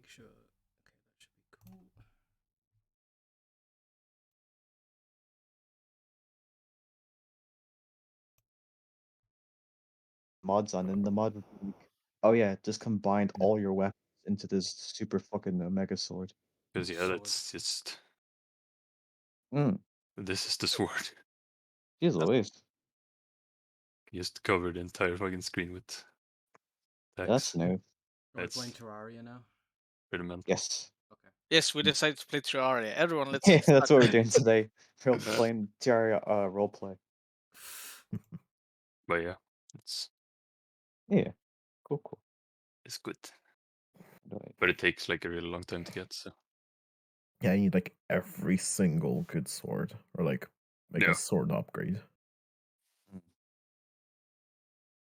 sure. Okay, that should be cool. Mods on, and the mod would be like, oh yeah, just combined all your weapons into this super fucking mega sword. Because yeah, Sword. that's just Mm. this is the sword. Jeez Louise. Just cover the entire fucking screen with That's text. new. Are we That's playing Terraria now? pretty mental. Yes. Okay. Yes, we decided to play Terraria. Everyone, let's Yeah, get that's what we're started. doing today. We're playing Terraria roleplay. But yeah, it's Yeah. Cool. good. Right. But it takes like a really long time to get, so Yeah, you need like every single good sword, or like Yeah. a sword upgrade,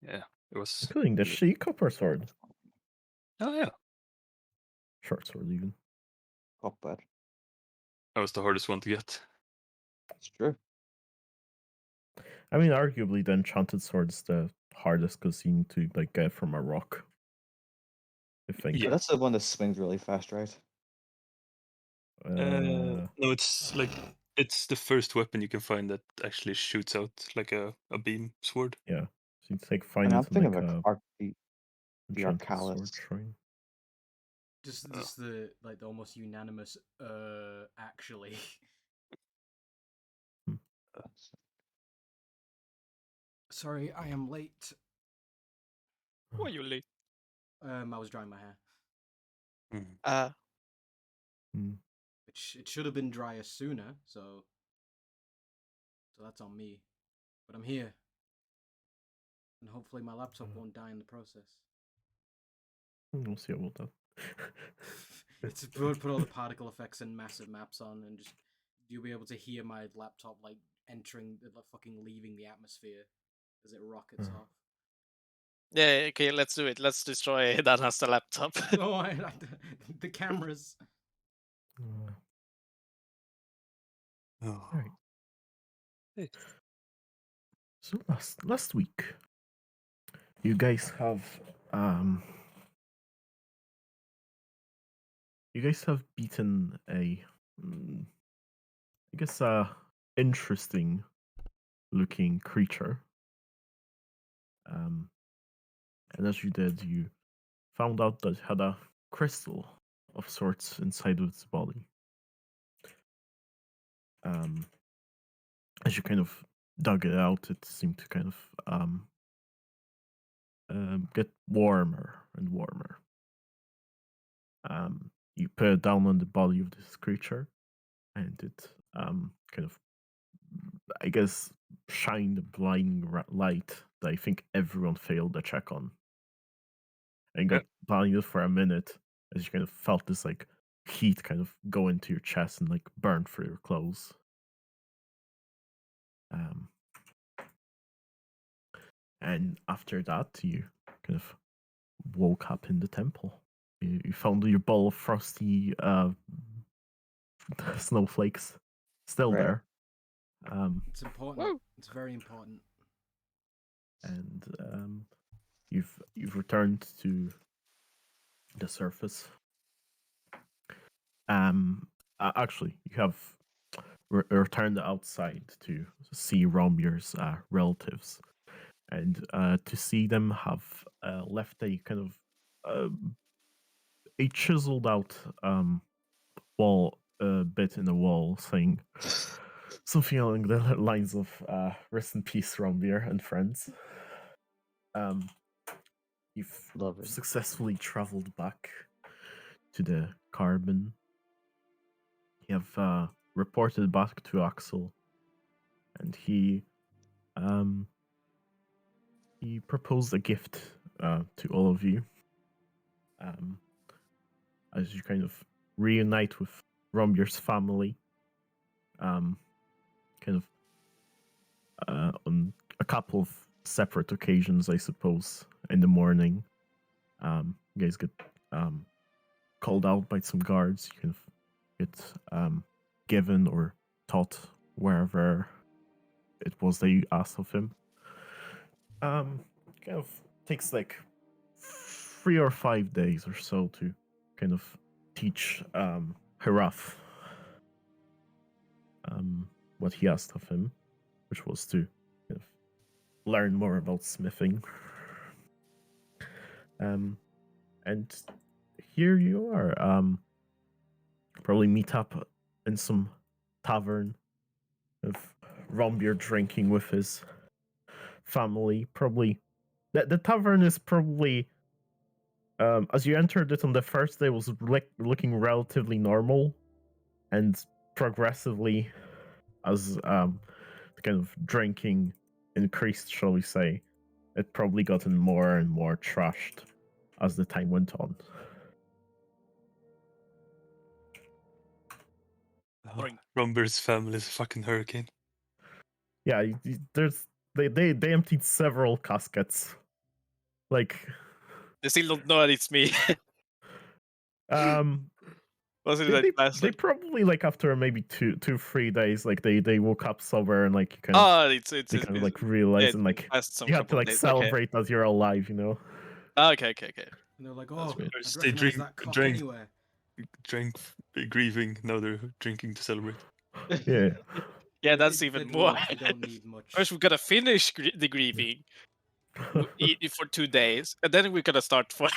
yeah. It was including the she copper sword, oh yeah. short sword even. Not bad. That was the hardest one to get. That's true. I mean, arguably the enchanted sword's the hardest because you need to like get from a rock. I think. Yeah. That's the one that swings really fast, right? No, it's like it's the first weapon you can find that actually shoots out like a beam sword. Yeah. So you take find And I'm it in thinking like of a the enchanted Arcalis. sword shrine. Just Oh. the like the almost unanimous actually. Sorry, I am late. Why are you late? I was drying my hair. Which it should have been drier sooner, so that's on me. But I'm here. And hopefully my laptop won't die in the process. We'll see about that. It's put all the particle effects and massive maps on, and just you'll be able to hear my laptop like entering, like fucking leaving the atmosphere as it rockets off. Yeah, okay, let's do it. Let's destroy that has the laptop. No, the cameras. Oh. All right. So last week, you guys have beaten a I guess interesting looking creature. And as you did, you found out that it had a crystal of sorts inside of its body. As you kind of dug it out, it seemed to kind of get warmer and warmer. You put it down on the body of this creature, and it kind of, I guess, shined a blinding light that I think everyone failed the check on. And got blinded for a minute as you kind of felt this like heat kind of go into your chest and like burn through your clothes. And after that, you kind of woke up in the temple. You found your bowl of frosty snowflakes still there. It's important. It's very important. And you've returned to the surface. Actually, you have returned outside to see Romir's relatives, and to see them have left a kind of a chiseled out wall bit in the wall saying something along the lines of "Rest in peace, Romir and friends." You've successfully traveled back to the carbon. You have reported back to Axel, and he proposed a gift to all of you. As you kind of reunite with Romir's family, kind of on a couple of separate occasions, I suppose. In the morning, you guys get called out by some guards. You kind of get given or taught wherever it was that you asked of him. Kind of takes like 3 or 5 days or so to kind of teach Hirath what he asked of him, which was to kind of learn more about smithing. And here you are. Probably meet up in some tavern of Rombier drinking with his family. Probably the tavern is probably as you entered it on the first day was looking relatively normal, and progressively as the kind of drinking increased, shall we say, it probably gotten more and more trashed as the time went on. Romber's family is a fucking hurricane. Yeah, there's they emptied several caskets. Like, They still don't know that it's me. Was it like last? they probably like after maybe 3 days, like they woke up sober and like kind of Oh, it's they kind of it's like realized it's and like past some you had couple to of like days. Okay. celebrate as you're alive, you know. Okay. And they're like, That's oh, weird. I'd They recognize that cock drank- anywhere. Drank, grieving. Now they're drinking to celebrate. Yeah. Yeah, that's even more. They don't need much. First, we gotta finish the grieving eat for 2 days, and then we're gonna start for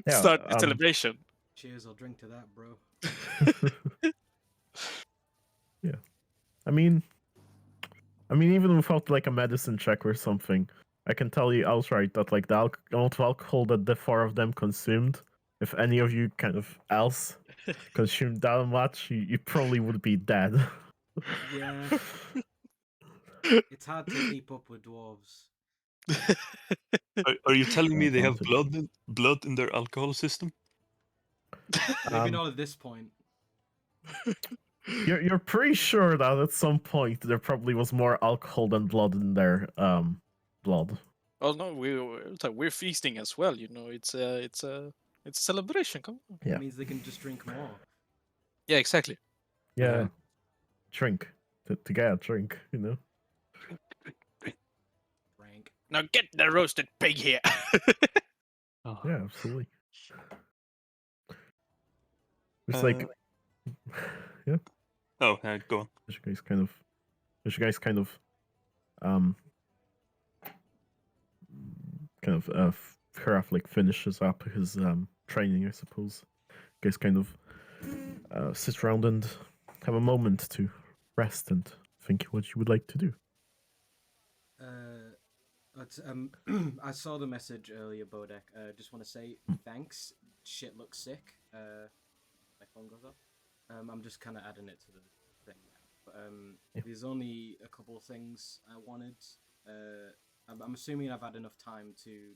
start the celebration. Cheers, I'll drink to that, bro. Yeah. I mean, even without like a medicine check or something, I can tell you outright that like the amount of alcohol that the 4 of them consumed, if any of you kind of else consumed that much, you probably would be dead. Yeah. It's hard to keep up with dwarves. Are you telling me they have Advantage. blood in their alcohol system? Maybe not at this point. You're pretty sure that at some point there probably was more alcohol than blood in their blood. Oh no, we're feasting as well. You know, it's a celebration. Come on. Yeah. It means they can just drink more. Yeah, exactly. Yeah. Drink. To get a drink, you know. Frank. Now get the roasted pig here. Oh. Yeah, absolutely. It's like yeah. Oh, go on. As you guys kind of Karaf like finishes up his training, I suppose. You guys kind of sit around and have a moment to rest and think what you would like to do. I saw the message earlier, Bodek. Just want to say thanks. Shit looks sick. My phone goes off. I'm just kind of adding it to the thing now. But there's only a couple of things I wanted. I'm assuming I've had enough time to.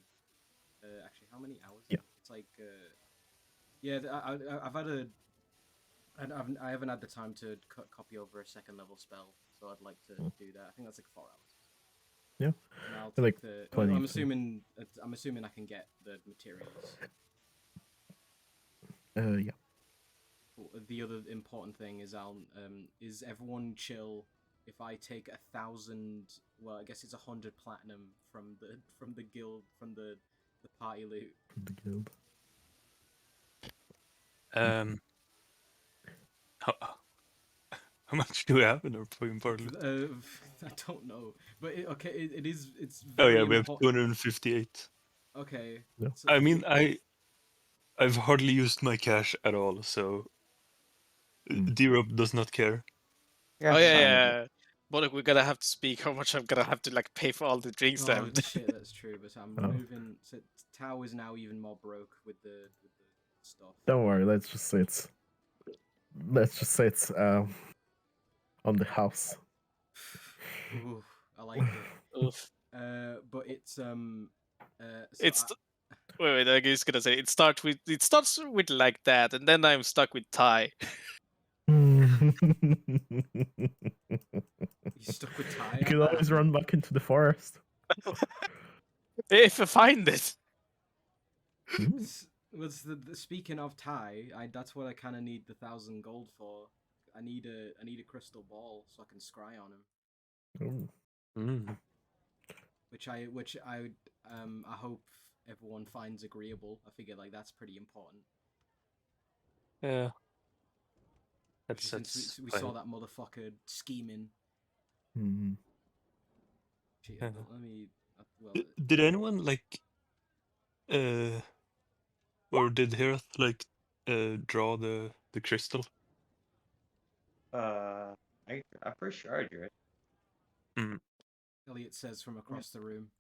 Actually, how many hours? Yeah. It's like. I've had a. I haven't had the time to copy over a 2nd level spell, so I'd like to do that. I think that's like 4 hours. Yeah. And I'll Like take plenty I'm of time. assuming I can get the materials. Yeah. The other important thing is is everyone chill if I take 1,000? Well, I guess it's 100 platinum from the guild from the party loot. From the guild. How much do we have in our fucking party? I don't know, but it's Oh very yeah, we have important. 258. Okay. Yeah. So I mean, I've hardly used my cash at all, so D-Rob does not care. Oh yeah. But we're gonna have to speak how much I'm gonna have to like pay for all the drinks. Oh shit, that's true. But I'm removing. So Tao is now even more broke with the stuff. Don't worry. Let's just say it's on the house. Ooh, I like it. Oof. But it's so It's wait. I'm just gonna say it starts with like that, and then I'm stuck with Thai. you stuck with Ty. You can always run back into the forest. If I find it. Speaking of Ty, that's what I kind of need the 1,000 gold for. I need a crystal ball so I can scry on him. Oh. Which I hope everyone finds agreeable. I figure like that's pretty important. Yeah. That's Since we fine. saw that motherfucker scheming. Mhm. Gee, Yeah. let me. Well, Did anyone like or did Hirth like draw the crystal? I'm pretty sure I drew it. Elliot says from across the room.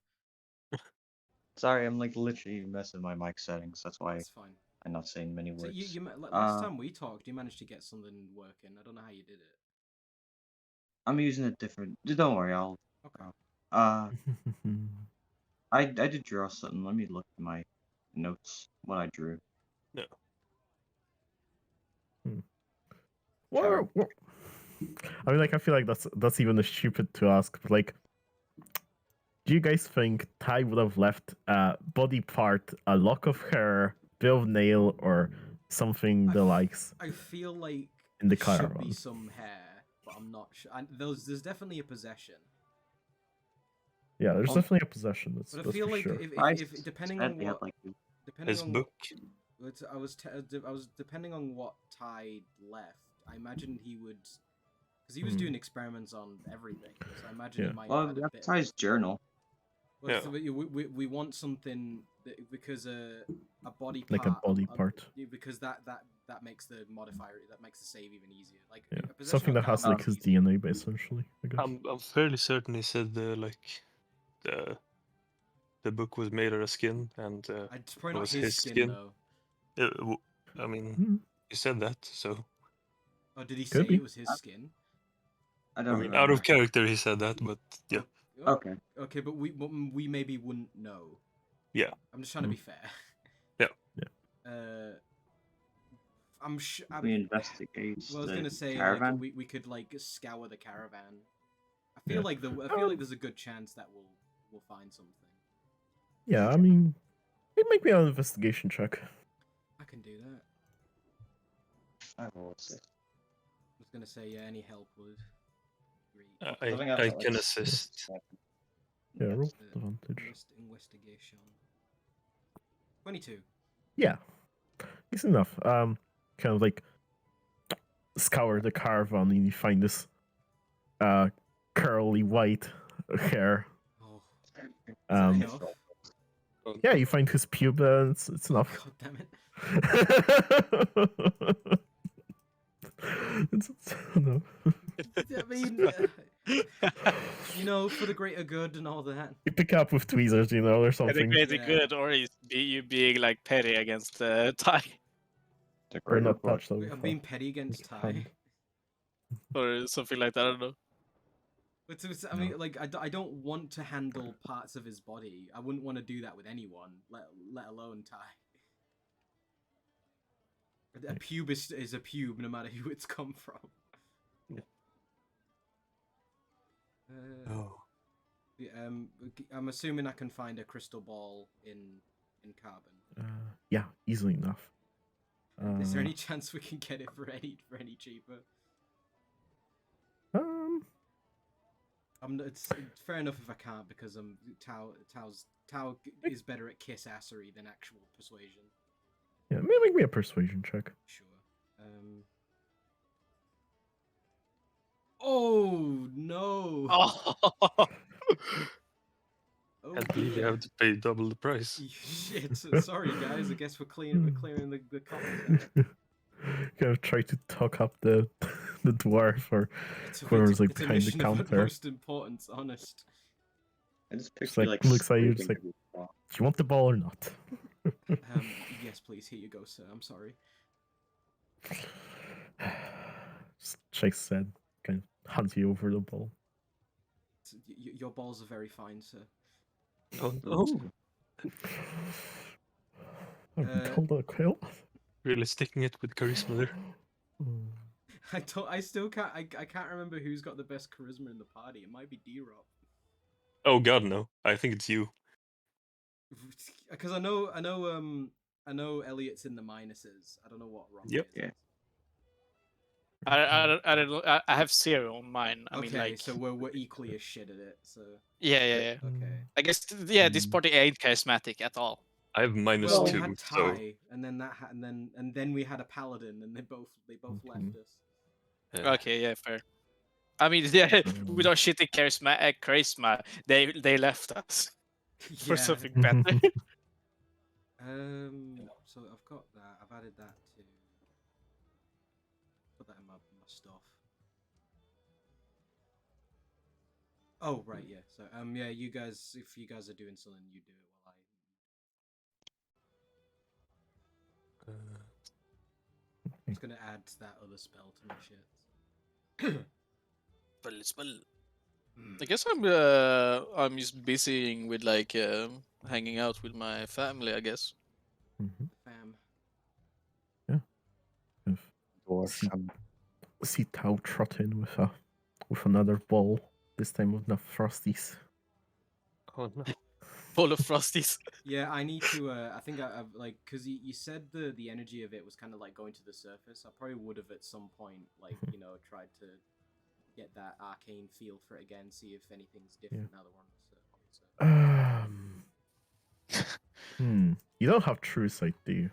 Sorry, I'm like literally messing my mic settings. That's why It's fine. I'm not saying many So words. last time we talked, you managed to get something working. I don't know how you did it. I'm using a different. Don't worry, I'll. Okay. I did draw something. Let me look at my notes. What I drew. No. Sure. What? I mean, like, I feel like that's even stupid to ask, but like, do you guys think Ty would have left a body part, a lock of hair, bit of nail, or something the likes I feel like in the there should be caravan? some hair, but I'm not sure. There's definitely a possession. Yeah, there's Oh. definitely a possession. That's But I feel for like sure. if depending said on they had, what like, depending His on book. what I was depending on what Ty left. I imagine he would, because he was doing experiments on everything. So I imagine Yeah. he might Well, have had a that's bit. Ty's journal. Well, Yeah. so we want something that, because a body part, Like a body part. because that makes the modifier, that makes the save even easier. Like Yeah, a possession something of that has Garvin like is his easy. DNA, essentially. I guess. I'm fairly certain he said like the book was made out of skin and It's probably it not was his his skin skin. though. I mean, Mhm. he said that, so Oh, did he Could say be. it was his skin? I I don't mean, remember. out of character he said that, but yeah, Okay. Okay, but we maybe wouldn't know. yeah, I'm just trying to be fair. Yeah. Uh, I'm sure. We investigate Well, I was the gonna say caravan. like we could like scour the caravan. I feel Yeah. like there's a good chance that we'll find something. Yeah, I mean, it make me an investigation check. I can do that. I will assist. I was gonna say, yeah, any help would. Great. Something else I that, like, can assist. Yeah, roll Uh, advantage. Investigation. 22. Yeah, it's enough. Kind of like scour the caravan and you find this curly white hair. Oh, Um, enough? yeah, you find his pubes. It's enough. God damn it. it's enough. I mean, for the greater good and all that. You pick up with tweezers, or Either something. greater Yeah. good, or is you being like petty against Ty, Or not touch them. I'm being petty against Ty. hand. or something like that. I don't know. But I mean, like, I don't want to handle parts of his body. I wouldn't want to do that with anyone, let alone Ty. A pube is a pube, no matter who it's come from. Oh, I'm assuming I can find a crystal ball in carbon. Yeah, easily enough. Is there any chance we can get it for any cheaper? It's fair enough if I can't, because Tao is better at kiss assery than actual persuasion. Yeah, make me a persuasion check. Sure. Oh no! Oh, Oh, I believe you have to pay double the price. Shit! Sorry guys, I guess we're clearing the coffers out. Kind of try to talk up the dwarf or It's whoever's like it's a behind the mission of counter. utmost importance, honest. I just Just picture like like looks at you, just scraping like, every rock. do you want the ball or not? Yes, please. Here you go, sir. I'm sorry. Just shakes his head, kind of hands you over the ball. Your balls are very fine, sir. Oh no! I've been told I'll kill. Really sticking it with charisma there. I still can't. I can't remember who's got the best charisma in the party. It might be D-Rob. Oh god, no! I think it's you. Because I know Elliot's in the minuses. I don't know what wrong. Yep. Yeah. I don't know. I have 0 on mine. I Okay, mean, like, so we're equally as shit at it. So yeah. okay. I guess this party ain't charismatic at all. I have minus Well, we 2, had so Ty, and then and then we had a paladin, and they both left Okay. us. Okay, yeah, fair. I mean, yeah, with Um, our shitty charisma, they left us for Yeah. something better. So I've got that. I've added that to put that in my stuff. Oh right, yeah. So yeah, you guys, if you guys are doing something, you do it while I'm just gonna add that other spell to my shit. Spell. I guess I'm just busy with like hanging out with my family, I guess. mhm. Fam. Kind of Dwarf See- come. see Tau trot in with another ball. This time with the frosties. oh no. Full of frosties. Yeah, I need to. I think I've like, cause you said the energy of it was kind of like going to the surface. I probably would have at some point, like tried to get that arcane feel for it again, see if anything's different now that we're on the surface. You don't have true sight, do you?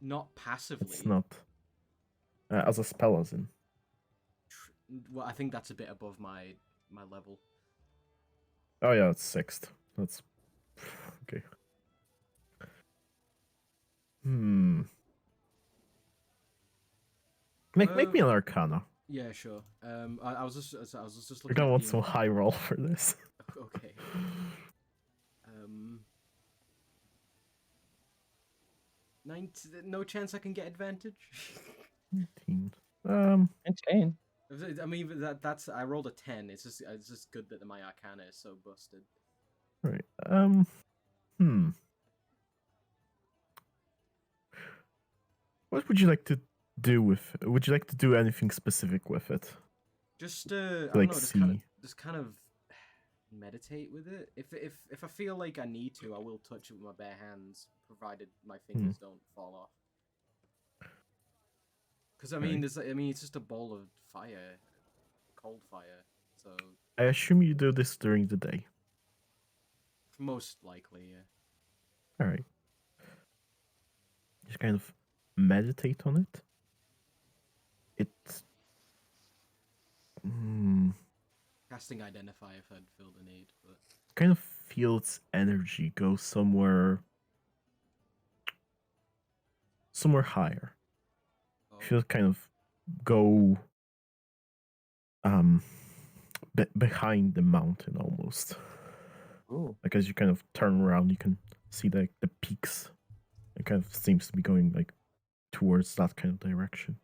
Not passively. It's not as a spell, as in. Well, I think that's a bit above my level. Oh yeah, it's 6th. That's okay. Make me an Arcana. Yeah, sure. I was just You're looking. gonna at want the some high roll for this. Okay. no chance I can get advantage. 19. Insane. I mean, that's I rolled a 10. It's just good that my Arcana is so busted. Right. What would you like to do with? Would you like to do anything specific with it? Just I don't Like know, just kind of meditate with it. If I feel like I need to, I will touch it with my bare hands, provided my fingers don't fall off. Because I mean, it's just a ball of fire, cold fire. So I assume you do this during the day. most likely, yeah. All right. Just kind of meditate on it. It's Casting Identify if I'd feel the need, but kind of feel its energy go somewhere higher. Feel it kind of go behind the mountain almost. Ooh. Like as you kind of turn around, you can see the peaks. It kind of seems to be going like towards that kind of direction.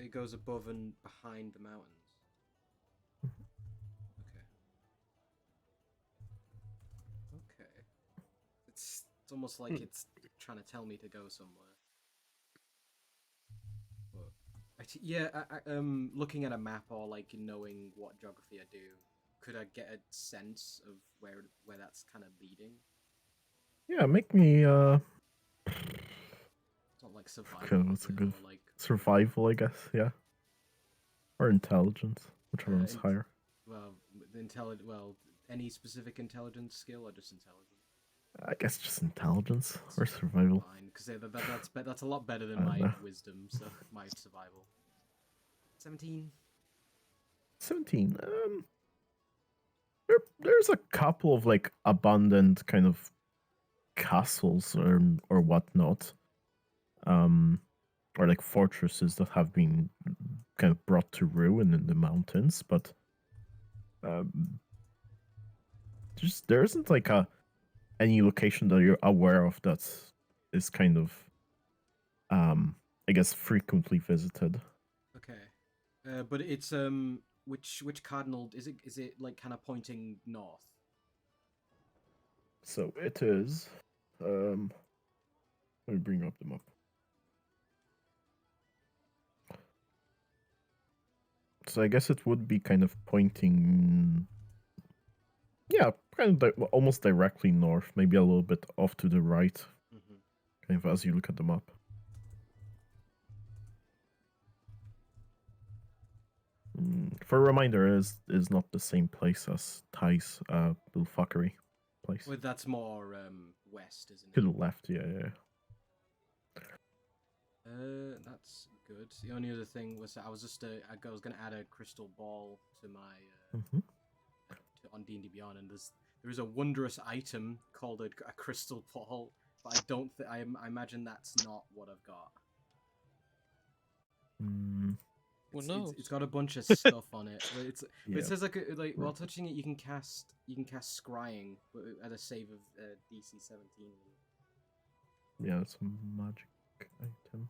It goes above and behind the mountains. Okay. It's almost like it's trying to tell me to go somewhere. But looking at a map or like knowing what geography I do, could I get a sense of where that's kind of leading? Yeah, make me It's not like survival. Okay, that's a good or like survival, I guess. Yeah, or intelligence, whichever one's higher. well, any specific intelligence skill or just intelligence? I guess just intelligence or survival. Fine, because that's a lot better than I don't my know. wisdom, so my survival. 17. 17. There's a couple of like abundant kind of castles or whatnot, or like fortresses that have been kind of brought to ruin in the mountains, but just there isn't like any location that you're aware of that is kind of I guess frequently visited. Okay, but it's which cardinal is it? Is it like kind of pointing north? So it is. Let me bring up the map. So I guess it would be kind of pointing. Yeah, kind of almost directly north, maybe a little bit off to the right, kind of as you look at the map. For a reminder, is not the same place as Ty's bullfuckery place. Well, that's more west, isn't To it? the left, yeah. That's good. The only other thing was that I was gonna add a crystal ball to my Mm-hmm. on D&D Beyond, and there is a wondrous item called a crystal ball, but I don't I imagine that's not what I've got. Who knows? It's got a bunch of stuff on it. But Yeah. it says like while touching it, you can cast scrying, but at a save of DC 17. Yeah, it's a magic item.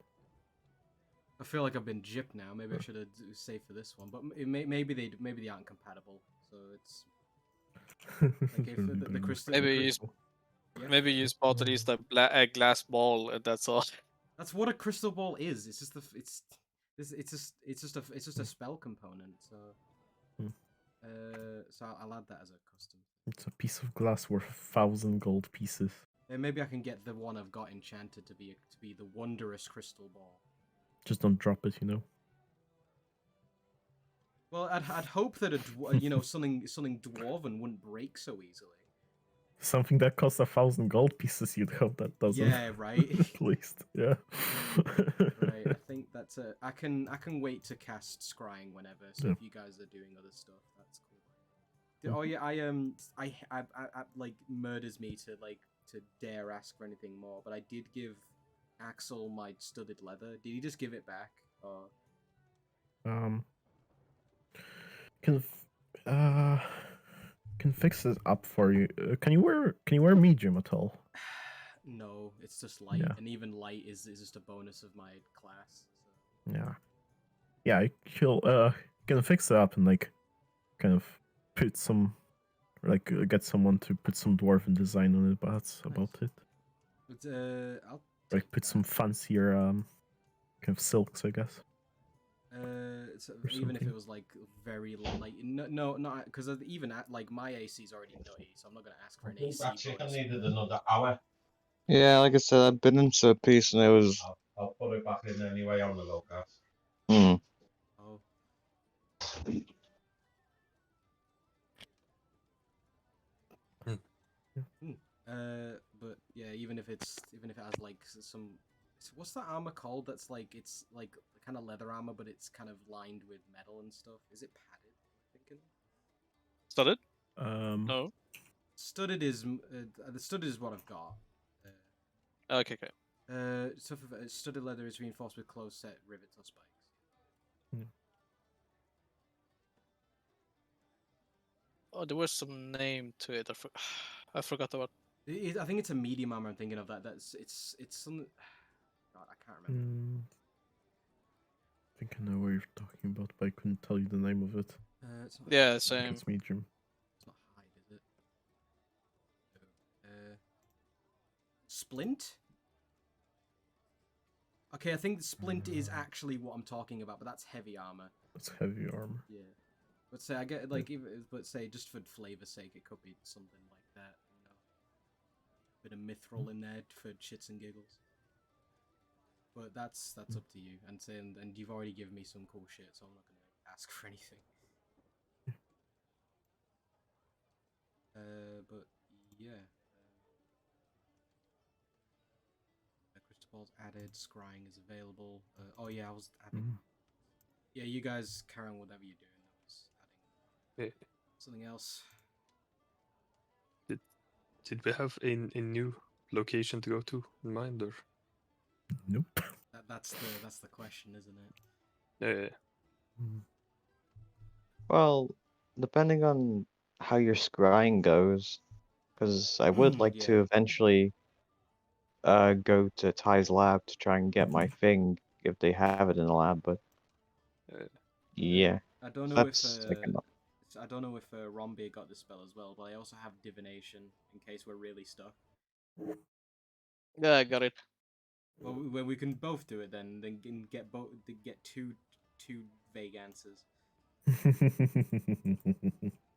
I feel like I've been gypped now. Maybe I should have saved for this one, but maybe they aren't compatible. So it's okay for the crystal. Maybe you spot at least a glass ball, and that's all. That's what a crystal ball is. It's just it's just a spell component. So so I'll add that as a custom. It's a piece of glass worth 1,000 gold pieces. And maybe I can get the one I've got enchanted to be the wondrous crystal ball. Just don't drop it, you know. Well, I'd hope that something dwarven wouldn't break so easily. Something that costs 1,000 gold pieces, you'd hope that doesn't. Yeah, right. At least, yeah. Right, I think that's it. I can wait to cast scrying whenever. So if you guys are doing other stuff, that's cool. Oh yeah, I like murders me to dare ask for anything more. But I did give Axel my studded leather. Did he just give it back? Or Can fix it up for you. Can you wear medium at all? No, it's just light, and even light is just a bonus of my class. So. Yeah. Can fix it up and kind of put some, get someone to put some dwarven design on it. But that's about it. But I'll put some fancier kind of silks, I guess. So even if it was very light, no, not because even at my AC is already nutty, so I'm not gonna ask for an AC. That chicken needed another hour. Yeah, like I said, I've been into a piece and it was. I'll put it back in anyway on the lookout. Oh. But yeah, even if it has some, what's that armor called? That's it's kind of leather armor, but it's kind of lined with metal and stuff. Is it padded? I'm thinking. Studded? No. Studded is the studded is what I've got. Okay. Stuff of studded leather is reinforced with closed set rivets or spikes. Oh, there was some name to it. I forgot about. I think it's a medium armor. I'm thinking of that. It's some. God, I can't remember. I think I know what you're talking about, but I couldn't tell you the name of it. It's not Yeah, same. It's medium. It's not hide, is it? Splint? Okay, I think splint is actually what I'm talking about, but that's heavy armor. That's heavy armor. Yeah. But say I get but say just for flavor's sake, it could be something like that, you know. Bit of mithril in there for shits and giggles. But that's up to you. And you've already given me some cool shit, so I'm not gonna ask for anything. But yeah. Crystal balls added, scrying is available. Oh yeah, I was adding. Yeah, you guys carry on whatever you're doing. I was adding something else. Did we have a new location to go to in mind, or? Nope. That's the question, isn't it? Yeah. Well, depending on how your scrying goes, because I would like to eventually go to Ty's lab to try and get my thing if they have it in the lab, but yeah. I don't know That's I don't know if Rombi got the spell as well, but I also have divination in case we're really stuck. Yeah, I got it. Well, when we can both do it, then can get two vague answers.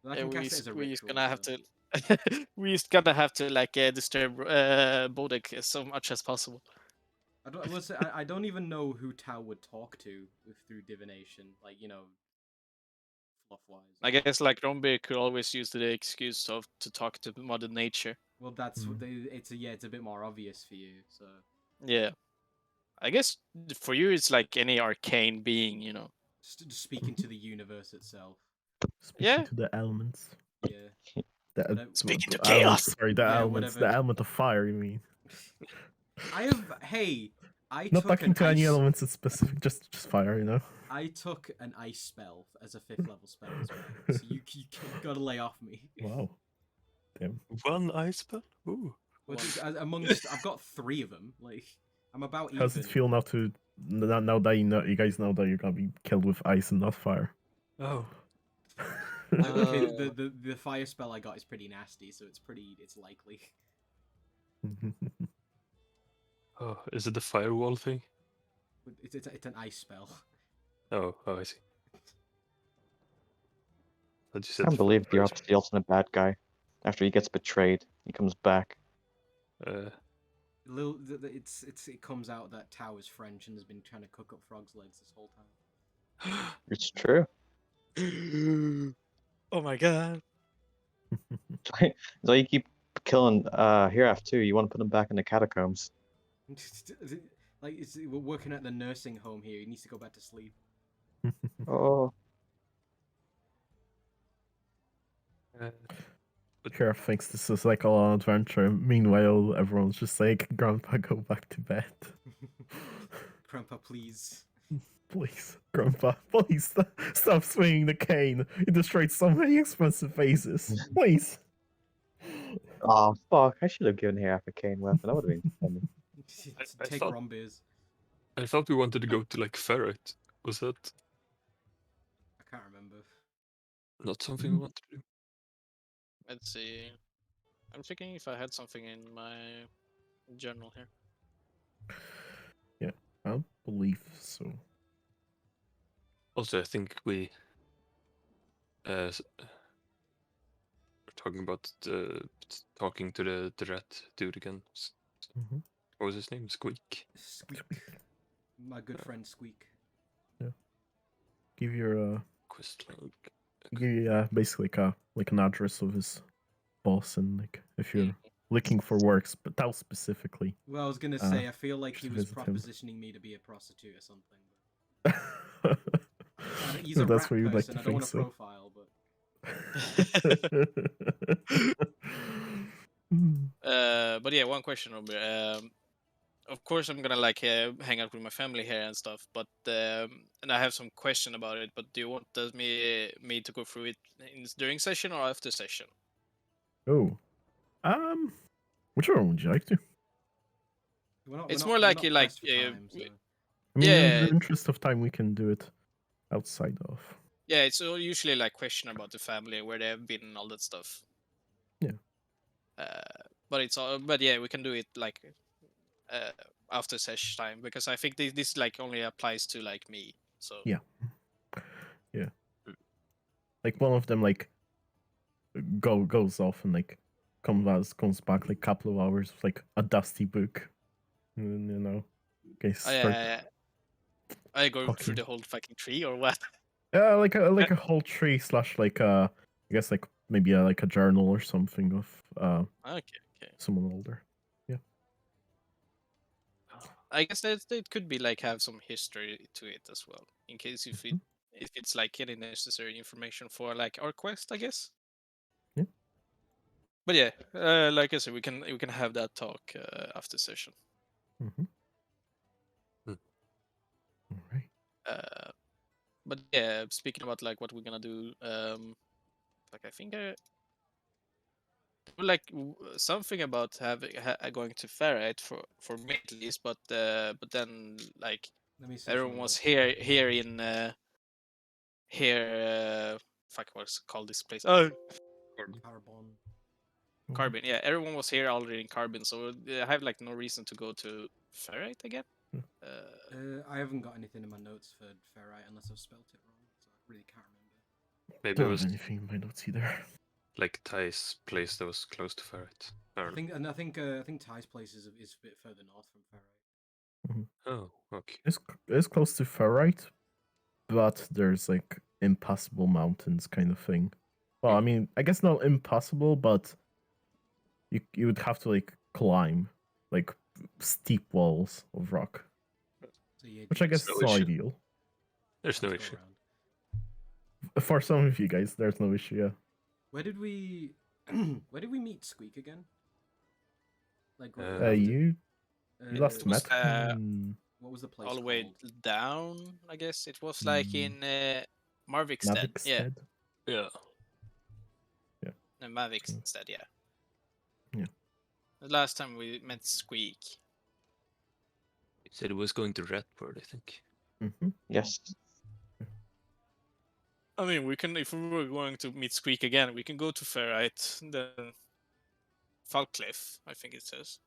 Yeah, we're just gonna have to. We're just gonna have to disturb Bodek as much as possible. I don't even know who Tau would talk to through divination. fluff-wise. I guess like Rombeer could always use the excuse of to talk to Mother Nature. Well, that's Mm. it's a bit more obvious for you. So Yeah. I guess for you it's like any arcane being, you know. just speaking to the universe itself. Speaking Yeah. to the elements. Yeah. The, Whatever- Speaking to the elements, chaos! sorry, the Yeah, elements. whatever. The element of fire, you mean? I have. Hey, I Not took talking an to any ice. elements in specific, just fire, you know? I took an ice spell as a 5th level spell as well. So you gotta lay off me. Wow. Damn. One ice spell? Ooh. Well, One. amongst I've got 3 of them. Like I'm about How's even. it feel now to now that you guys know that you're gonna be killed with ice and not fire? Oh. Okay, Oh. the fire spell I got is pretty nasty, so it's likely. Oh, is it the firewall thing? It's an ice spell. Oh, I see. I just I said can't believe fire Diop's the ultimate bad guy. After he gets betrayed, he comes back. spell. It comes out that Tao is French and has been trying to cook up frogs' legs this whole time. It's true. Oh my god. So you keep killing Hiraf too. You want to put him back in the catacombs. Like we're working at the nursing home here. He needs to go back to sleep. Oh, Sheriff thinks this is like a long adventure. Meanwhile, everyone's just like, Grandpa, go back to bed. Grandpa, please. Please, Grandpa, please stop swinging the cane. You destroyed so many expensive vases. Please. oh fuck! I should have given Hiraf a cane weapon. That would have been funny. I Take thought- Rombeers. I thought we wanted to go to like ferret. Was that I can't remember. not something we wanted to do? Let's see. I'm checking if I had something in my journal here. I don't believe so. Also, I think we were talking about talking to the rat dude again. Mhm. What was his name? Squeak. Squeak. My good friend Squeak. Give your Quest log. give you basically like an address of his boss, and like if you're looking for works, but that was specifically. Well, I was gonna say I feel like just he was visit him. propositioning me to be a prostitute or something. He's a That's rat what you'd like person. to I don't want think to so. profile, but But yeah, one question, Robert. Of course, I'm gonna like hang out with my family here and stuff, but and I have some question about it. But do you want me to go through it during session or after session? Oh, whichever one would you like to? It's more like you like, pressed for time, so. I mean, in Yeah. the interest of time, we can do it outside of. Yeah, it's usually like question about the family, where they have been, and all that stuff. Yeah. But it's all. But yeah, we can do it like after session time, because I think this like only applies to like me. So Yeah. Like one of them, like goes off and like comes back like a couple of hours with like a dusty book, and then, you know, okay, start. I go through talking. the whole fucking tree or what? Yeah, like a whole tree slash like I guess like maybe like a journal or something of Okay. someone older. I guess that it could be like have some history to it as well, in case if it's like any necessary information for like our quest, I guess. Yeah. But yeah, like I said, we can have that talk after session. Mm-hmm. All right. But yeah, speaking about like what we're gonna do, like I think like something about having going to ferret for me at least, but then like Let me see. everyone was here in here fuck, what's it called this place? Oh, Carbon. Carbon. Yeah, everyone was here already in Carbon, so I have like no reason to go to ferret again. I haven't got anything in my notes for ferrite unless I've spelt it wrong, so I really can't remember. Maybe it Don't was have anything in my notes either. like Ty's place that was close to ferret. I think Ty's place is a bit further north from ferrite. Oh, okay. It's close to ferrite, but there's like impassable mountains kind of thing. Well, I mean, I guess not impossible, but you would have to like climb like steep walls of rock, So yeah, which I guess no is not issue. ideal. There's no let's go issue. around. For some of you guys, there's no issue. Yeah. Where did we meet Squeak again? Like You last was, met him what was the place all the called? way down, I guess. It was like in Marvikstead. Yeah, Navikstead. Yeah. no, Marvikstead, yeah. Yeah. The last time we met Squeak. He said he was going to Ratport, I think. Yes. I mean, we can, if we were going to meet Squeak again, we can go to Ferrite, then Falkcliff, I think it says.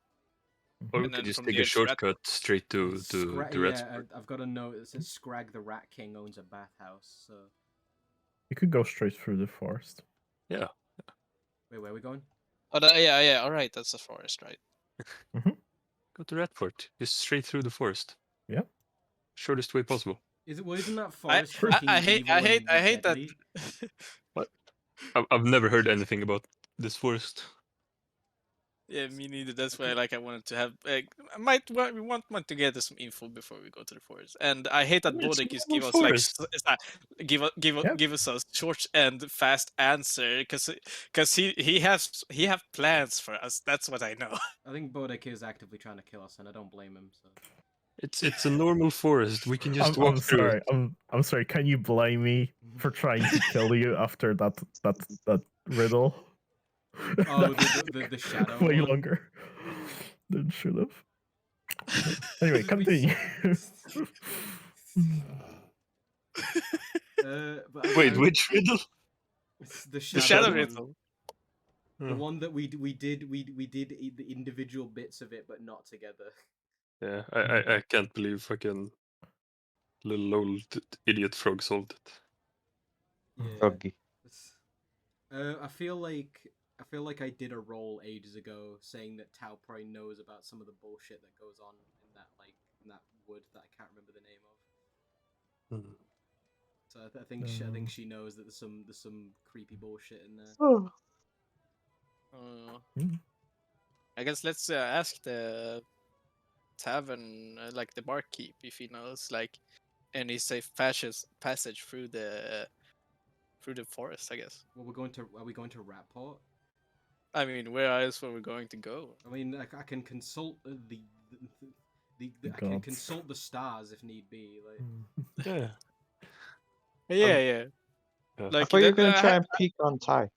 Or we And could then just from take there a to shortcut straight to Yeah, Ratport. I've got a note that says Scrag the Rat King owns a bathhouse. So You could go straight through the forest. Yeah. wait, where are we going? Oh, yeah, all right, that's the forest, right? Go to Ratport. Just straight through the forest. Yeah. Shortest way possible. Is it? Well, isn't that I, forest I, fucking I hate, evil I hate, and I hate that. deadly? I've never heard anything about this forest. Yeah, me neither. That's why, like, I wanted to have. We want to get some info before we go to the forest. And I hate that It's Bodek is normal give us like forest. give us a short and fast answer because he have plans for us. That's what I know. I think Bodek is actively trying to kill us, and I don't blame him. So It's a normal forest. We can just walk I'm through sorry. it. I'm sorry. Can you blame me for trying to kill you after that riddle? oh, the shadow way one. longer than should have. Anyway, This would be continue. But Wait, which riddle? it's the The shadow, shadow one. riddle. The one that we did the individual bits of it, but not together. Yeah, I can't believe fucking little old idiot frog solved it. Yeah. Froggy. I feel like I did a roll ages ago saying that Tao probably knows about some of the bullshit that goes on in that wood that I can't remember the name of. So I think she knows that there's some creepy bullshit in there. I guess let's ask the tavern, like the barkeep, if he knows like any safe passage through the forest. I guess. Well, are we going to Ratport? I mean, where else were we going to go? I mean, I can consult the I can gods. consult the stars if need be. Like, Yeah. Yeah. I Like thought you were that- gonna try and peek on Ty.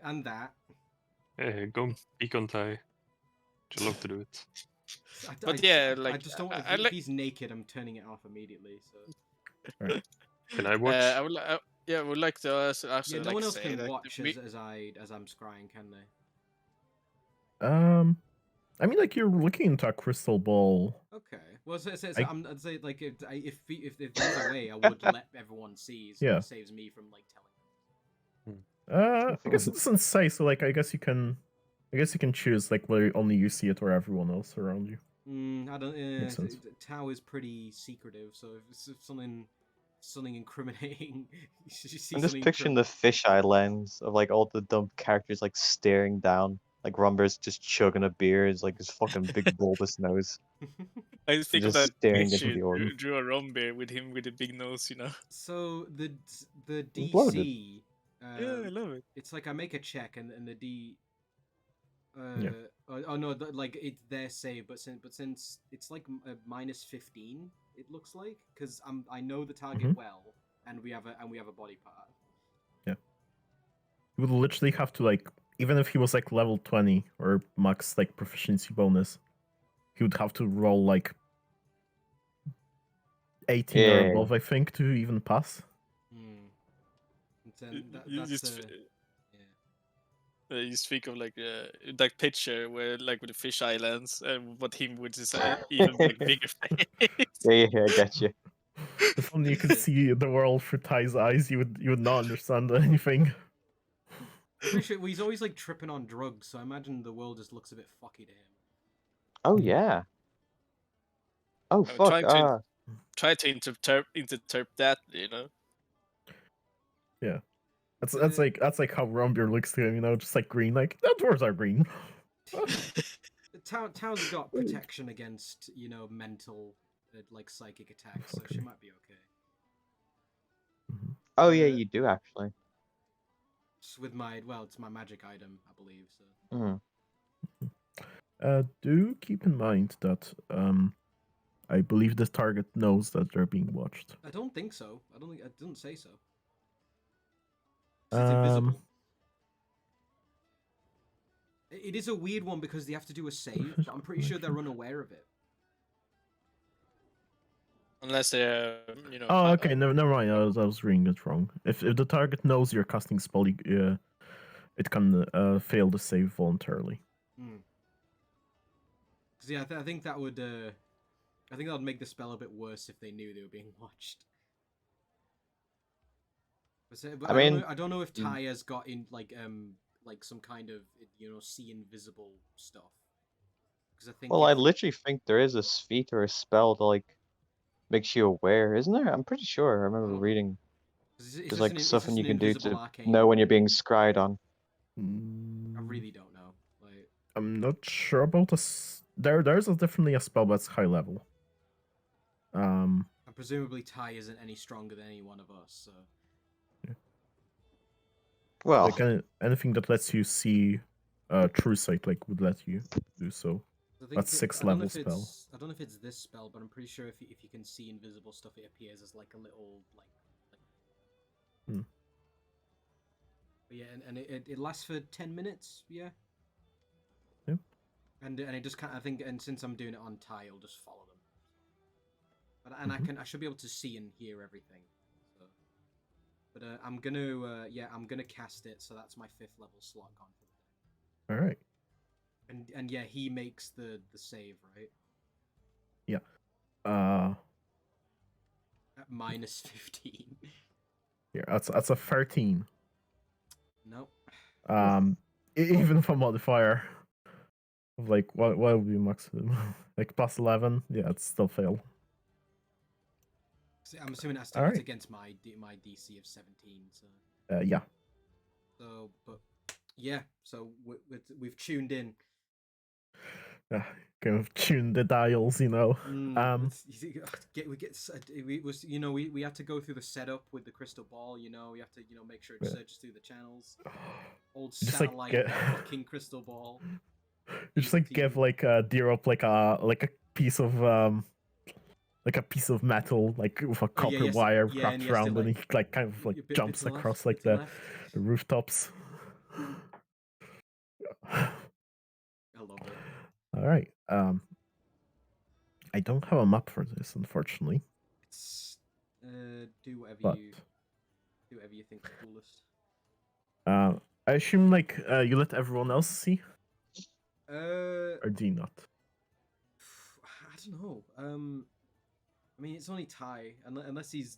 and that. Hey, go peek on Ty. I'd love to do it. But yeah, I like just don't. I If like. he's naked, I'm turning it off immediately. So Can I watch? I would. Yeah, I would like to also yeah, no like one else say can that watch we- as I'm scrying, can they? I mean, like you're looking into a crystal ball. Okay. Well, I- I'd say like if there's a way, I would let everyone see, so Yeah. it saves me from like telling them. I guess it doesn't say. So, like, I guess you can choose like whether only you see it or everyone else around you. I don't. Makes sense. Tao is pretty secretive, so if it's something incriminating, you see I'm just something picturing the fisheye lens of like all the dumb characters like staring down, like Rumber's just chugging a beer, is like his fucking big bulbous nose. I just think of just that staring into picture the organ. drew a rum bear with him with a big nose, you know. So the Loaded. DC. Yeah, I love it. It's like I make a check and the D. Yeah. Oh no, like it's their save, but since it's like minus 15, it looks like, because I know the target well, and we have a body part. Yeah. You would literally have to like, even if he was like level 20 or max like proficiency bonus, he would have to roll like 18 or Yeah. above, I think, to even pass. Then You that's just yeah. you speak of like that picture where like with the fish islands, but him with his even like bigger face. Yeah, I get you. If only you could see the world through Ty's eyes, you would not understand anything. Pretty sure, well, he's always like tripping on drugs, so I imagine the world just looks a bit fucky to him. Oh yeah. Oh I'm fuck. trying to- try to interpret that, you know. That's like how Rombier looks to him, you know, just like green, like the dwarves are green. The town's got protection against, you know, mental, like psychic attacks, so she Okay. might be okay. Mhm. Oh yeah, Uh, you do actually. Just with my, well, it's my magic item, I believe. So Mhm. Do keep in mind that I believe the target knows that they're being watched. I don't think so. I don't think it doesn't say so. 'Cause it's Um, invisible. It is a weird one because they have to do a save, but I'm pretty sure they're unaware of it. Unless they're, you know. Oh, okay. Never mind. I was reading it wrong. If the target knows you're casting spell, it can fail the save voluntarily. Because yeah, I think that would I think that would make the spell a bit worse if they knew they were being watched. But I mean, I don't know if mm. Ty has got in like some kind of, you know, see invisible stuff. Because I think well, I if, literally think there is a feat or a spell that like makes you aware, isn't there? I'm pretty sure. I remember Oh. reading. 'cause it's There's just like an, it's stuff just you an can do invisible to arcane. know when you're being scryed on. I really don't know. Like, I'm not sure about this. There's definitely a spell that's high level. and presumably Ty isn't any stronger than any one of us. So Well, like anything that lets you see true sight, like would let you do so. I think That's 6 level spell. I don't know if it's this spell, but I'm pretty sure if you can see invisible stuff, it appears as like a little like. Hmm. But yeah, and it lasts for 10 minutes. Yeah. Yeah. And it just kind of, I think, and since I'm doing it on Ty, I'll just follow them. But and Mhm. I should be able to see and hear everything. So. But I'm gonna cast it. So that's my 5th level slot gone for the day. All right. And yeah, he makes the save, right? Yeah. At minus 15. Yeah, that's a 13. No. Even if a modifier of like what would be maximum? Like plus 11. Yeah, it's still fail. I'm assuming it's All right. against my DC of 17. So. Yeah. So, but yeah, so we've tuned in. Kind of tune the dials, you know. We had to go through the setup with the crystal ball. You know, we have to, you know, make sure it searches through the channels. Old Just, like, satellite fucking crystal ball. You just like give like a deer up like a piece of metal like with a copper wire wrapped around, and he like kind of like jumps across like the rooftops. I love it. All right. I don't have a map for this, unfortunately. It's do whatever But you think is coolest. I assume like you let everyone else see, Or do you not? I don't know. I mean, it's only Ty, unless he's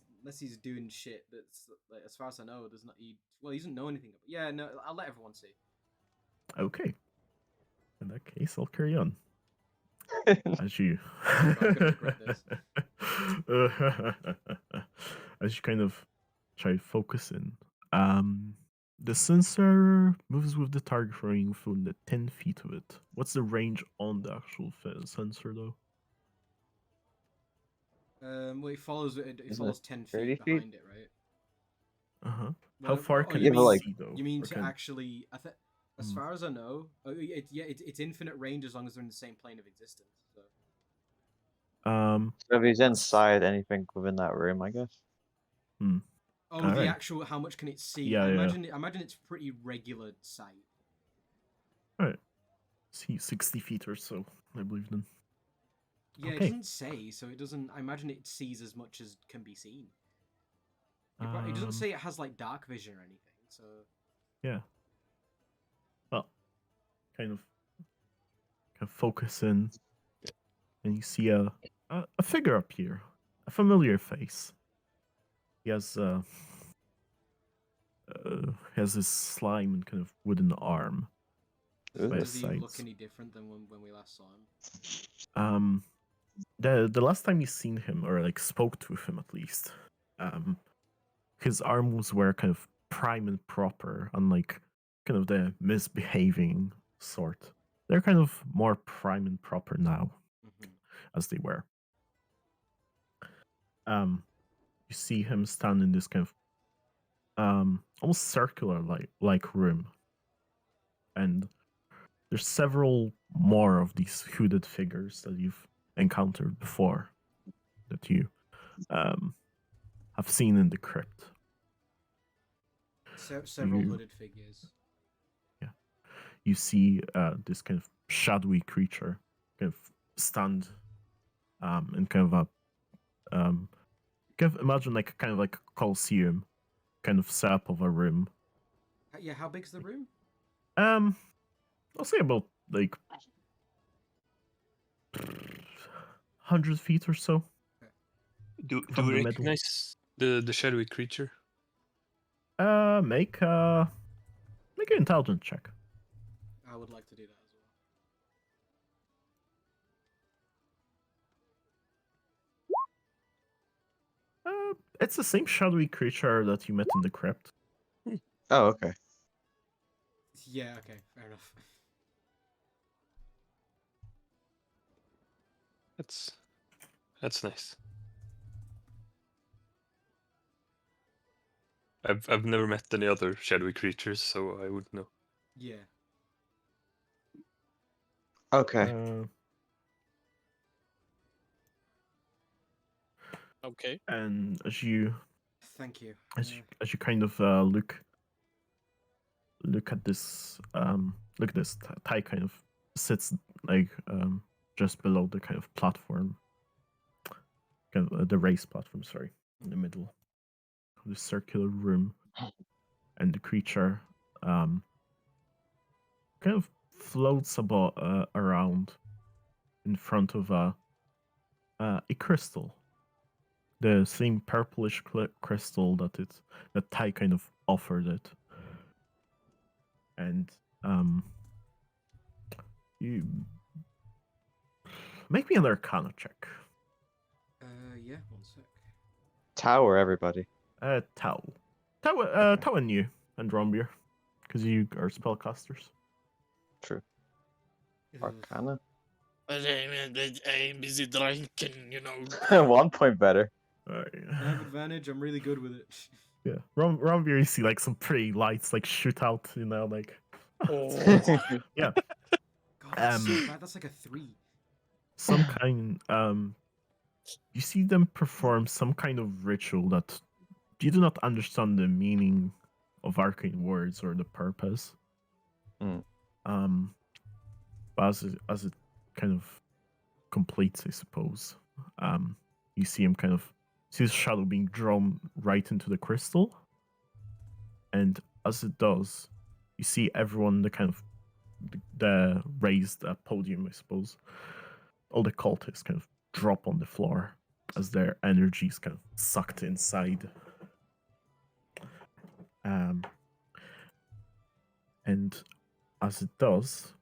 doing shit that's like, as far as I know, there's not. He doesn't know anything. Yeah, no, I'll let everyone see. Okay. In that case, I'll carry on. As you, I'm gonna regret this. as you kind of try to focus in, the sensor moves with the target range within the 10 feet of it. What's the range on the actual sensor, though? Well, it follows 10 30 feet feet? behind it, right? Uh huh. How far can you it mean, see, though? You mean Or to can- actually? As far as I know, it's infinite range as long as they're in the same plane of existence. So. So if he's inside anything within that room, I guess. Hmm. Oh, All the right. actual how much can it see? Yeah, I yeah. imagine it's pretty regular sight. All right. See, 60 feet or so, I believe then. Yeah, Okay. it doesn't say, so it doesn't. I imagine it sees as much as can be seen. It doesn't say it has like dark vision or anything. So. Yeah. Well, kind of focus in, and you see a figure up here, a familiar face. He has his slime and kind of wooden arm. Does he sides. look any different than when we last saw him? the last time you seen him or like spoke to him at least, his arms were kind of prime and proper, unlike kind of the misbehaving sort. They're kind of more prime and proper now, as they were. You see him stand in this kind of almost circular like room, and there's several more of these hooded figures that you've encountered before, that you have seen in the crypt. Several hooded figures. Yeah, you see this kind of shadowy creature kind of stand in kind of a kind of imagine like kind of like a coliseum kind of setup of a room. Yeah, how big's the room? I'll say about like 100 feet or so. Do From we the middle. recognize the shadowy creature? Make an intelligence check. I would like to do that as well. It's the same shadowy creature that you met in the crypt. Oh, okay. Yeah, okay, fair enough. That's nice. I've never met any other shadowy creatures, so I wouldn't know. Yeah. Okay. Okay. And as you Thank you. as you kind of look at this Ty kind of sits like just below the kind of platform, kind of the raised platform, sorry, in the middle of the circular room, and the creature kind of floats around in front of a crystal, the same purplish crystal that Ty kind of offered it. And you make me an Arcana check. Yeah, one sec. Tower, everybody. Tau and you and Rombier, because you are spellcasters. True. Arcana. I'm busy drinking, you know. 1 point better. I have advantage. I'm really good with it. Yeah, Rombier, you see like some pretty lights like shoot out, you know, like. Yeah. God, that's so bad. That's like a 3. Some kind. You see them perform some kind of ritual that you do not understand the meaning of arcane words or the purpose. But as it kind of completes, I suppose, you see him see his shadow being drawn right into the crystal, and as it does, you see everyone the raised podium, I suppose. All the cultists kind of drop on the floor as their energy is kind of sucked inside. And as it does,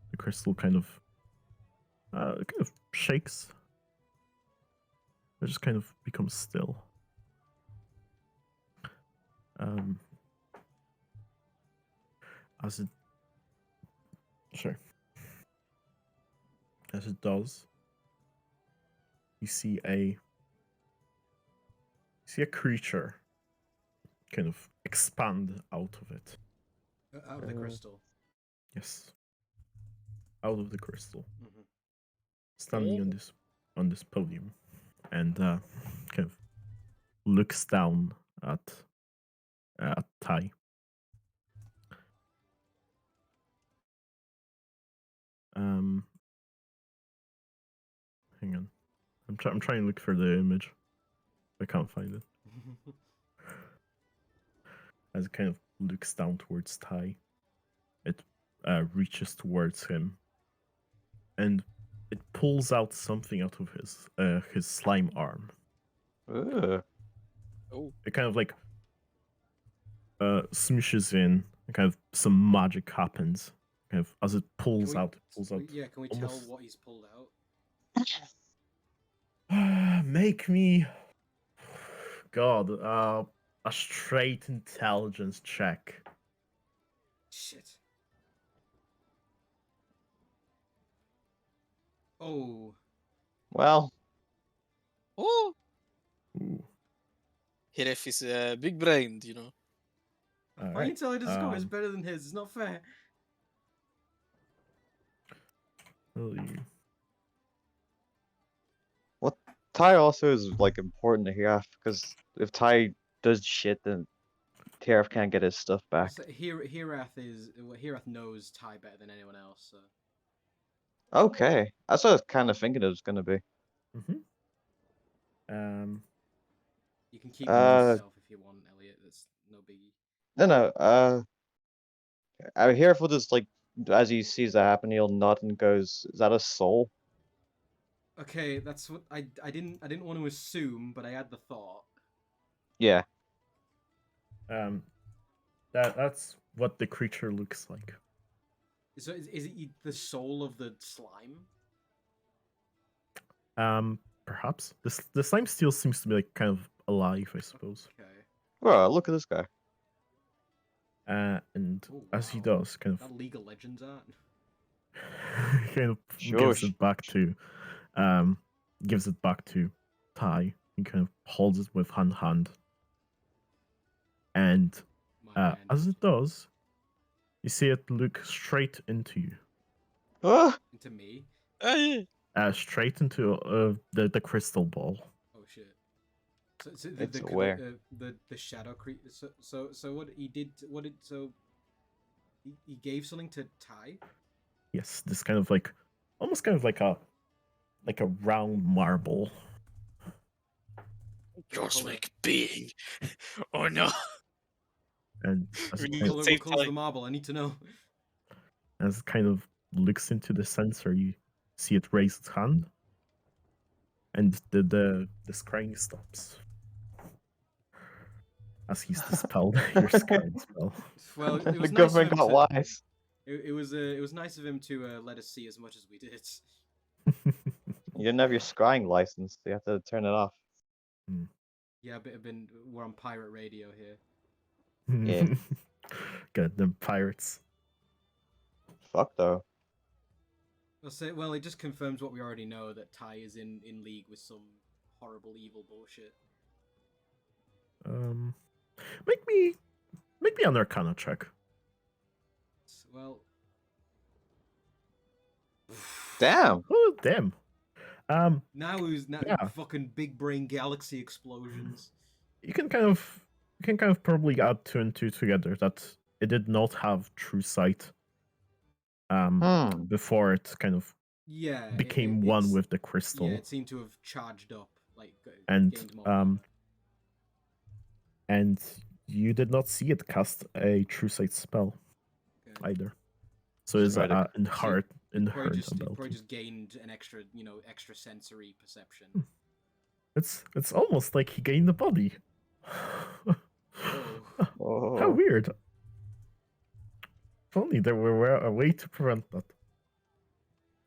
the crystal kind of shakes. It just kind of becomes still. As it does, you see a creature kind of expand out of it. Out of the crystal. Yes. Out of the crystal. Standing on this podium, and kind of looks down at Ty. Hang on. I'm trying to look for the image. I can't find it. As it kind of looks down towards Ty, it reaches towards him, and it pulls out something out of his slime arm. Ugh. Oh. It kind of like smooshes in, and kind of some magic happens. Kind of as it pulls out. Yeah, can we tell what he's pulled out? Make me, God, a straight intelligence check. Shit. Oh. Well, Oh, Ooh, Hiref is big brained, you know. all My right. intelligence score is better than his. It's not fair. Well, you- Ty also is like important to Hiraf because if Ty does shit, then Hiraf can't get his stuff back. So Hirath knows Ty better than anyone else. So. Okay, that's what I was kind of thinking it was gonna be. Mhm. You can keep it to Uh, yourself if you want, Elliot. That's no biggie. no. Hiraf will just like as he sees that happen, he'll nod and goes, "Is that a soul?" Okay, that's what I didn't want to assume, but I had the thought. Yeah. That's what the creature looks like. So is it the soul of the slime? Perhaps the slime still seems to be like kind of alive, I suppose. Okay. Bro, look at this guy. And Oh, as he wow. does, kind That of League of Legends art. kind of Shush. gives it back to Ty. He kind of holds it with one hand, and My man. as it does, you see it look straight into you, Ah! Into me. Hey. straight into the crystal ball. Oh shit. So It's aware. the shadow creature. So what he did? What did so? He gave something to Ty. Yes, this kind of like almost kind of like a round marble. Cosmic being. Oh no. And as We it need kind to of, What save color's Ty. the marble? I need to know. as it kind of looks into the sensor, you see it raise its hand, and the scrying stops as he's dispelled your scrying spell. Well, it The was nice of government him got to. wise. It was nice of him to let us see as much as we did. You didn't have your scrying license, so you have to turn it off. Yeah, we're on pirate radio here. Yeah. Good, them pirates. Fuck though. Well, it just confirms what we already know, that Ty is in league with some horrible evil bullshit. Make me an Arcana check. Well, Damn. Oh damn. now Yeah. fucking big brain galaxy explosions. You can kind of probably add 2 and 2 together that it did not have true sight. Before it kind of Yeah, became one it's- with the crystal. Yeah, it seemed to have charged up, like And gained more power. and you did not see it cast a true sight spell Okay. either. So it's Right, an It probably inherent just ability. gained an extra, extra sensory perception. It's almost like he gained a body. Oh. How Oh. weird. If only there were a way to prevent that.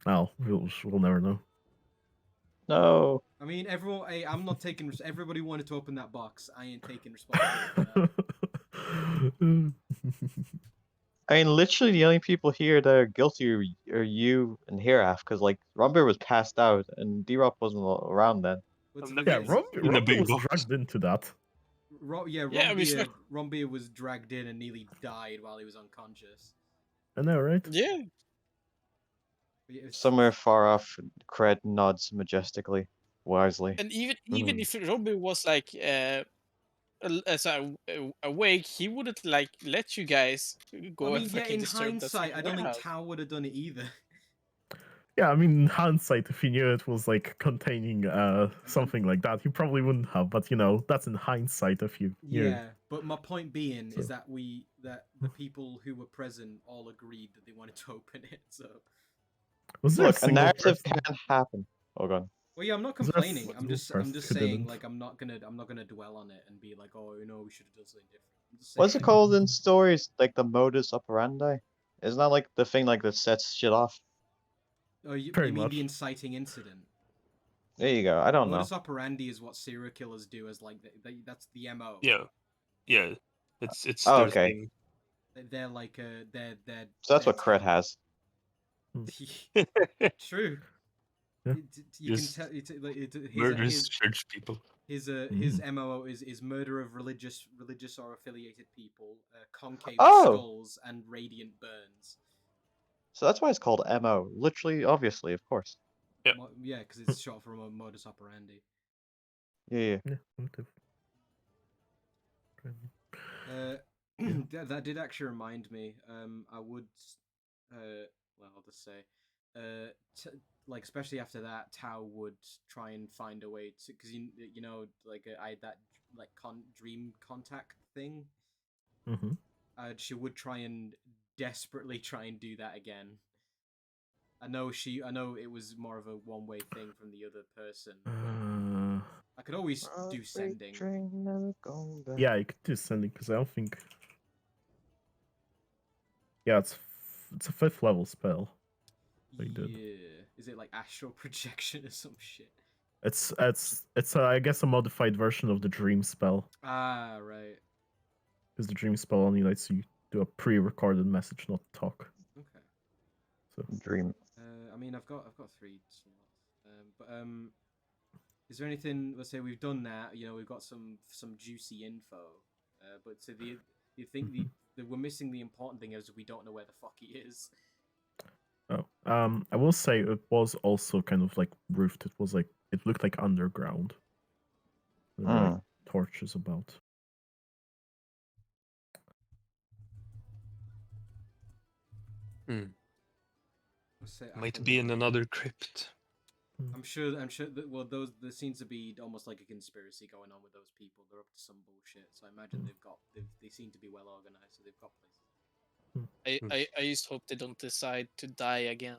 Oh, we'll never know. No. I mean, everyone. Hey, I'm not taking. Everybody wanted to open that box. I ain't taking responsibility for that. I mean, literally the only people here that are guilty are you and Hiraf, because like Rumbeer was passed out and D-Rop wasn't around then. What's I'm the never- Yeah, thing? In a Robbie big was box. dragged into that. Yeah, I mean, Rombeer was dragged in and nearly died while he was unconscious. I know, right? Yeah. But yeah, Somewhere far off, Cred nods majestically, wisely. And even if Robbie was like awake, he wouldn't like let you guys go I mean, and yeah. fucking In disturb that hindsight, fucking I don't think warehouse. Tao would have done it either. Yeah, I mean, in hindsight, if he knew it was like containing something like that, he probably wouldn't have. But that's in hindsight if you knew. Yeah, but my point being is So- that the people who were present all agreed that they wanted to open it. So, Was there Look, a single narrative person? can happen. Oh, God. well, yeah, I'm not Was there a complaining. I'm single just person who saying didn't? like I'm not gonna dwell on it and be like, oh, we should have done something different. I'm just What's it saying, called in stories? Like the modus operandi? Isn't that like the thing like that sets shit off? Oh, you Pretty mean much. the inciting incident? There you go. I don't know. Modus operandi is what serial killers do. As like that's the MO. Yeah. It's Oh, their okay. thing. They're like they're So that's their what Cred talent. has. True. Yeah. You can Just tell his murders church people. his MO is murder of religious or affiliated people, concave Oh! skulls, and radiant burns. So that's why it's called MO. Literally, obviously, of course. Yeah, because it's short for a modus operandi. Yeah. Yeah. Motive. That did actually remind me. I would, well, I'll just say, like especially after that, Tao would try and find a way to, because you know, like I had that like dream contact thing. Mm-hmm. She would try and desperately try and do that again. I know it was more of a one-way thing from the other person. I could always do sending. Yeah, you could do sending because I don't think. Yeah, it's a 5th level spell. They did. Yeah, is it like astral projection or some shit? It's I guess a modified version of the dream spell. Ah, right. Because the dream spell only lets you do a pre-recorded message, not talk. Okay. So Dream. I mean, I've got 3 slots. But is there anything? Let's say we've done that. You know, we've got some juicy info. But so you think we're missing the important thing is we don't know where the fuck he is. Oh, I will say it was also kind of like roofed. It looked like underground. There were like torches about. Might be in another crypt. I'm sure that there seems to be almost like a conspiracy going on with those people. They're up to some bullshit. So I imagine they seem to be well organized. So they've got places. I just hope they don't decide to die again.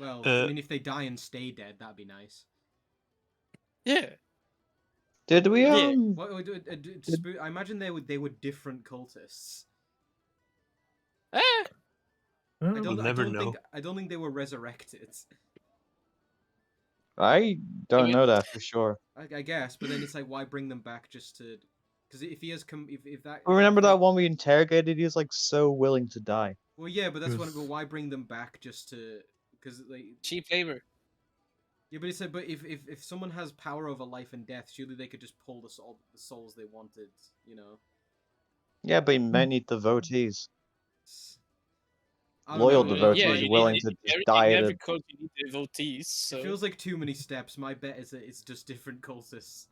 Well, I mean, if they die and stay dead, that'd be nice. Yeah. Did we Yeah. I imagine they were different cultists. We'll I don't think they were resurrected. I don't know that for sure. I guess, but then it's like, why bring them back just to? Because if he has come, if that. Remember that one we interrogated? He was like so willing to die. Well, yeah, but that's what. But why bring them back just to? Because like cheap labor. Yeah, but it's like, but if someone has power over life and death, surely they could just pull the souls they wanted, you know. Yeah, but he might need devotees. I don't Loyal know, devotees willing to just die at every cult you need devotees. So. It feels like too many steps. My bet is that it's just different cultists.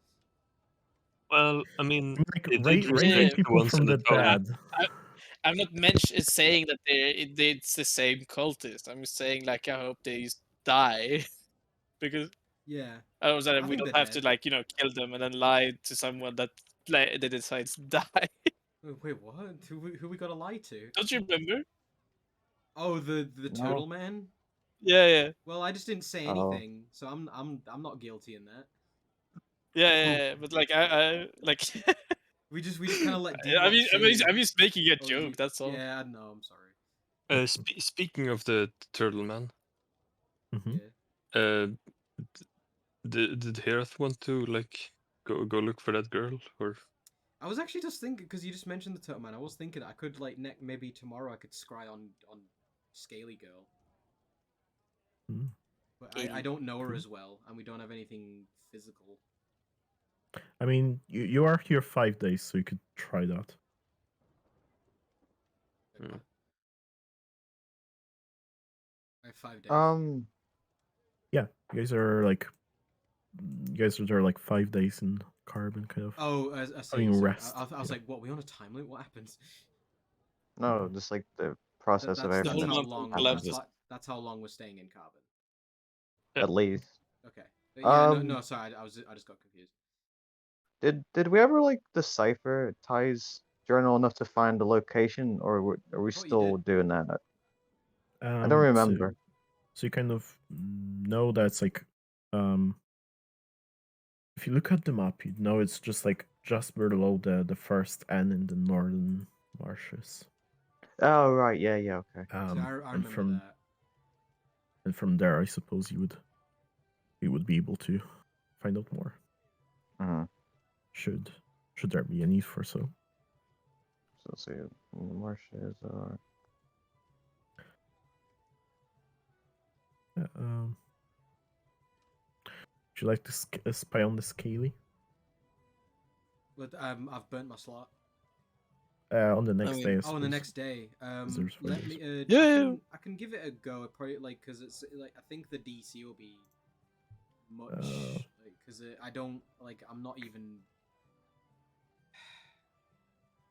Well, I mean, like raising people from the dead. I'm not saying that it's the same cultist. I'm just saying like I hope they just die, because otherwise we don't have to like kill them and then lie to someone that they decides to die. Wait, what? Who we gotta lie to? Don't you remember? Oh, the turtle man. Yeah. Well, I just didn't say anything, so I'm not guilty in that. Yeah, but like I like. we just kind of let. I'm just making a joke. That's all. Yeah, no, I'm sorry. Speaking of the turtle man, did Herath want to like go look for that girl, or? I was actually just thinking, because you just mentioned the turtle man. I was thinking I could like maybe tomorrow I could scry on Scaly Girl. But I don't know her as well, and we don't have anything physical. I mean, you are here 5 days, so you could try that. I have 5 days. Yeah, you guys are there like 5 days in Carbon, kind of. Oh, I see. Rest. I was like, what? We on a time limit? What happens? No, just like the process of everything. That's how long we're staying in Carbon. At least. Okay. Yeah. No. Sorry. I just got confused. Did we ever like decipher Ty's journal enough to find the location, or are we still doing that? I don't remember. So you kind of know that it's like, if you look at the map, you know it's just below the first N in the northern marshes. Oh right, yeah, okay. I remember that. And from there, I suppose you would we would be able to find out more. Mhm. Should there be a need for so. So let's see. The marshes are. Yeah, would you like to spy on the Scaly? But I've burnt my slot. On the next mean- day, I Oh, on suppose. the next day. there's Let Fridays. me. Yeah. I can give it a go. Probably like because it's like I think the DC will be much because I don't like I'm not even.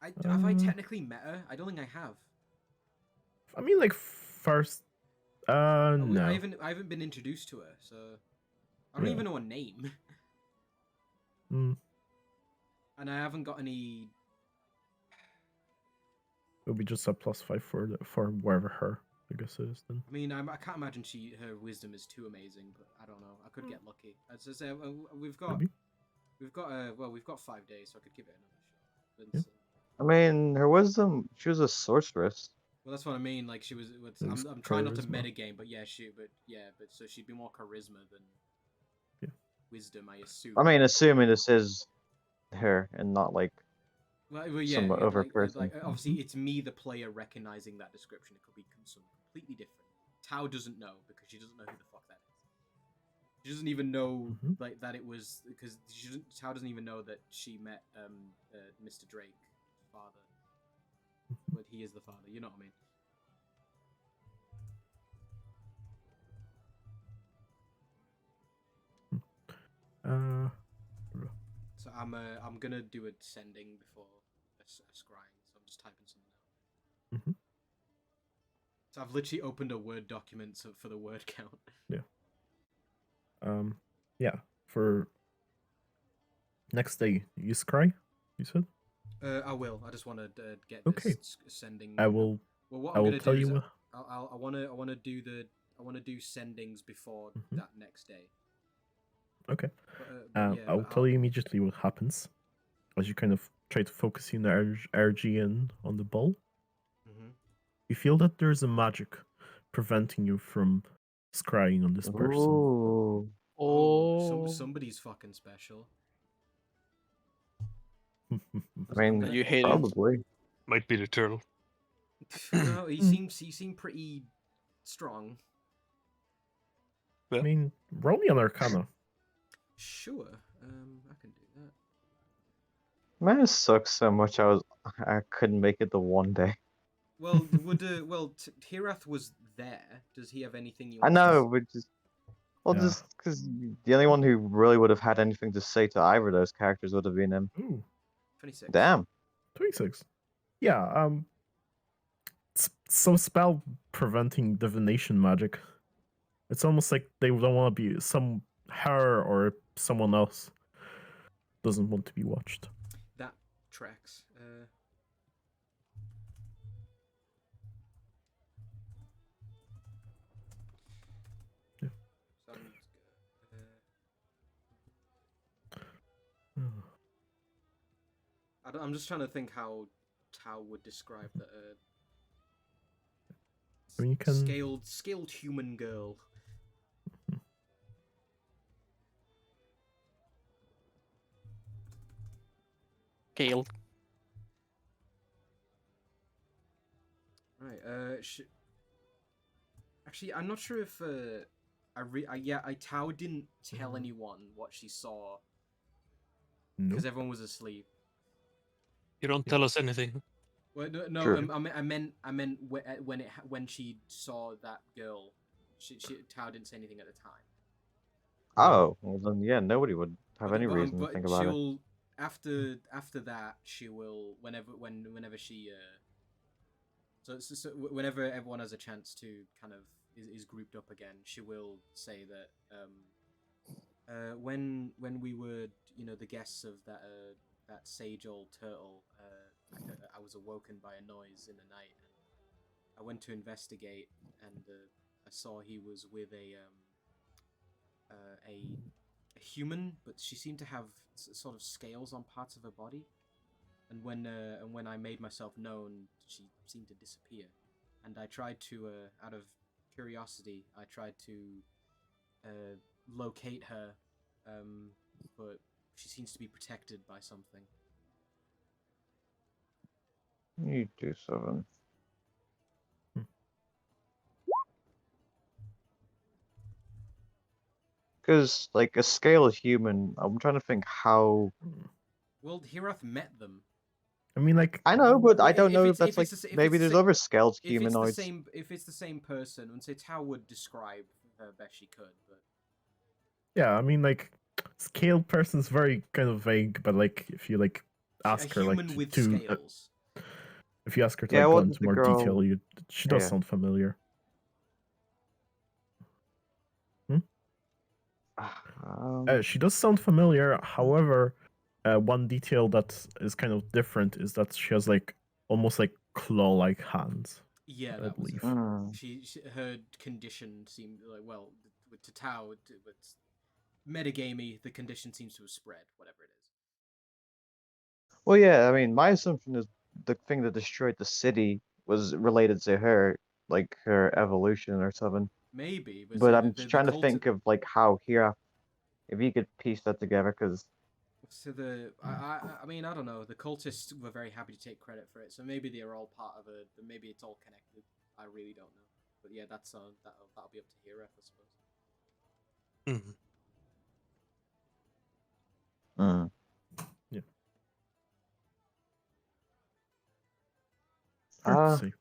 Have I technically met her? I don't think I have. I mean, like first. No. I haven't been introduced to her, so I don't Yeah. even know her name, Mm, and I haven't got any. it'll be just a +5 for wherever her, I guess it is then. I mean, I can't imagine her wisdom is too amazing, but I don't know. I could get lucky. As I say, we've got Maybe. we've got 5 days, so I could give it another shot. Yeah. But, I mean, her wisdom. She was a sorceress. well, that's what I mean. Like she was. It was I'm trying not to charisma. metagame, but so she'd be more charisma than Yeah. wisdom, I assume. I mean, assuming this is her and not like some other person. Obviously, it's me, the player, recognizing that description. It could be something completely different. Tao doesn't know because she doesn't know who the fuck that is. She doesn't even know like that it was because Tao doesn't even know that she met Mr. Drake's father, but he is the father. You know what I mean? So I'm gonna do a sending before a scrying. So I'm just typing something out. Mhm. So I've literally opened a Word document for the word count. Yeah. For next day, you scry. You said. I will. I just want to get Okay. this sending. I will. Well, what I I'm will gonna tell do is you. I want to do sendings before that next day. Okay. But I'll tell you immediately what happens as you kind of try to focus your energy in on the ball. Mhm. You feel that there's a magic preventing you from scrying on this person. Ooh. Somebody's fucking special. I mean, gonna- You hate it. probably. Might be the turtle. No, he seemed pretty strong. I mean, roll me on Arcana. Sure. I can do that. Man, it sucks so much. I couldn't make it the one day. Well, Hirath was there. Does he have anything you I want know, but just Yeah. just because the only one who really would have had anything to say to either of those characters would have been him. Ooh, 26. Damn. 26. Yeah, so spell preventing divination magic. It's almost like they don't want to be her or someone else doesn't want to be watched. That tracks. Yeah. Sounds good. I'm just trying to think how Tao would describe the I mean, you can scaled human girl. Kale. Right. Actually, I'm not sure if Tao didn't tell anyone what she saw because nope. everyone was asleep. You don't tell us anything. Well, no, True. I meant when she saw that girl, Tao didn't say anything at the time. Oh, well then, yeah, nobody would have any But reason to think about it. she'll after that she will whenever she so whenever everyone has a chance to kind of is grouped up again, she will say that when we were the guests of that sage old turtle, I was awoken by a noise in the night, and I went to investigate, and I saw he was with a human, but she seemed to have sort of scales on parts of her body, and when I made myself known, she seemed to disappear, and I tried to out of curiosity, I tried to locate her, but she seems to be protected by something. You do 7. Because, like, a scale is human. I'm trying to think how. Well, Hirath met them. I mean, like, I know, but I don't know if it's- that's if like. it's the s- if Maybe it's the there's sa- other scaled If it's the humanoids. same, if it's the same person, and say Tao would describe her best she could, but yeah, I mean, like, scaled person's very kind of vague, but like, if you like a ask her like human with to scales. if you ask her to Yeah, like go wasn't into the more girl- detail, she does yeah. sound familiar. She does sound familiar. However, one detail that is kind of different is that she has like almost like claw-like hands. Yeah, I that was it. Mm. Her condition seemed like, well, to Tao, it's metagamey. The condition seems to have spread, whatever it is. Well, yeah, I mean, my assumption is the thing that destroyed the city was related to her, like her evolution or something. Maybe, but, But see, I'm just trying to think of like how Hira, if you could piece that together, because So I mean, I don't know. The cultists were very happy to take credit for it, so maybe they are all part of it. Maybe it's all connected. I really don't know. But yeah, that'll be up to Hirath, I suppose. Mhm. Yeah. Uh, Hard to say.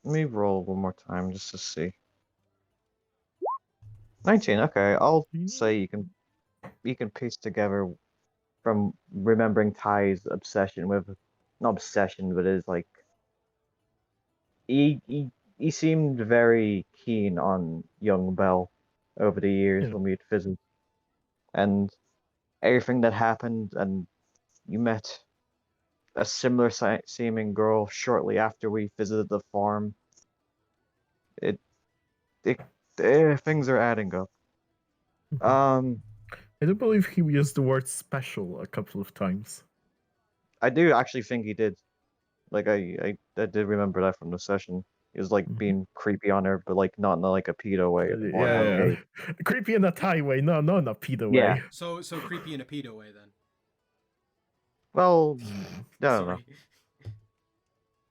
let me roll one more time just to see. 19. Okay, I'll say you can piece together from remembering Ty's obsession with, not obsession, but his like he seemed very keen on young Belle over the years Yeah. when we'd visited, and everything that happened, and you met a similar seeming girl shortly after we visited the farm. It, things are adding up. I do believe he used the word special a couple of times. I do actually think he did. Like I did remember that from the session. He was like being creepy on her, but like not in like a pedo way. More in, like, Yeah. Creepy in a Thai way. No, in a pedo Yeah. way. So creepy in a pedo way then. well, I don't know.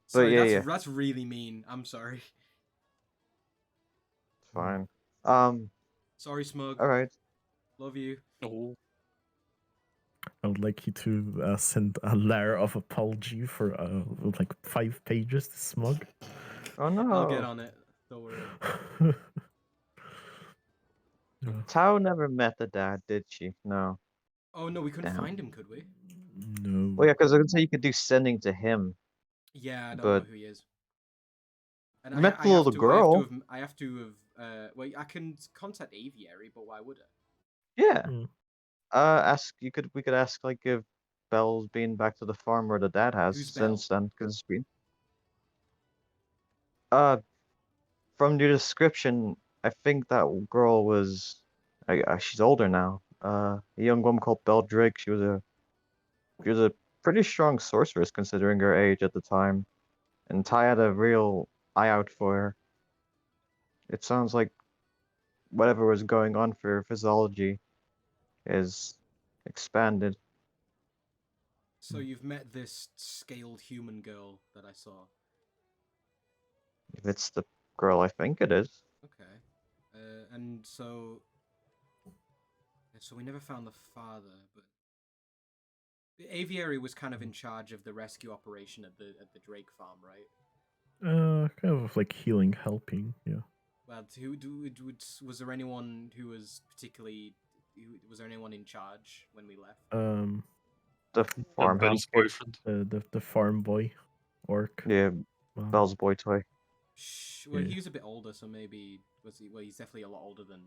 Sorry. Sorry, yeah. that's really mean. I'm sorry. It's fine. Sorry, Smug. All right. Love you. Oh, I would like you to send a letter of apology for like 5 pages to Smug. Oh no. I'll get on it. Don't worry. Tao never met the dad, did she? No. Oh no, we couldn't Damn. find him, could we? No. Well, yeah, because I would say you could do sending to him. Yeah, I don't But- know who he is. And You met the little girl. I have to have. Well, I can contact Aviary, but why would I? Yeah. Mm. We could ask like if Belle's been back to the farm where the dad has Who's since then, because it's been. From your description, I think that girl was. She's older now. A young woman called Belle Drake. She was a pretty strong sorceress considering her age at the time, and Ty had a real eye out for her. It sounds like whatever was going on for her physiology is expanded. So you've met this scaled human girl that I saw. If it's the girl I think it is. Okay. And so we never found the father, but the Aviary was kind of in charge of the rescue operation at the Drake farm, right? Kind of like healing, helping. Yeah. Well, was there anyone who was particularly? Was there anyone in charge when we left? The and farm head. Belle's boyfriend. The farm boy, orc. Yeah, Belle's boy toy. Well, Yeah. he was a bit older, so maybe was he? Well, he's definitely a lot older than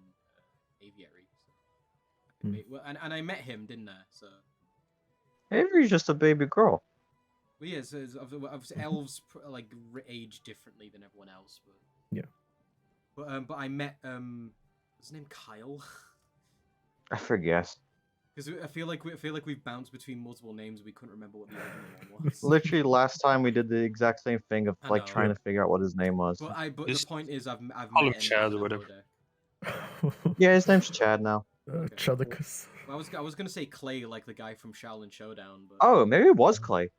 Aviary. So. Well, and I met him, didn't I? So. Avery's just a baby girl. Well, yeah, so of elves like age differently than everyone else, but Yeah. But I met what's his name, Kyle? I forget. Because I feel like we've bounced between multiple names. We couldn't remember what the original one was. Literally, last time we did the exact same thing of I like know. trying to figure out what his name was. But the Just point is, I've call met him Chad or in whatever. Boda. Yeah, his name's Chad now. Okay. Chudicus. Well, I was gonna say Clay, like the guy from Shaolin Showdown, but Oh, maybe it was Clay.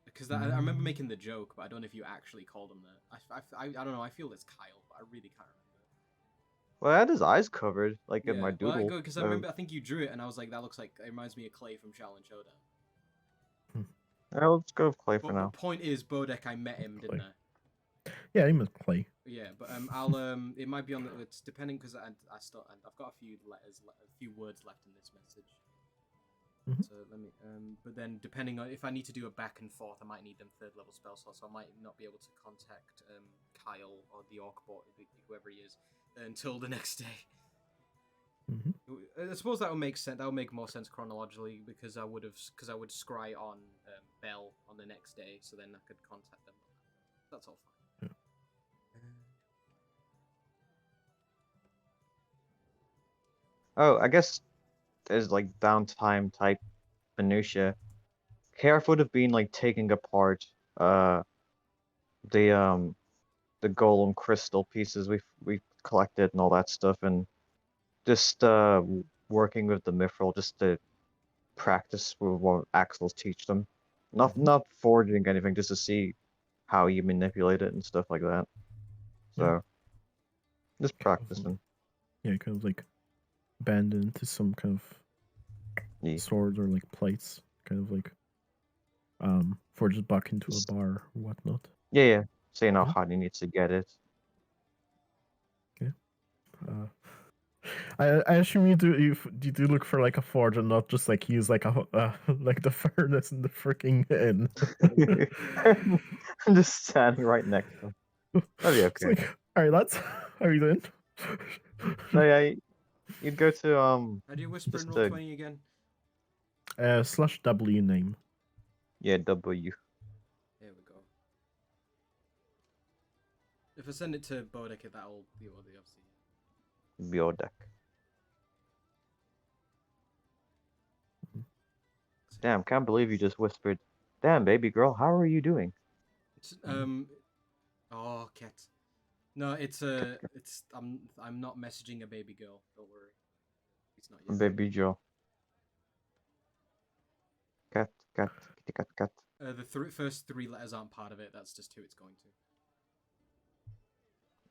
because I remember making the joke, but I don't know if you actually called him that. I don't know. I feel it's Kyle, but I really can't remember. Well, I had his eyes covered, like in my Well, doodle. because I remember I think you drew it, and I was like, that looks like it reminds me of Clay from Shaolin Showdown. Alright, let's go with Clay for But now. point is, Bodek, I met him, didn't Clay. I? Yeah, he was Clay. Yeah, but I'll it might be on the it's depending because I've got a few a few words left in this message. Mhm. So let me but then depending on if I need to do a back and forth, I might need them 3rd level spell slots. So I might not be able to contact Kyle or the orc bot, whoever he is, until the next day. Mhm. I suppose that would make sense. That would make more sense chronologically because I would scry on Belle on the next day, so then I could contact them. That's all fine. Oh, I guess there's like downtime type minutia. Caref would have been like taking apart the the golem crystal pieces we collected and all that stuff, and just working with the mithril just to practice with what Axel's teach them. Not forging anything, just to see how you manipulate it and stuff like that. So just practicing. Yeah, kind of like bend into some kind of Yeah. sword or like plates, kind of like forge it back into a bar or whatnot. Yeah. Seeing how Yeah. hard he needs to get it. Uh, I assume you do look for like a forge and not just like use like a like the furnace in the freaking inn. I'm just standing right next to him. That'd be It's okay. like, all right, lads, how are you doing? So yeah, you'd go to How do you whisper in just roll 20 again? /W name. yeah, W. Here we go. If I send it to Bodek, that'll be what they obviously. Biodek. Damn, can't believe you just whispered. Damn, baby girl, how are you doing? It's, oh, cat. No, it's I'm not messaging a baby girl. Don't worry. It's not yet. Baby Joe. Cat, kitty cat. The first 3 letters aren't part of it. That's just who it's going to.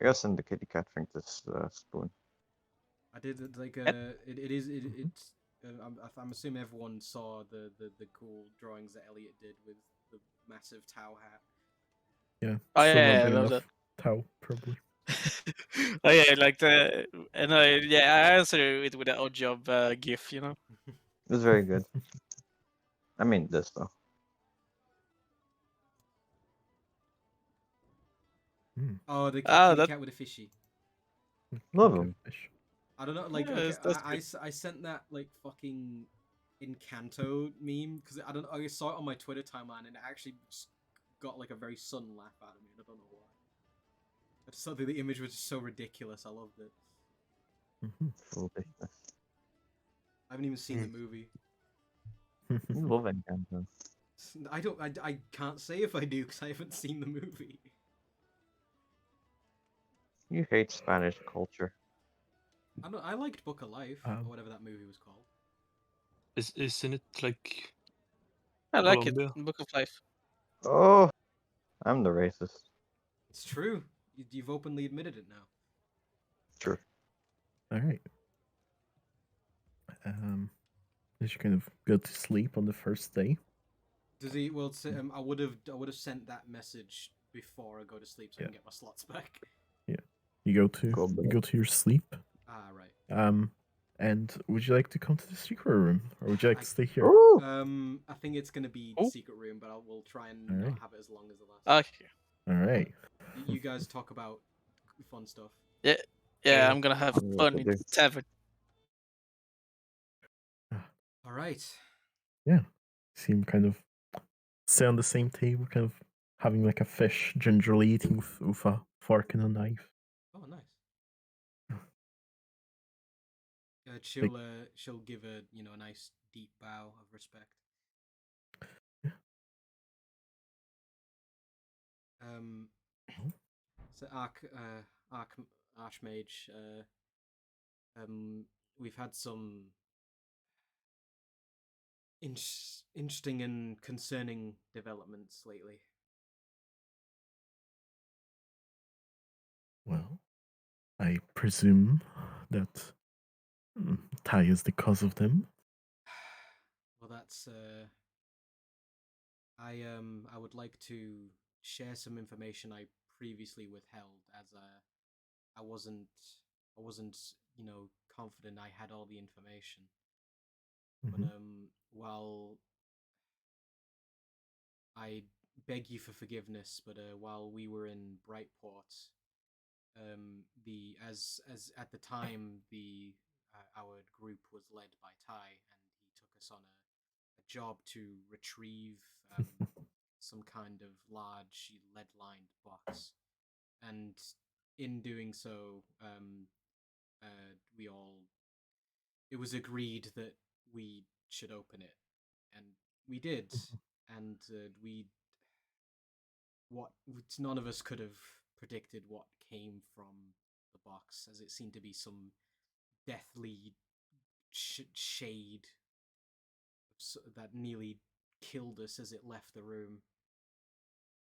I guess in the kitty cat thing this spoon. I did like it's. I'm assuming everyone saw the cool drawings that Elliot did with the massive Tau hat. Yeah. Oh, still yeah, not I big love enough. Tau, probably. Oh yeah, like the and I answer it with an odd job gif, you know. It was very good. I mean this though. Oh, the Ah, kitty that cat with a fishy. Love him. Fish. I don't know, like Yeah, okay, that's I sent that like fucking Encanto meme because I don't know, I saw it on my Twitter timeline and it actually just got like a very sudden laugh out of me. And I don't know why. I just thought that the image was just so ridiculous. I loved it. Foolishness. I haven't even seen the movie. You love Encanto. I can't say if I do because I haven't seen the movie. You hate Spanish culture. I liked Book of Life or whatever that movie was called. Isn't it like I like Colombia? it. Book of Life. Oh, I'm the racist. It's true. You've openly admitted it now. Sure. All right. Did you kind of go to sleep on the first day? Does he? Well, I would have sent that message before I go to sleep so I can get my slots back. Yeah. You Go go to your sleep. Ah, right. And would you like to come to the secret room, or would you like to stay here? Ooh! I think it's gonna be Oh. secret room, but we'll try and Alright. not have it as long as the last. Okay. All right. You guys talk about fun stuff. Yeah, Yeah. I'm gonna have I don't know what fun to in do. the tavern. All right. Seem kind of sit on the same table, kind of having like a fish, gingerly eating with a fork and a knife. Oh, nice. Like- She'll give a a nice deep bow of respect. Yeah. So Ark, Archmage. We've had some interesting and concerning developments lately. Well, I presume that Ty is the cause of them. Well, that's I would like to share some information I previously withheld, as I wasn't confident I had all the information. But while I beg you for forgiveness, but while we were in Brightport, the as at the time the our group was led by Ty, and he took us on a job to retrieve some kind of large lead-lined box, and in doing so, we all it was agreed that we should open it, and we did, and none of us could have predicted what came from the box, as it seemed to be some deathly shade that nearly killed us as it left the room.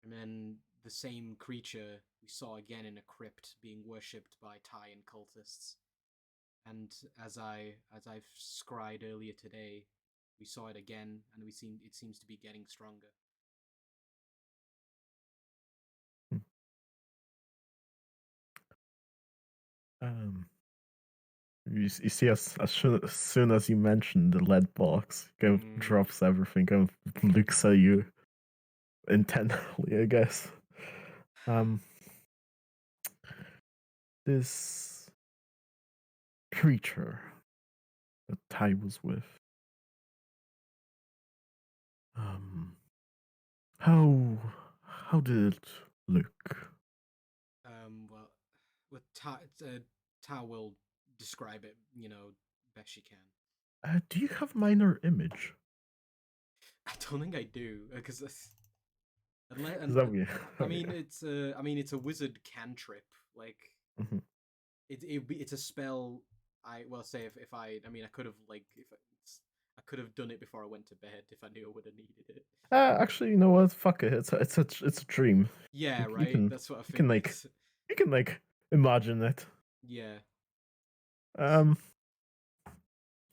And then the same creature we saw again in a crypt being worshipped by Thai and cultists. And as I've scried earlier today, we saw it again, and it seems to be getting stronger. You see, as soon as you mention the lead box, kind of drops everything, kind of looks at you intently, I guess. This creature that Ty was with, how did it look? Well, with Ta will describe it, best she can. Do you have minor image? I don't think I do, because unless, Is that weird? I mean, it's a wizard cantrip. Like, it's a spell. I could have I could have done it before I went to bed if I knew I would have needed it. Actually, you know what? Fuck it. It's a dream. Yeah, you right. can, That's what I you can figured. you can imagine it. Yeah. Kind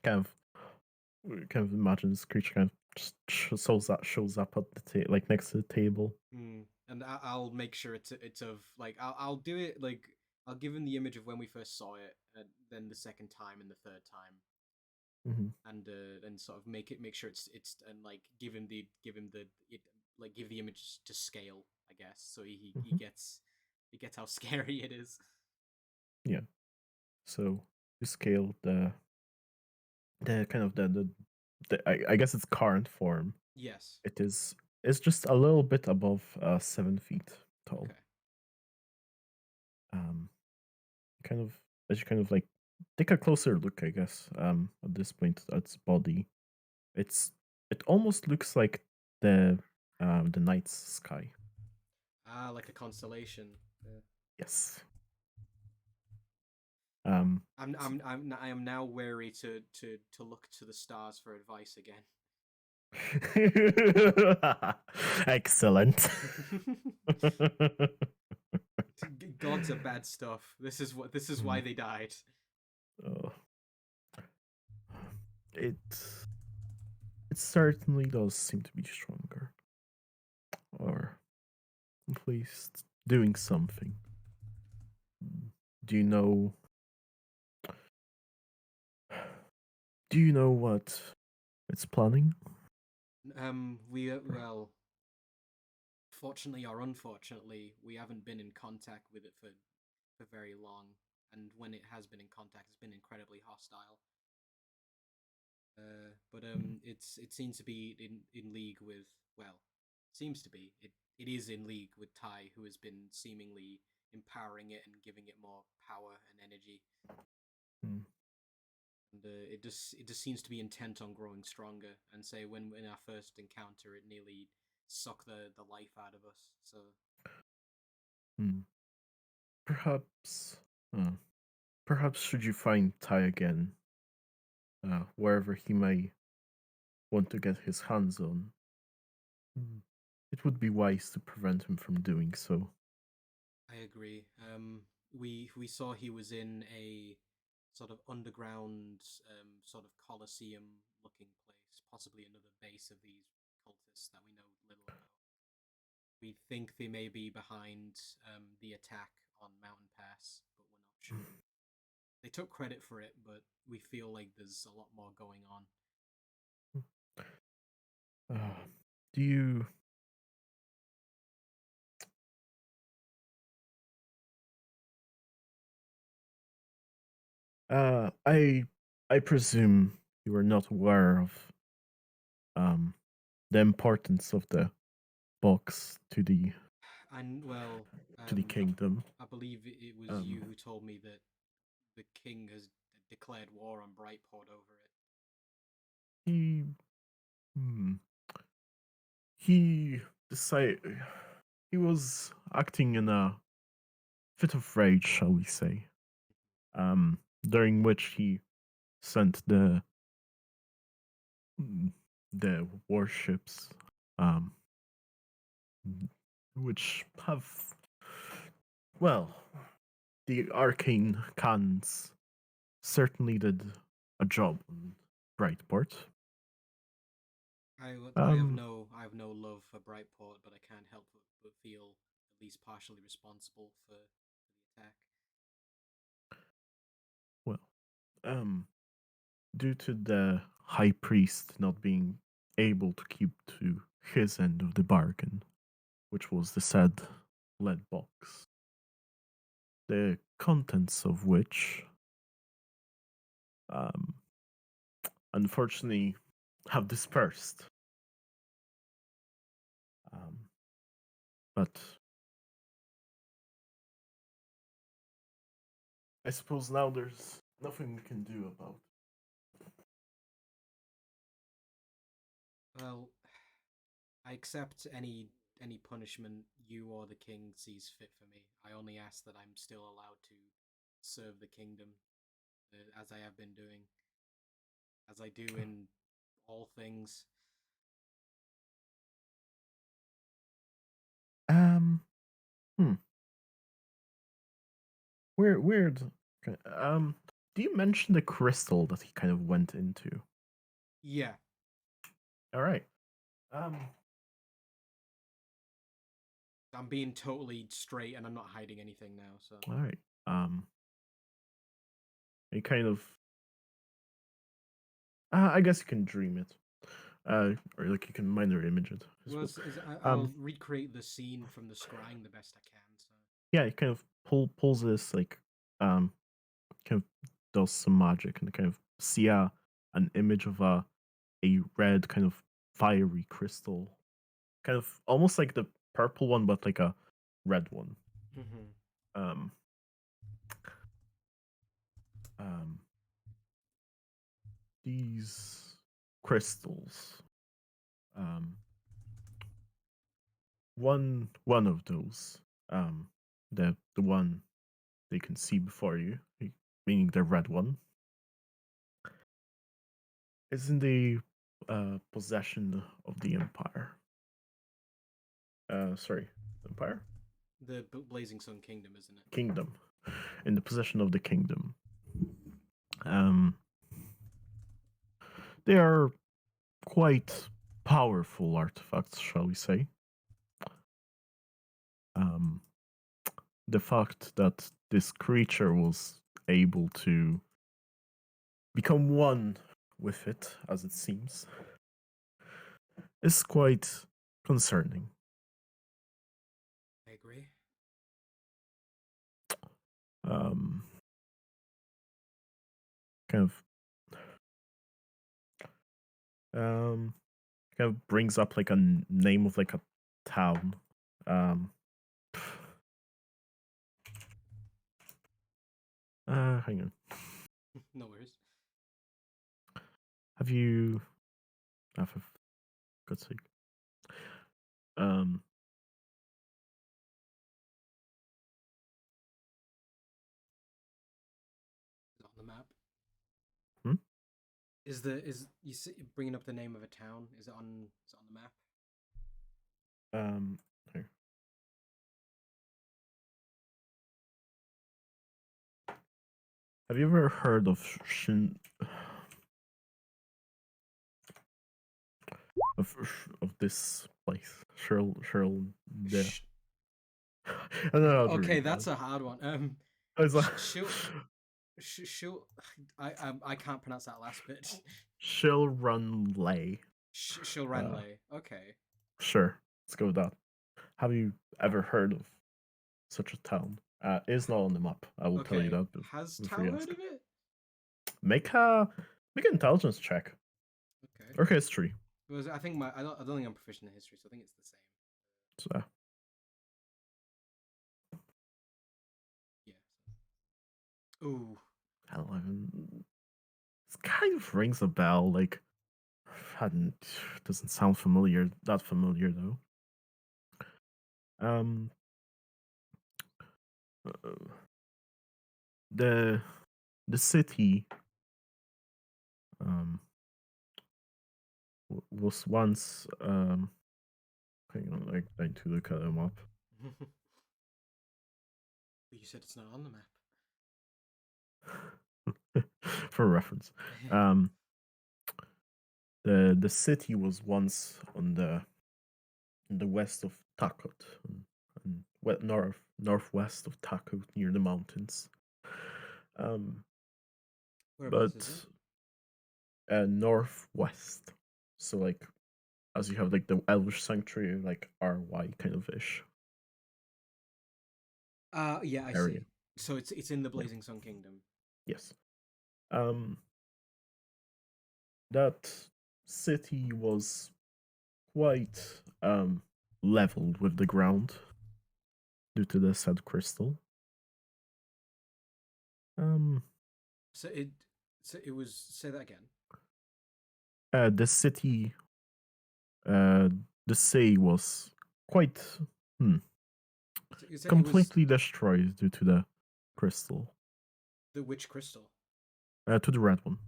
of imagine this creature kind of just shows up at the next to the table. And I'll make sure it's of like I'll do it like I'll give him the image of when we first saw it, and then the second time and the third time, and sort of make sure it's and like give the image to scale, I guess, so he gets how scary it is. Yeah. So you scale the kind of the I guess its current form. Yes. It's just a little bit above 7 feet tall. Okay. Kind of as you kind of like take a closer look, I guess. At this point, at its body, it almost looks like the night's sky. Like a constellation. Yeah. Yes. I am now wary to look to the stars for advice again. Excellent. Gods are bad stuff. This is why they died. It certainly does seem to be stronger, or at least doing something. Do you know what it's planning? Well, fortunately or unfortunately, we haven't been in contact with it for very long, and when it has been in contact, it's been incredibly hostile. But it seems to be in league with, well, seems to be it is in league with Ty, who has been seemingly empowering it and giving it more power and energy. And it just seems to be intent on growing stronger. And say when in our first encounter, it nearly sucked the life out of us. So perhaps Perhaps should you find Ty again, wherever he may want to get his hands on, it would be wise to prevent him from doing so. I agree. We saw he was in a sort of underground, sort of coliseum looking place, possibly another base of these cultists that we know little about. We think they may be behind the attack on Mountain Pass, but we're not sure. They took credit for it, but we feel like there's a lot more going on. Do you... I presume you are not aware of the importance of the box to the And well, kingdom. I believe it was you who told me that the king has declared war on Brightport over it. He decided he was acting in a fit of rage, shall we say, during which he sent the warships, which have, well, the arcane cannons certainly did a job on Brightport. I have no love for Brightport, but I can't help but feel at least partially responsible for the attack. Well, due to the high priest not being able to keep to his end of the bargain, which was the said lead box, the contents of which, unfortunately, have dispersed. But I suppose now there's nothing we can do about it. Well, I accept any punishment you or the king sees fit for me. I only ask that I'm still allowed to serve the kingdom as I have been doing, as I do in all things. Weird. Okay, do you mention the crystal that he kind of went into? Yeah. All right. I'm being totally straight and I'm not hiding anything now, so. All right. You kind of, I guess you can dream it, or like you can minor image it. Well, I'll recreate the scene from the scrying the best I can. So. Yeah, it kind of pulls this like, kind of does some magic and kind of see an image of a red kind of fiery crystal, kind of almost like the purple one, but like a red one. Mm-hmm. These crystals, one of those, the one they can see before you, meaning the red one, is in the possession of the Empire. Sorry, Empire? The Blazing Sun Kingdom, isn't it? Kingdom. In the possession of the kingdom. They are quite powerful artifacts, shall we say. The fact that this creature was able to become one with it, as it seems, is quite concerning. I agree. Kind of brings up like a name of like a town. Hang on. No worries. Have you? For God's sake. Is bringing up the name of a town? Is it on the map? Here. Have you ever heard of of this place? Cheryl the Sh- I don't know how to okay, read that's that. a hard one. I was like, She'll. I can't pronounce that last bit. she'll run lay. She'll Renley. Okay. Sure, let's go with that. Have you ever heard of such a town? It's not on the map. I will tell you Okay. that. Has before Tao you heard ask. of it? Make an intelligence check Okay. or history. I think I don't think I'm proficient in history, so I think it's the same. So, Yeah. Ooh. 11. It kind of rings a bell. Like, hadn't doesn't sound familiar. That familiar though. Uh, the city was once hang on, I need to look at them up. But you said it's not on the map. For reference. The city was once on the west of Takot, and northwest of Takot near the mountains. Whereabouts But is northwest. So like as you have like the Elvish Sanctuary, like RY kind of ish. Yeah, I area. see. So it's in the Blazing Sun Kingdom. Yes. That city was quite leveled with the ground due to the said crystal. So it was. Say that again. The city, the sea was quite So you said completely destroyed due to the crystal. the which crystal? To the red one.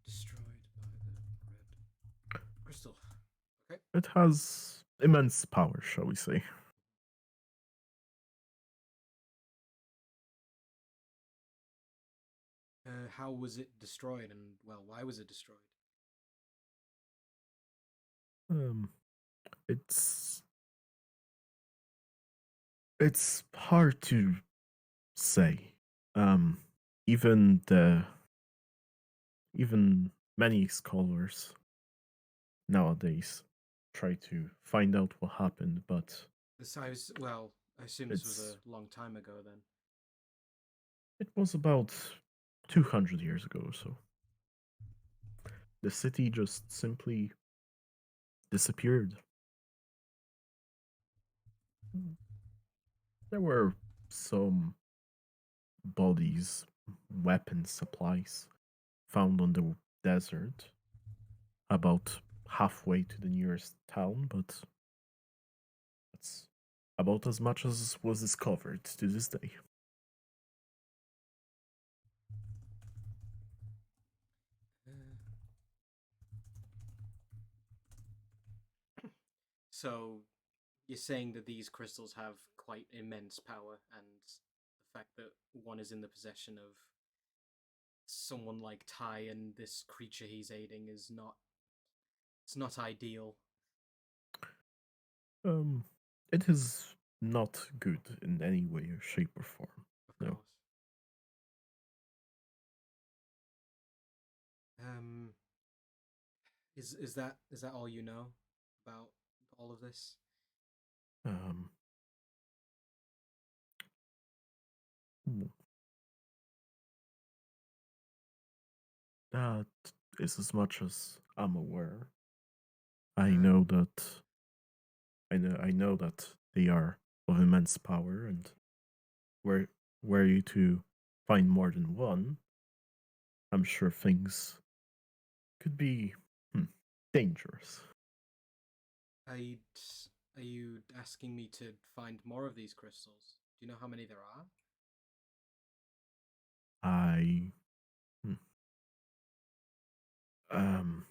Destroyed by the red crystal. Okay. It has immense power, shall we say. How was it destroyed, and well, why was it destroyed? It's hard to say. Even many scholars nowadays try to find out what happened, but I assume this was a long time ago then. it was about 200 years ago or so. The city just simply disappeared. There were some bodies, weapons, supplies found on the desert about halfway to the nearest town, but that's about as much as was discovered to this day. So you're saying that these crystals have quite immense power, and the fact that one is in the possession of someone like Ty and this creature he's aiding is not. It's not ideal. It is not good in any way or shape or form. Of No. course. Is that all you know about all of this? That is as much as I'm aware. I Um, know that they are of immense power, and were you to find more than one, I'm sure things could be dangerous. Are you asking me to find more of these crystals? Do you know how many there are? I Um,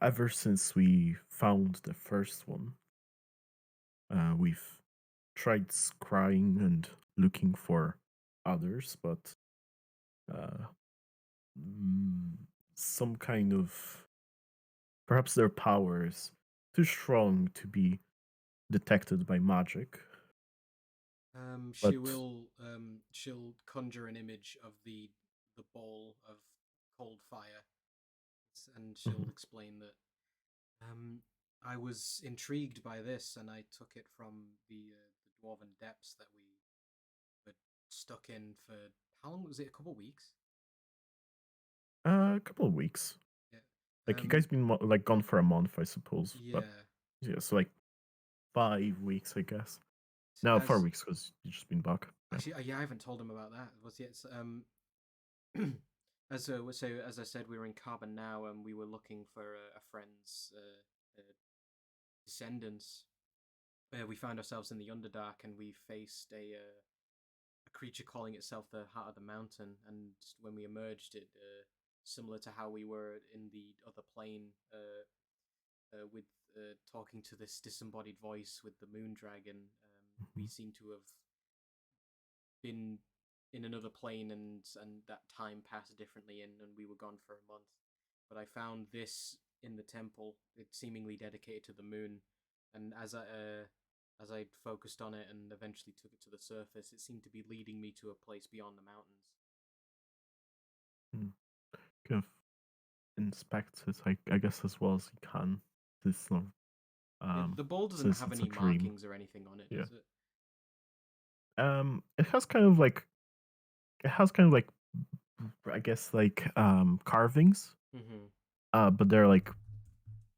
ever since we found the first one, we've tried scrying and looking for others, but uh, some kind of perhaps their power is too strong to be detected by magic. She But will she'll conjure an image of the ball of cold fire, and she'll Mhm. explain that I was intrigued by this, and I took it from the dwarven depths that we were stuck in for how long was it? A couple of weeks. a couple of weeks. Yeah. Like you guys been like gone for a month, I suppose. Yeah. But yeah, so like 5 weeks, I guess. So No, 4 weeks because you just been back. Yeah. Actually, yeah, I haven't told him about that. Was yet as as I said, we were in Carbon now, and we were looking for a friend's descendants. We found ourselves in the Underdark, and we faced a creature calling itself the Heart of the Mountain. And when we emerged, it similar to how we were in the other plane, with talking to this disembodied voice with the Moon Dragon. We seem to have been in another plane, and that time passed differently, and we were gone for a month. But I found this in the temple. It's seemingly dedicated to the moon, and as I focused on it and eventually took it to the surface, it seemed to be leading me to a place beyond the mountains. Kind of inspects it, I guess, as well as you can. This not The ball doesn't since have it's any a dream. markings or anything on it, Yeah. does it? It has kind of like I guess like carvings. But they're like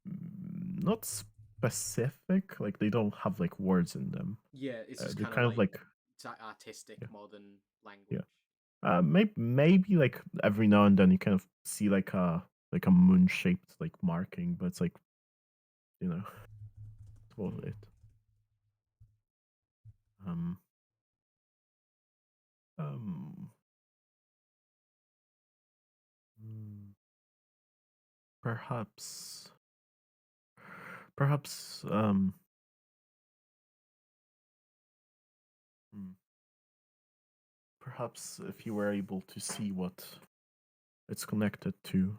not specific. Like they don't have like words in them. Yeah, it's just They're kind of like like artistic, yeah. modern language. Maybe like every now and then you kind of see like a moon shaped like marking, but it's like that's about it. Um, mm, perhaps perhaps perhaps if you were able to see what it's connected to,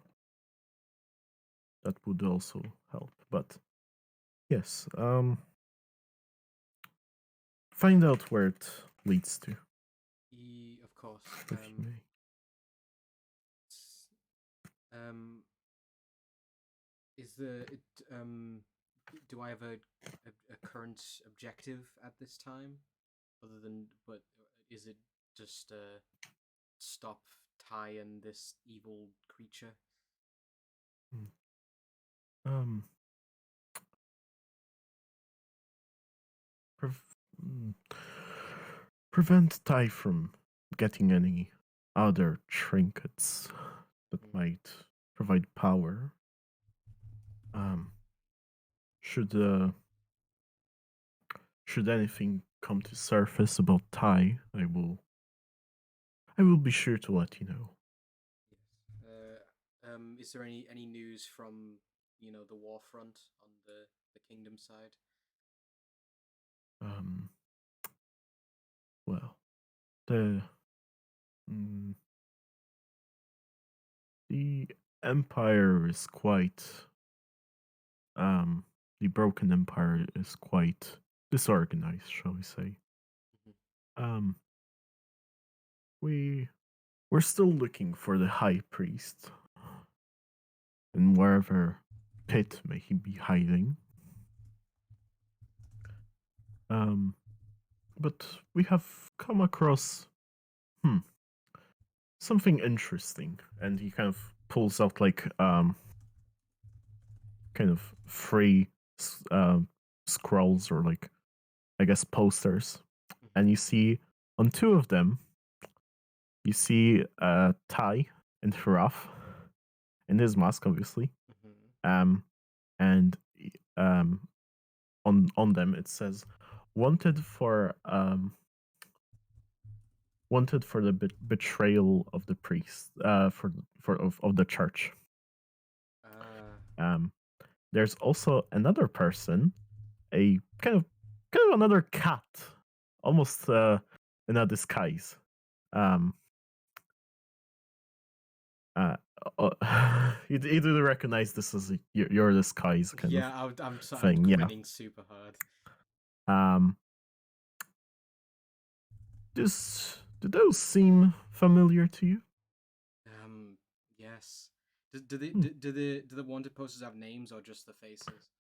that would also help. But yes, find out where it leads to. Of course. If you may. Is the do I have a current objective at this time, other than but is it just stop Ty and this evil creature? Um, prevent Ty from getting any other trinkets that might provide power. Should anything come to surface about Ty, I will be sure to let you know. Yes. Is there any news from the war front on the kingdom side? Well, the the empire is quite the broken empire is quite disorganized, shall we say. We're still looking for the high priest, in wherever pit may he be hiding. But we have come across something interesting, and he kind of pulls out like kind of free scrolls, or like I guess posters, and you see on 2 of them you see Ty and Hiraf in his mask, obviously. And on them it says wanted for wanted for the betrayal of the priest, of the church. Uh, There's also another person, a kind of another cat, almost in a disguise. Um, you do recognize this as your disguise kind yeah, of I'm thing, yeah. grinning super hard. Do those seem familiar to you? Yes. Do the wanted posters have names or just the faces?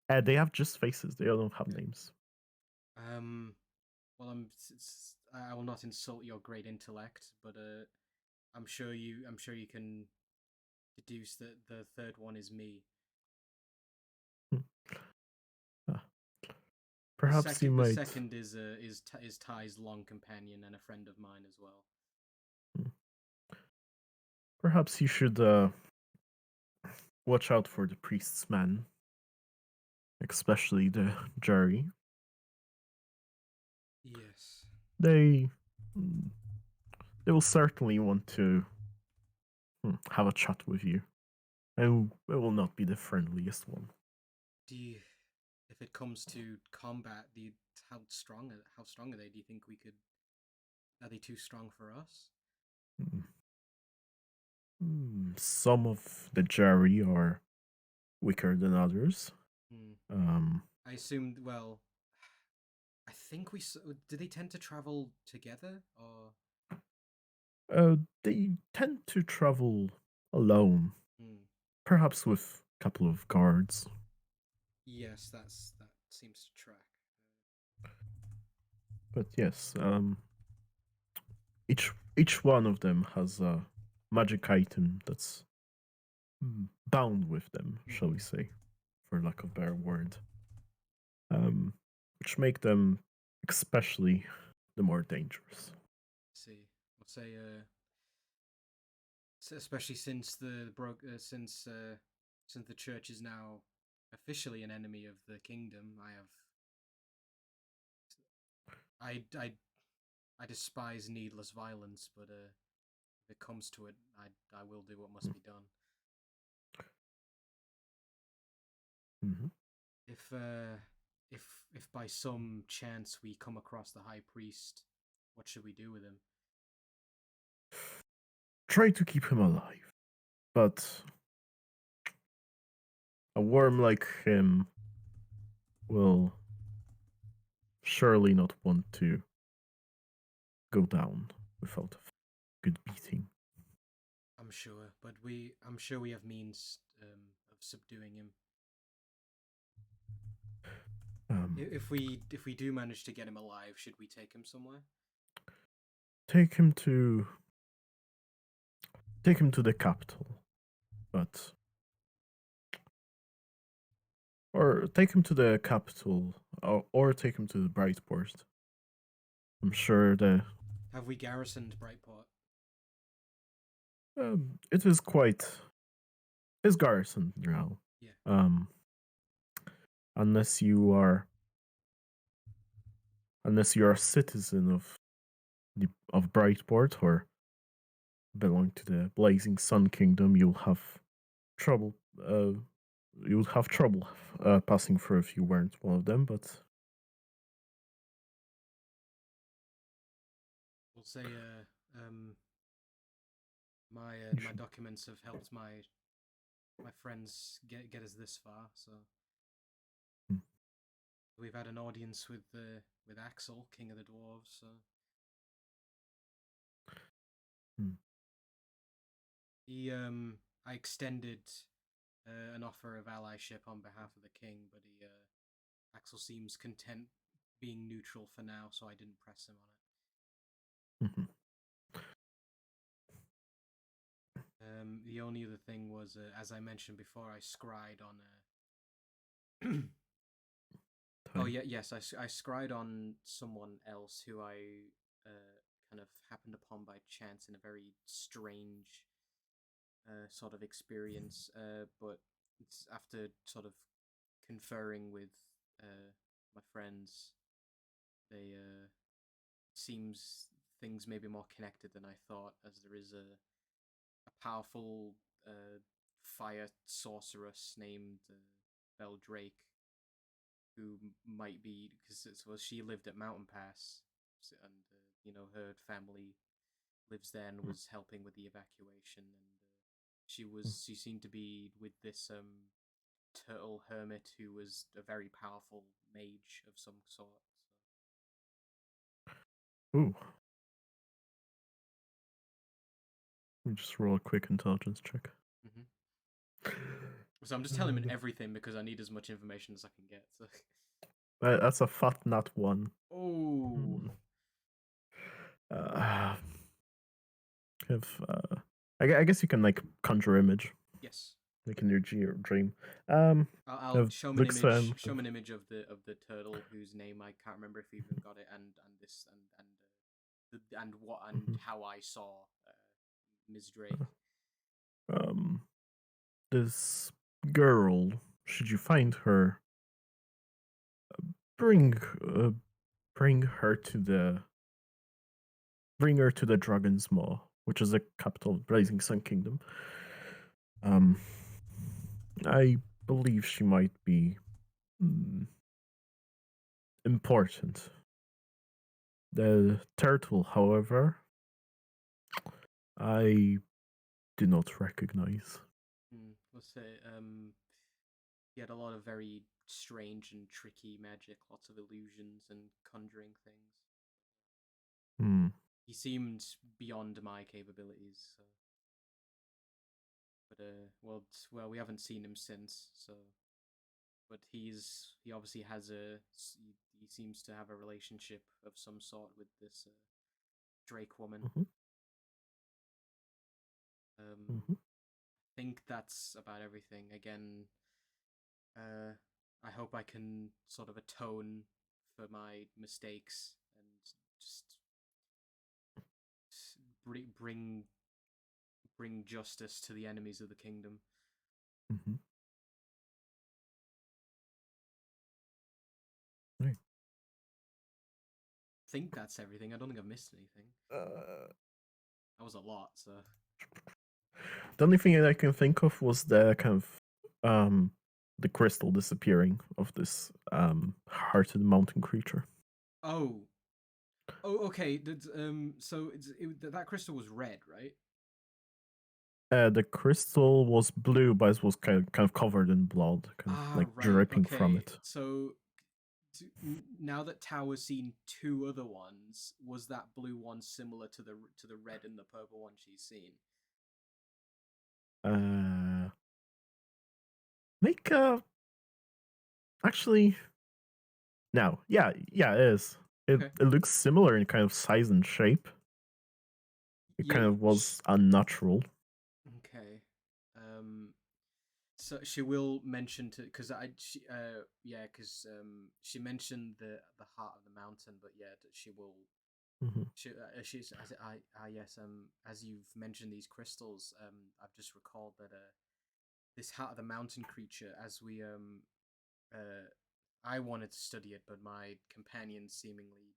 They have just faces. They don't have names. Well, I will not insult your great intellect, but I'm sure you can deduce that the third one is me. Perhaps you might. The second is Ty's long companion and a friend of mine as well. Perhaps you should watch out for the priest's men, especially the jury. Yes. They will certainly want to have a chat with you, and it will not be the friendliest one. If it comes to combat, how strong are they? Do you think are they too strong for us? Some of the jury are weaker than others. I assumed. Well, I think do they tend to travel together or? They tend to travel alone, perhaps with a couple of guards. Yes, that seems to track. But yes, each one of them has a magic item that's bound with them, shall we say, for lack of a better word, which make them especially the more dangerous. See, I'll say, especially since since the church is now officially an enemy of the kingdom, I despise needless violence, but if it comes to it, I will do what must be done. Mm-hmm. If by some chance we come across the high priest, what should we do with him? Try to keep him alive, but a worm like him will surely not want to go down without a good beating. I'm sure, but I'm sure we have means of subduing him. If we do manage to get him alive, should we take him somewhere? Take him to the capital, or take him to the capital, or take him to the Brightport. I'm sure Have we garrisoned Brightport? It is quite is garrisoned now. Yeah. Unless you are a citizen of Brightport or belong to the Blazing Sun Kingdom, you'll have trouble. You would have trouble passing through if you weren't one of them. But We'll say, my documents have helped my friends get us this far. So we've had an audience with Axel, King of the Dwarves. So I extended an offer of allyship on behalf of the king, but Axel seems content being neutral for now, so I didn't press him on it. The only other thing was, as I mentioned before, I scryed on. Oh yeah, yes, I scryed on someone else who I kind of happened upon by chance in a very strange sort of experience. But it's after sort of conferring with my friends, they seems things may be more connected than I thought, as there is a powerful fire sorceress named Belle Drake, who might be, because she lived at Mountain Pass, and her family lives there and was helping with the evacuation, and she seemed to be with this turtle hermit who was a very powerful mage of some sort. Ooh. Let me just roll a quick intelligence check. So I'm just telling him everything because I need as much information as I can get. So. That's a fat nat 1. Oh. I guess you can like conjure image. Yes. Like in your dream. I'll show him an image. Show him an image of the turtle whose name I can't remember if he even got it, and this and what and how I saw Ms. Drake. This girl, should you find her, bring her to the Dragon's Maw, which is the capital of Blazing Sun Kingdom. I believe she might be important. The turtle, however, I do not recognize. Let's say he had a lot of very strange and tricky magic, lots of illusions and conjuring things. He seemed beyond my capabilities. So. But well, we haven't seen him since. So, but he obviously has he seems to have a relationship of some sort with this Drake woman. I think that's about everything. Again, I hope I can sort of atone for my mistakes and just bring justice to the enemies of the kingdom. Right. I think that's everything. I don't think I've missed anything. That was a lot, so. The only thing that I can think of was the kind of the crystal disappearing of this hearted mountain creature. Oh, okay. So that crystal was red, right? The crystal was blue, but it was kind of covered in blood, right. dripping from it. So now that Tao has seen two other ones, was that blue one similar to the red and the purple one she's seen? Make a. Actually, no. Yeah, it is. It looks similar in kind of size and shape. It kind of was unnatural. Okay. So she will mention because she mentioned the heart of the mountain, but yeah, she will. She's yes. As you've mentioned these crystals, I've just recalled that this heart of the mountain creature, as we I wanted to study it, but my companions seemingly.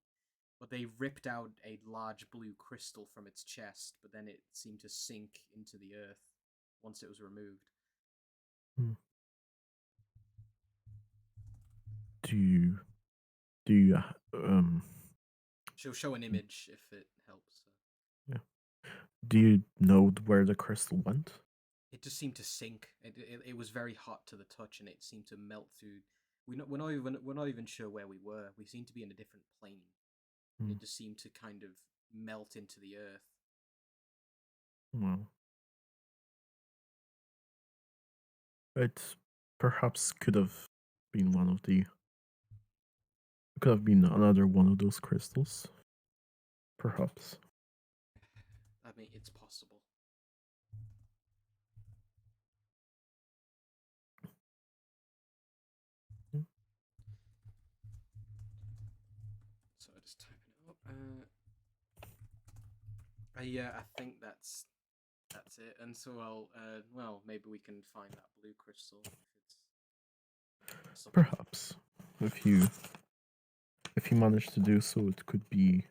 But they ripped out a large blue crystal from its chest, but then it seemed to sink into the earth once it was removed. Do you She'll show an image if it helps. Yeah. Do you know where the crystal went? It just seemed to sink. It was very hot to the touch, and it seemed to melt through. We're not even sure where we were. We seemed to be in a different plane. It just seemed to kind of melt into the earth. Well, it perhaps could have been another one of those crystals. Perhaps. I mean, it's possible. So I just type it up. Yeah, I think that's it. And so well, maybe we can find that blue crystal if it's possible. Perhaps, if you manage to do so, it could be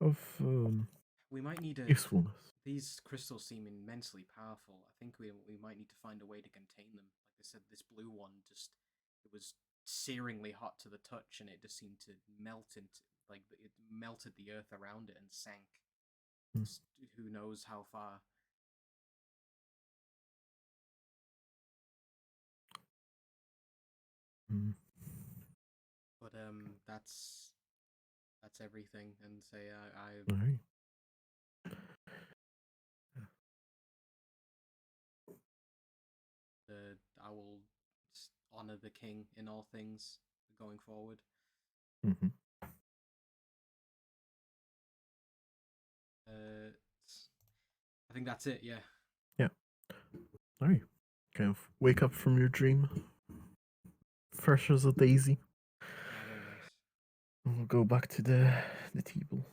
of We might need a. usefulness. These crystals seem immensely powerful. I think we might need to find a way to contain them. Like I said, this blue one it was searingly hot to the touch, and it just seemed to melt into it melted the earth around it and sank. Hmm. Who knows how far? Mm. But that's everything. And say All right. I will honor the king in all things going forward. Mm-hmm. I think that's it. Yeah. Yeah. All right. Kind of wake up from your dream, fresh as a daisy. Ah, very nice. And we'll go back to the table.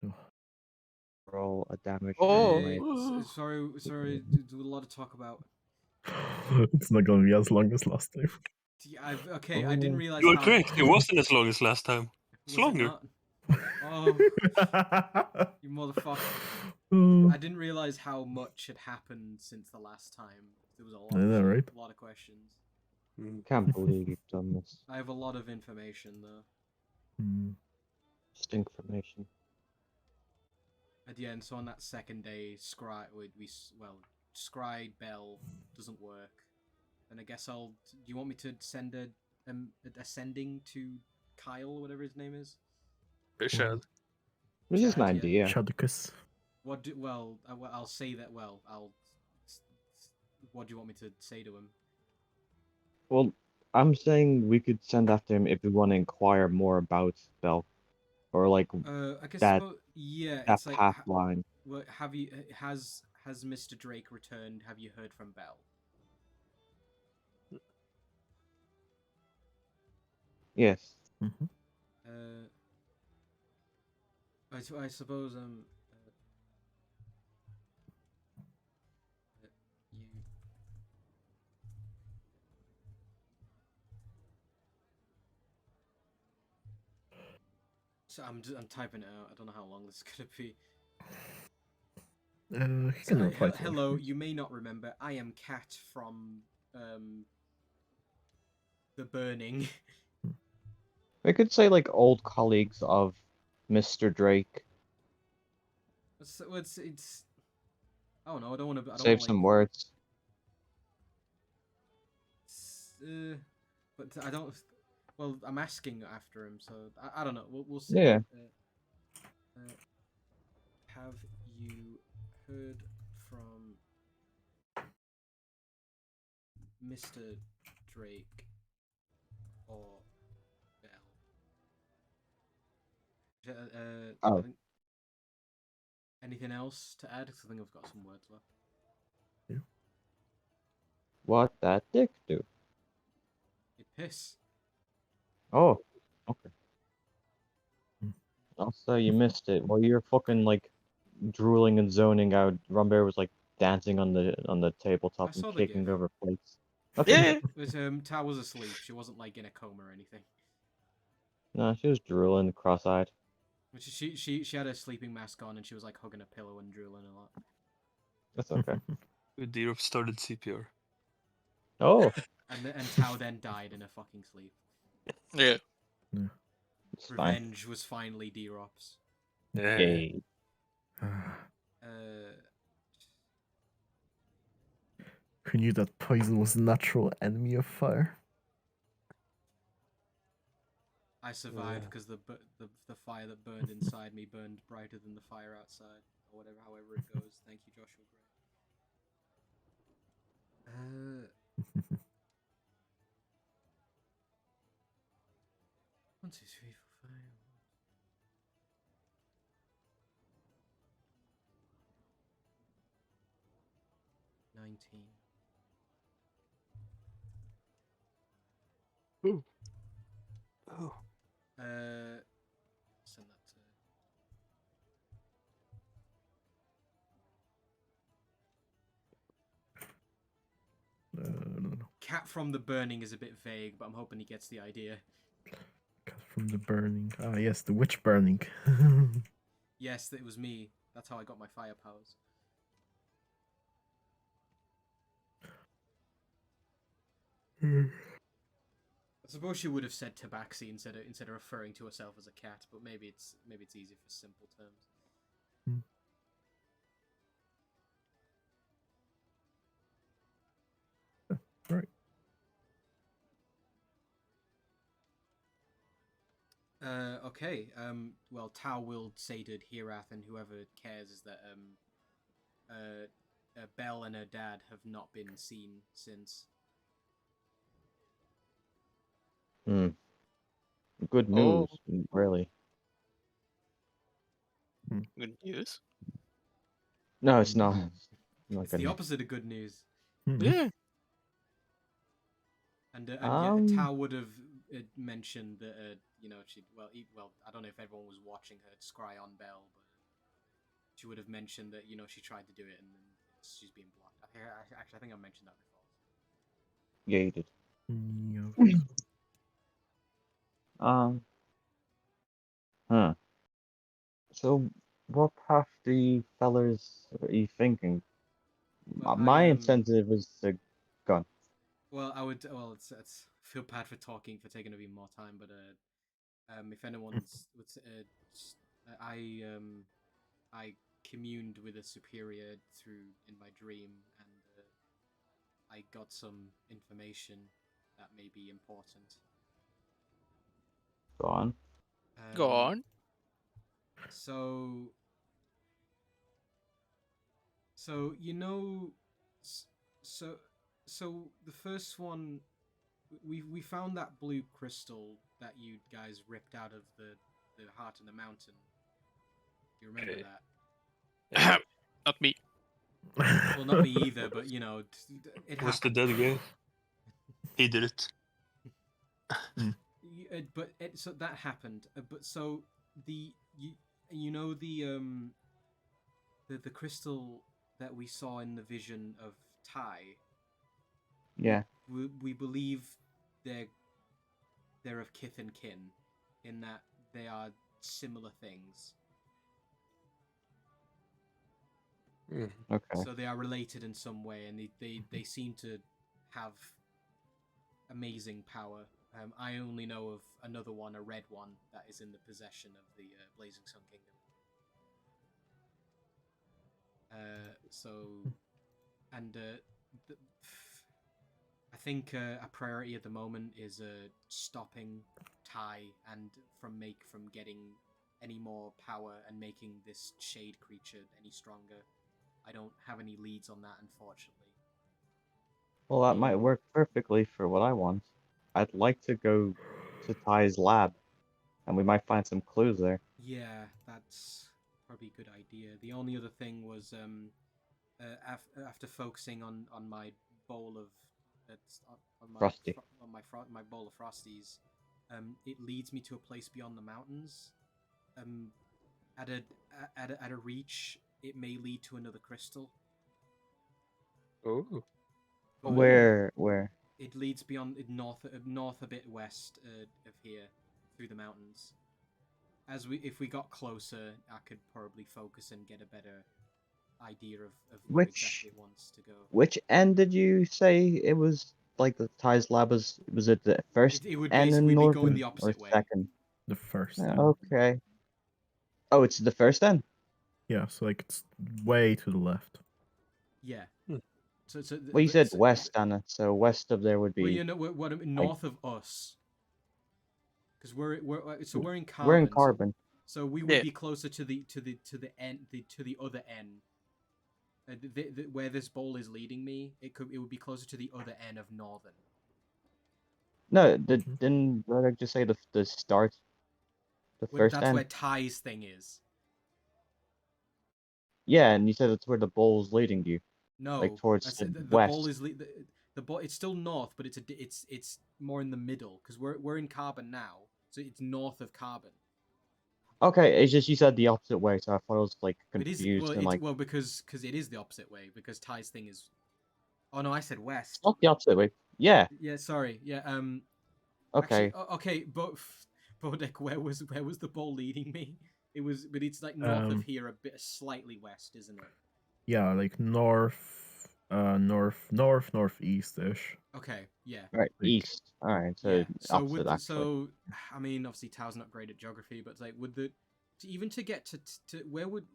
Yeah. Roll a damage. Oh. anyway. Sorry. Do a lot of talk about. It's not gonna be as long as last time. Okay. I didn't realize You were how. correct. It wasn't as long as last time. It's Was it longer. not? Oh, you motherfucker! I didn't realize how much had happened since the last time. There was a lot. I know, right? A lot of questions. Can't believe you've done this. I have a lot of information though. Mm. Just information. At the end, so on that second day, Scry Bell doesn't work. And I guess Do you want me to send a sending to Kyle or whatever his name is? Rashad. This is an Chad, yeah. idea. Shadicus. I'll say that. What do you want me to say to him? Well, I'm saying we could send after him if we want to inquire more about Bell, or like I guess that yeah, that it's like path line. Well, has Mr. Drake returned? Have you heard from Belle? Yes. Mm-hmm. I suppose you. So I'm typing it out. I don't know how long this is gonna be. He can reply to hello, you may not remember. I am Kat from The Burning. We could say like old colleagues of Mr. Drake. It's I don't know. I don't want to. Save some words. But I don't. Well, I'm asking after him, so I don't know. We'll see. Yeah. Have you heard from Mr. Drake or Bell? Oh. Anything else to add? 'Cause I think I've got some words left. What that dick do? It piss. Oh. Okay. Hmm. Also, you missed it. While you're fucking like drooling and zoning out, Rumbear was like dancing on the tabletop I saw and the kicking gif. over plates. Yeah. But Ta was asleep. She wasn't like in a coma or anything. No, she was drooling, cross-eyed. She had a sleeping mask on and she was like hugging a pillow and drooling a lot. That's okay. Dirop started CPR. Oh. And Tao then died in a fucking sleep. Yeah. It's fine. Revenge was finally D-Rops. Yeah. Yay. Who knew that poison was a natural enemy of fire? I survived because the fire that burned inside me burned brighter than the fire outside, or whatever. However it goes. Thank you, Joshua Gray. 1, 2, 3, 4, 5. 19. Ooh. Oh. Send that to. No. Cat from the Burning is a bit vague, but I'm hoping he gets the idea. Cat from the burning. Ah, yes, the witch burning. Yes, it was me. That's how I got my fire powers. I suppose she would have said tabaxi instead of referring to herself as a cat, but maybe it's easier for simple terms. Right. Okay. Well, Tau will say to Hirath and whoever cares is that Belle and her dad have not been seen since. Good Oh. news, really. Good news. No, it's not. Not It's good the news. opposite of good news. Yeah. And yeah, Tau would have mentioned that she'd I don't know if everyone was watching her scry on Belle, but she would have mentioned that she tried to do it and then she's being blocked. I think I mentioned that before. Yeah, you did. Yeah. Huh. So, what path do you fellas are you thinking? Well, My incentive is to go. Well, I would. Well, it's feel bad for taking a bit more time, but if anyone's, I communed with a superior in my dream, and I got some information that may be important. Go on. Go on. So so the first one, we found that blue crystal that you guys ripped out of the heart of the mountain. Do you remember that? Not me. Well, not me either, but it Was the happened. dead guy? He did it. So that happened. But so the the crystal that we saw in the vision of Tai. Yeah. We believe they're of kith and kin, in that they are similar things. Okay. So they are related in some way, and they seem to have amazing power. I only know of another one, a red one, that is in the possession of the Blazing Sun Kingdom. I think a priority at the moment is stopping Tai and from getting any more power and making this shade creature any stronger. I don't have any leads on that, unfortunately. Well, that might work perfectly for what I want. I'd like to go to Ty's lab, and we might find some clues there. Yeah, that's probably a good idea. The only other thing was after focusing on my bowl of Frosty. my bowl of frosties, it leads me to a place beyond the mountains. At a reach, it may lead to another crystal. Oh. Where? It leads beyond north a bit west of here, through the mountains. If we got closer, I could probably focus and get a better idea of where exactly it wants to go. Which end did you say it was? Like the Ty's lab was it the first It would end basically in be northern going the or opposite way. second? The first. Yeah, okay. Oh, it's the first end? Yeah, so like it's way to the left. Yeah. Well, you said west, Anna, so west of there would be. Well, what north of us, because we're in Carbon. We're in Carbon. So we would be closer to the end, to the other end. Where this bowl is leading me, it would be closer to the other end of northern. No, didn't Roderick just say the start? The first That's end? where Ty's thing is. Yeah, and you said that's where the bowl's leading you. No, like towards I said the the west. bowl is the bowl. It's still north, but it's more in the middle, because we're in Carbon now, so it's north of Carbon. Okay, it's just you said the opposite way, so I thought I was like confused because it is the opposite way, because Ty's thing is. Oh no, I said west. It's not the opposite way. Yeah. Yeah, sorry. Yeah. Okay. Actually, okay, but Bodek, where was the ball leading me? It was, but it's like north of Um, here, a bit slightly west, isn't it? Yeah, like northeast-ish. Okay, yeah. Right, Like, east. All right, so Yeah. So opposite actually. I mean, obviously Tao's not great at geography, but like, would the even to get to where would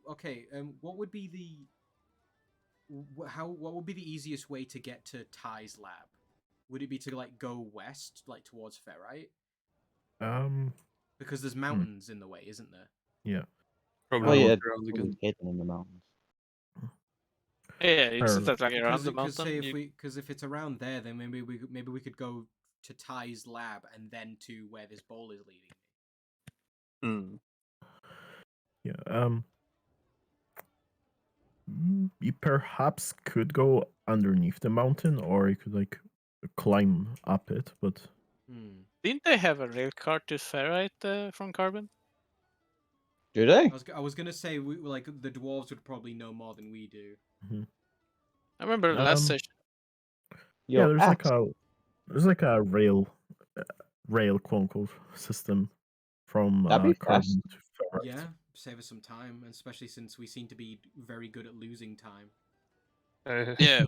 what would be the what would be the easiest way to get to Ty's lab? Would it be to like go west, like towards Ferrite? Because there's mountains in the way, isn't there? yeah. Probably Oh walk yeah, around it's again. hidden in the mountains. Yeah, it's Fair just that like around the Because say mountain. if it's around there, then maybe we could go to Ty's lab and then to where this bowl is leading me. Hmm. Yeah. You perhaps could go underneath the mountain, or you could like climb up it. But Didn't they have a rail car to Ferrite from Carbon? Do they? I was gonna say like the dwarves would probably know more than we do. I remember the last Um, session. yeah, Yo, there's axe. like a rail quote unquote system from That'd be fast. Carbon to Ferrite. Yeah, save us some time, especially since we seem to be very good at losing time. Yeah.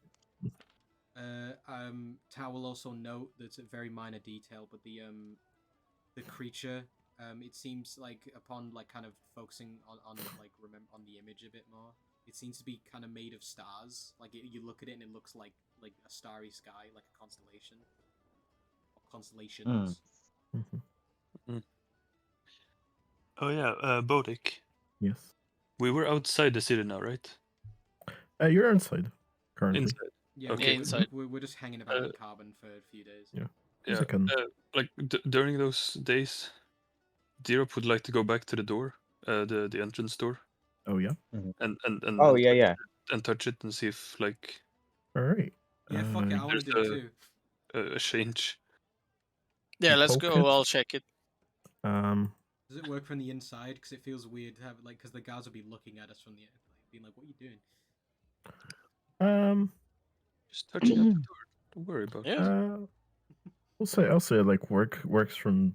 Tao will also note that's a very minor detail, but the creature, it seems like upon like kind of focusing on like on the image a bit more, it seems to be kind of made of stars. Like you look at it and it looks like a starry sky, like a constellation, or constellations. Oh yeah, Bodek. Yes. We were outside the city now, right? You're inside currently. Inside. Yeah, Okay. Inside. we're just hanging about in Carbon for a few days. Yeah. Yeah. Second. Like during those days, Dirop would like to go back to the door, the entrance door, Oh yeah. and Oh and yeah, touch yeah. it, and touch it and see if like All right. Yeah, fuck it, I want to there's do it too. a change. Yeah, You let's poke go. it. I'll check it. Does it work from the inside? Because it feels weird to have like because the guards will be looking at us from the being like, "What are you doing?" Just touching at the door. Don't worry about it. Yeah. I'll say like works from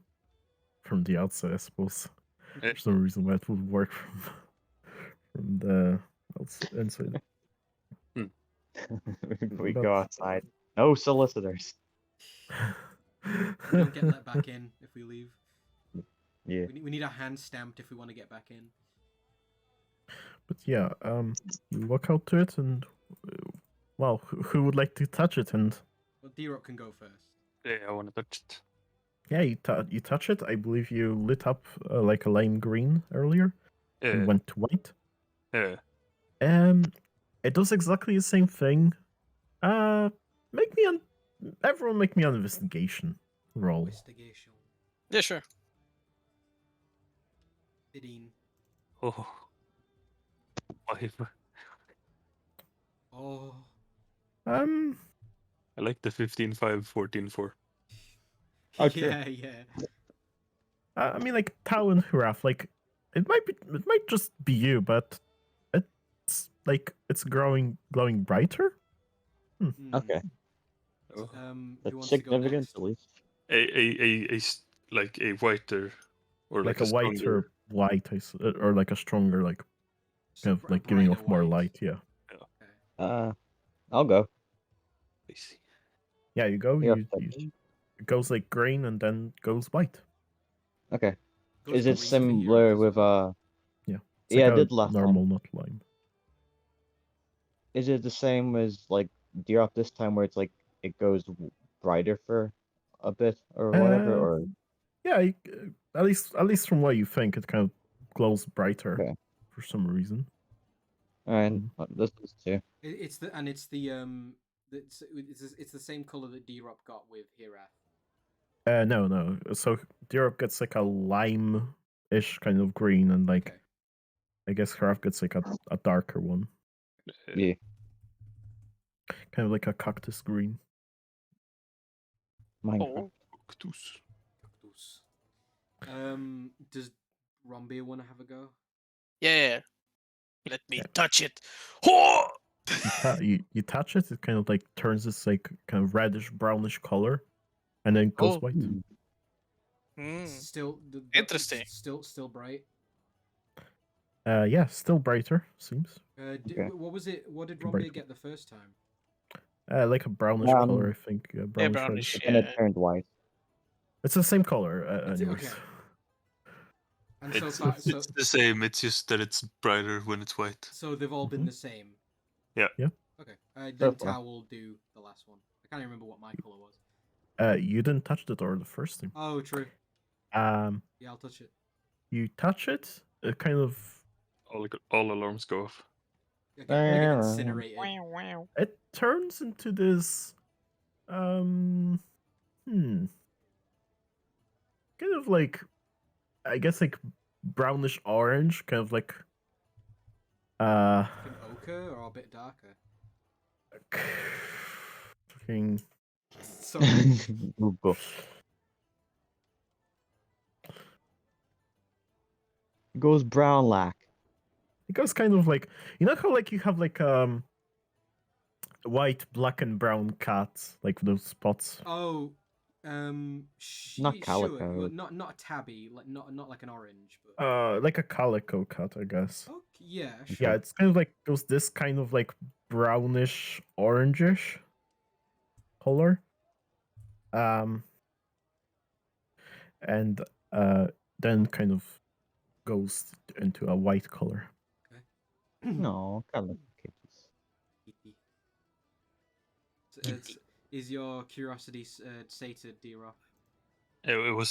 the outside, I suppose. Yeah. For some reason, why it would work from the inside. We But- go outside. No solicitors. We don't get let back in if we leave. Yeah. We need our hand stamped if we want to get back in. But yeah, you walk out to it, and well, who would like to touch it? And Well, D-Rock can go first. Yeah, I want to touch it. yeah, you touch it. I believe you lit up like a lime green earlier, and Yeah, went to white. yeah. It does exactly the same thing. Everyone make me an investigation roll. Investigation. Yeah, sure. 15. Oh, 5. Oh. I like the 15, 5, 14, 4. Oh, true. Yeah. I mean, like Tao and Huraf, like it might just be you, but it's like it's glowing brighter. Okay. Oh. Who That's wants to go significant next? at least. Like a whiter, or Like a stronger- whiter light, or like a stronger, like kind of Br- like giving brighter off more white. light. Yeah, Okay. I'll go. I see. yeah. You go. Yeah. It goes like green and then goes white. Okay. Goes Is it green for similar heroes with as well. Yeah. It's Yeah, like I a did last normal, time. not lime. Is it the same as like Deer Up this time where it's like it goes brighter for a bit or whatever? Or Yeah, at least from what you think, it kind of glows brighter Okay. for some reason. alright, this is too. It's the it's the same color that D-Rock got with Hirath. No. So Europe gets like a lime-ish kind of green, and like Okay. I guess Craft gets like a darker one, Yeah. kind of like a cactus green. Minecraft. Oh. Cactus. Cactus. Does Rombeer want to have a go? Yeah. Let me Yeah. touch it. Oh! You touch it, it kind of like turns this like kind of reddish brownish color, and then goes Oh. white. Still, Interesting. Still bright. Yeah, still brighter seems. Okay. What was it? What did Bright Romeo one. get the first time? Like a brownish color, I think. Brownish, brownish, reddish. And yeah. it turned white. It's the same color, It's- anyways. okay. And so It's, far, it's the same. It's just that it's brighter when it's white. so they've all been Mhm. the same. Yeah. Yeah. Okay. So Then far. Tao will do the last one. I can't even remember what my color was. You didn't touch the door the first time. Oh, true. Um, Yeah, I'll touch it. you touch it, it kind of All alarms go off. I get incinerated. it turns into this kind of like, I guess, like brownish orange, kind of like Like an ochre or a bit darker. fucking Sorry. Google. It goes brown lack. it goes kind of like, you know how like you have like white, black, and brown cats, like those spots. Oh, Not sure. calico. Well, not a tabby, like not like an orange, but Like a calico cat, I guess. okay, yeah, sure. Yeah, it's kind of like goes this kind of like brownish orangish color. And then kind of goes into a white color. No, calico kitties. Is your curiosity sated, D-Rock? It was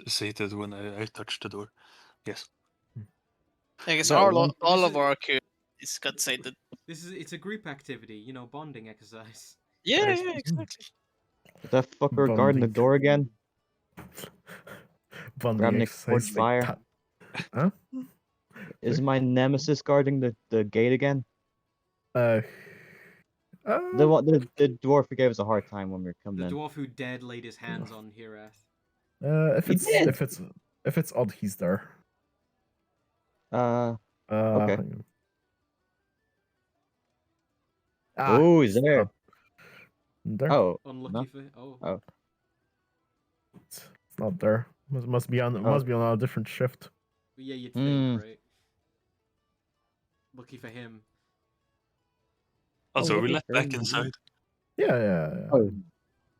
sated when I touched the door. Yes. I guess That one- all This of is- our is got sated. It's a group activity, you know, bonding exercise. Yeah, There's- yeah, exactly. Is that fucker guarding the Bonding. door again? Bonding Grabbing a exercise. cord fire. Huh? Is my nemesis guarding the gate again? Uh, The dwarf who gave us a hard time when we were coming The in. dwarf who dared laid his hands on Hirath. if He it's did. if it's odd, he's there. Okay. Hang on. Oh, he's there. not there. Oh, Unlucky no. for Oh. It's not there. Must be on a different shift. Yeah, you'd Hmm. think, right? Lucky for him. Also, Oh, we look let at back him. inside. Yeah. Oh,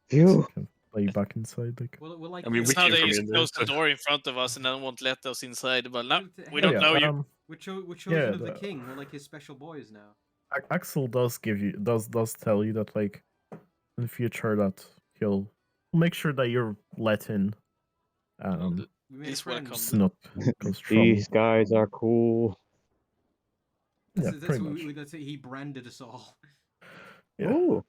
phew. Can play back inside, like. Well, like I mean, It's we now came they from just in there, close the so- door in front of us and then won't let us inside. But no, we Hey, don't know you. we're chosen Yeah, of the king. We're like his special boys now. Axel does tell you that, like, in the future that he'll make sure that you're let in. We made He's a friend. welcome. It's not cause trouble. These guys are cool. Yeah, That's pretty what much. that's it. He branded us all. Yeah. Ooh.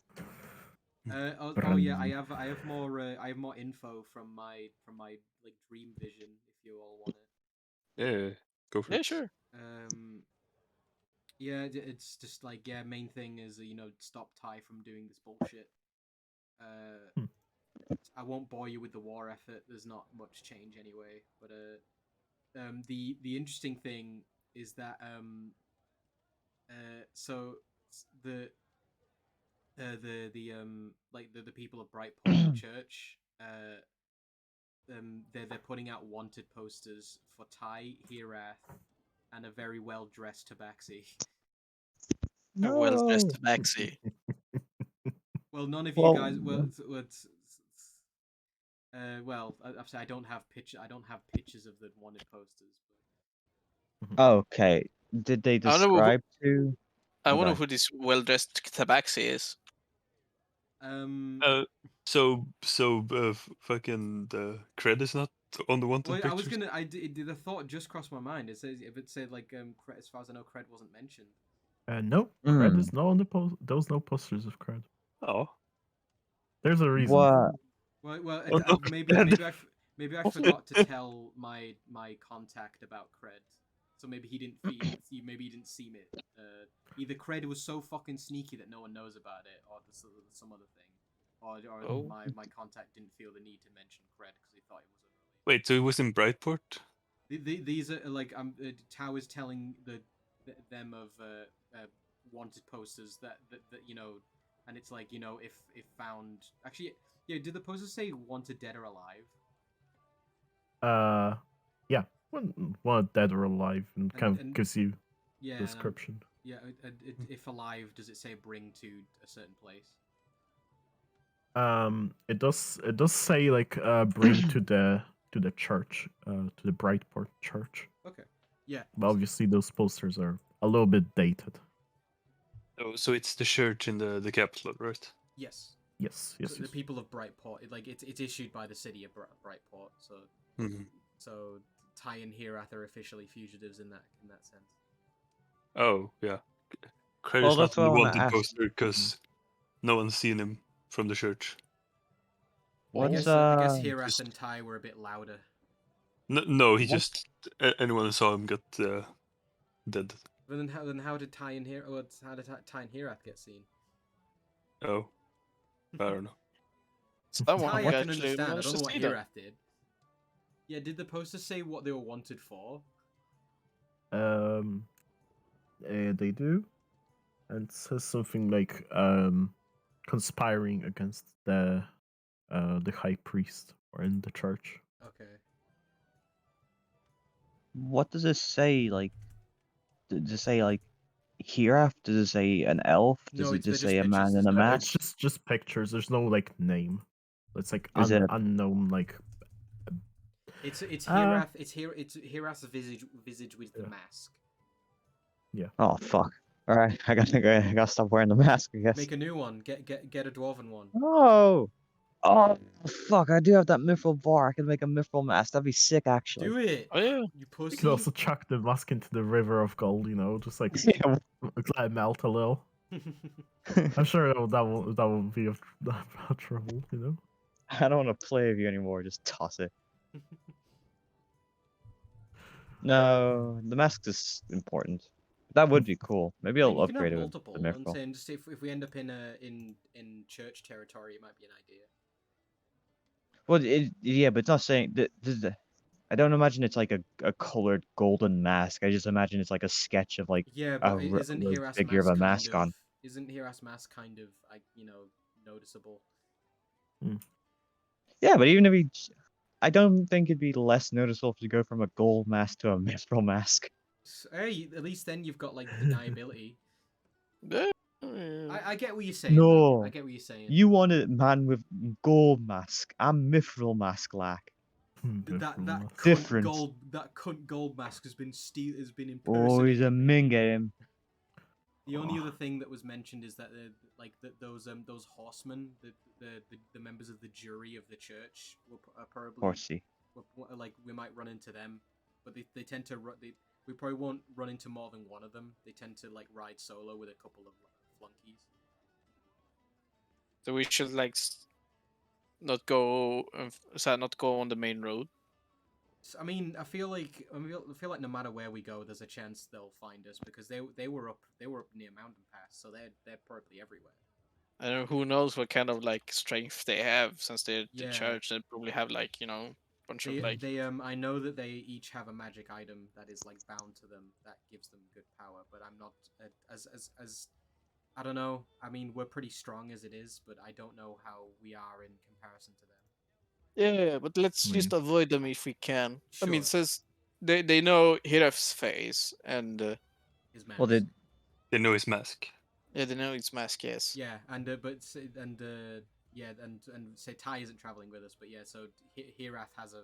Oh yeah, I have more info from my like dream vision if you all want it. Yeah, go for Yeah, it. sure. Yeah, it's just like, yeah, main thing is, you know, stop Ty from doing this bullshit. I won't bore you with the war effort. There's not much change anyway. But the interesting thing is that so the like the people of Brightport Church they're putting out wanted posters for Ty, Hirath, and a very well dressed Tabaxi. A well-dressed tabaxi. Well, none of Well, you guys. Well, I don't have pictures of the wanted posters. Okay. Did they I don't know describe to? I wonder Okay. who this well-dressed tabaxi is. Fucking the cred is not on the wanted Well, pictures. I was gonna. The thought just crossed my mind. It says if it said like as far as I know, cred wasn't mentioned. No, cred is not on the post. There's no posters of cred. Oh, There's a reason. What? Well, Oh, no, maybe I forgot to tell my contact about cred, so maybe he didn't maybe he didn't see it. Either cred was so fucking sneaky that no one knows about it, or there's some other thing, or Oh. my contact didn't feel the need to mention cred because he thought it was unrelated. wait, so it was in Brightport? These are like Tao is telling them of wanted posters that you know, and it's like, you know, if found, actually, yeah, did the posters say wanted dead or alive? Yeah, one dead or alive, and kind of and gives you yeah, and, description. yeah. If alive, does it say bring to a certain place? It does say like bring to the church, to the Brightport church. Okay. Yeah. But obviously those posters are a little bit dated. Oh, so it's the church in the capital, right? Yes. Yes, So yes, the yes. people of Brightport, it's issued by the city of Brightport. So Mhm. so Ty and Herath are officially fugitives in that sense. Oh, yeah. Well, Credit's not that's on what I the want to wanted ask. poster because no one's seen him from the church. What's I guess Herath Just- and Ty were a bit louder. No, he What? just anyone who saw him got dead. But then how did Ty and how did Ty and Herath get seen? Oh, I don't know. Someone Ty, I can actually understand. I managed don't know to what see them. Herath did. Yeah, did the poster say what they were wanted for? They do, and it says something like conspiring against the high priest or in the church. Okay. What does it say? Like, does it say like Hiraf? Does it say an elf? Does No, it they're just just say a pictures. man There's in a no It's mask? just pictures. There's no like name. It's like Is it? unknown. Like It's Uh, Herath. It's Herath's visage with the Yeah. mask. Oh fuck! All right, I gotta stop wearing the mask. I guess. Make a new one. Get a dwarven one. Oh, oh fuck! I do have that mithril bar. I can make a mithril mask. That'd be sick, actually. Do it. Oh yeah. You you pussy. could also chuck the mask into the river of gold. You know, just like Yeah. let it melt a little. I'm sure that will be of trouble. You know. I don't want to play with you anymore. Just toss it. No, the mask is important. That would be cool. Maybe I I'll mean, you can have upgrade it with multiple. the I'm mithril. saying just if we end up in church territory, it might be an idea. Well, yeah, but it's not saying that. I don't imagine it's like a colored golden mask. I just imagine it's like a sketch of like Yeah, a but isn't rogue Herath's figure of mask a mask on. kind of like noticeable? Yeah, but even if he, I don't think it'd be less noticeable if you go from a gold mask to a mithril mask. Hey, at least then you've got like deniability. Yeah. I get what you're saying. Though. I No, get what you're saying. you want a man with gold mask. I'm mithril mask lack. That cunt Different. gold mask has been impersonated. Oh, he's a ming at him. The only other thing that was mentioned is that those horsemen, the members of the jury of the church, are probably Horsey. like we might run into them, but they tend to we probably won't run into more than one of them. They tend to like ride solo with a couple of flunkies. So we should like not go on the main road. I mean, I feel like no matter where we go, there's a chance they'll find us because they were up near Mountain Pass, so they're probably everywhere. And who knows what kind of like strength they have since they're the Yeah. church. They probably have like bunch of like. I know that they each have a magic item that is like bound to them that gives them good power, but I'm not as I don't know. I mean, we're pretty strong as it is, but I don't know how we are in comparison to them. Yeah, but let's I just mean- avoid them if we can. I mean, Sure. since they know Hiraf's face and His mask. Well, They know his mask. yeah, they know it's mask. Yes. Yeah, yeah, and say Ty isn't traveling with us, but yeah, so Hirath has a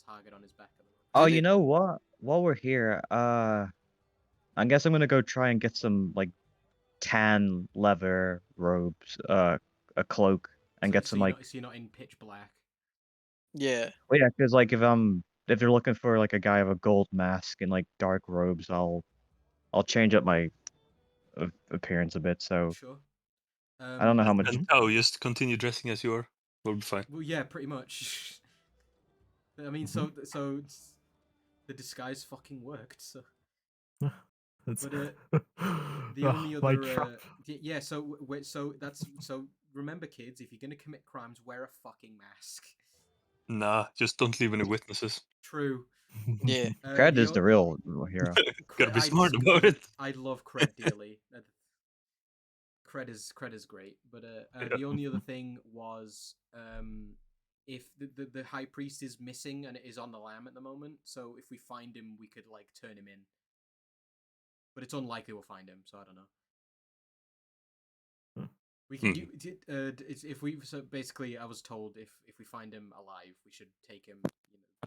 target on his back. oh, Did you it- know what? While we're here, I guess I'm gonna go try and get some like tan leather robes, a cloak, and get some like. So you're not in pitch black. Yeah. Well, yeah, because like if they're looking for like a guy with a gold mask and like dark robes, I'll change up my appearance a bit. So Sure. I don't know how much. And Tao, just continue dressing as you are. We'll be fine. Well, yeah, pretty much. I mean, so the disguise fucking worked. So. That's But the only my other trap. yeah, so remember, kids, if you're gonna commit crimes, wear a fucking mask. Nah, just don't leave any witnesses. True. Yeah. Cred is the real hero. Gotta be smart about it. I love Cred dearly. Cred is great, but the only other thing was if the high priest is missing and it is on the lam at the moment. So if we find him, we could like turn him in. But it's unlikely we'll find him, so I don't know. We can if we so basically I was told if we find him alive, we should take him,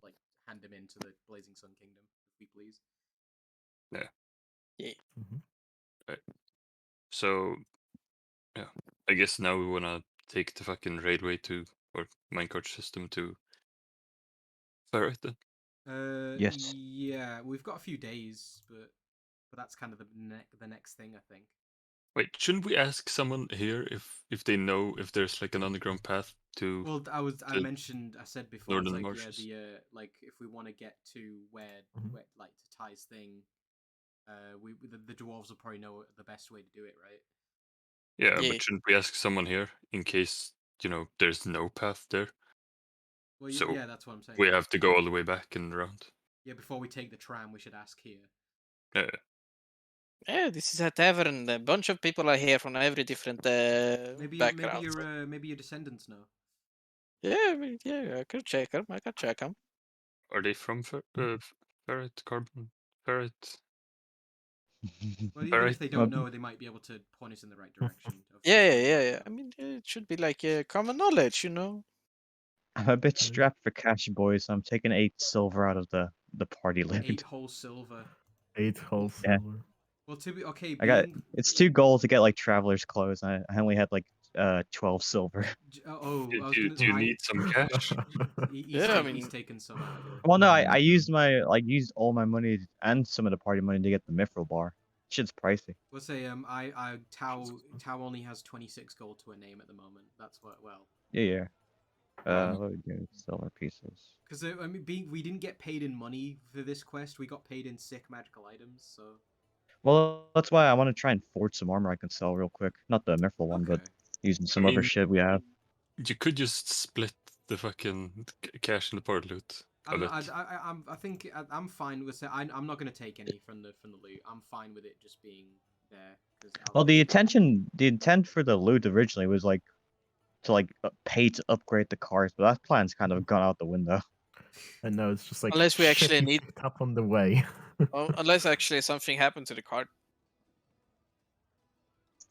like hand him into the Blazing Sun Kingdom, if we please. Yeah. Yeah. Right. So, yeah, I guess now we wanna take the fucking railway to or minecart system to Ferret then. Yes. Yeah, we've got a few days, but that's kind of the next thing, I think. Wait, shouldn't we ask someone here if they know if there's like an underground path to Well, I said before, it's northern like marshes? like if we want to get to where like to Ty's thing, the dwarves will probably know the best way to do it, right? Yeah, Yeah. but shouldn't we ask someone here in case there's no path there? Well, So yeah, that's what I'm saying. we have to go all the way back and around. Yeah, before we take the tram, we should ask here. Yeah. Yeah, this is a tavern. A bunch of people are here from every different backgrounds. Maybe your descendants know. Yeah, I mean, yeah, I could check them. I can check them. Are they from Ferret? Carbon? Ferret? Well, even Ferret? if they don't know, they might be able to point us in the right direction. Yeah. I mean, it should be like common knowledge, I'm a bit strapped for cash, boys. I'm taking 8 silver out of the party limit. 8 whole silver. 8 whole Yeah. silver. Well, to be okay, it's 2 gold to get like traveler's clothes. I only had like 12 silver. I was Do gonna. you need some cash? He's taken some out of it. Well, no, I used all my money and some of the party money to get the mithril bar. Shit's pricey. We'll say Tao only has 26 gold to a name at the moment. That's what Yeah. What do we do? Silver pieces. Because I mean, we didn't get paid in money for this quest. We got paid in sick magical items. So. Well, that's why I want to try and forge some armor I can sell real quick. Not the mithril one, but using some other shit we have. You could just split the fucking cash in the part loot. I think I'm fine with it. I'm not gonna take any from the loot. I'm fine with it just being there. Well, the intent for the loot originally was like to pay to upgrade the cars, but that plan's kind of gone out the window. And now it's just like unless we actually shit, need up on the way. unless actually something happened to the cart.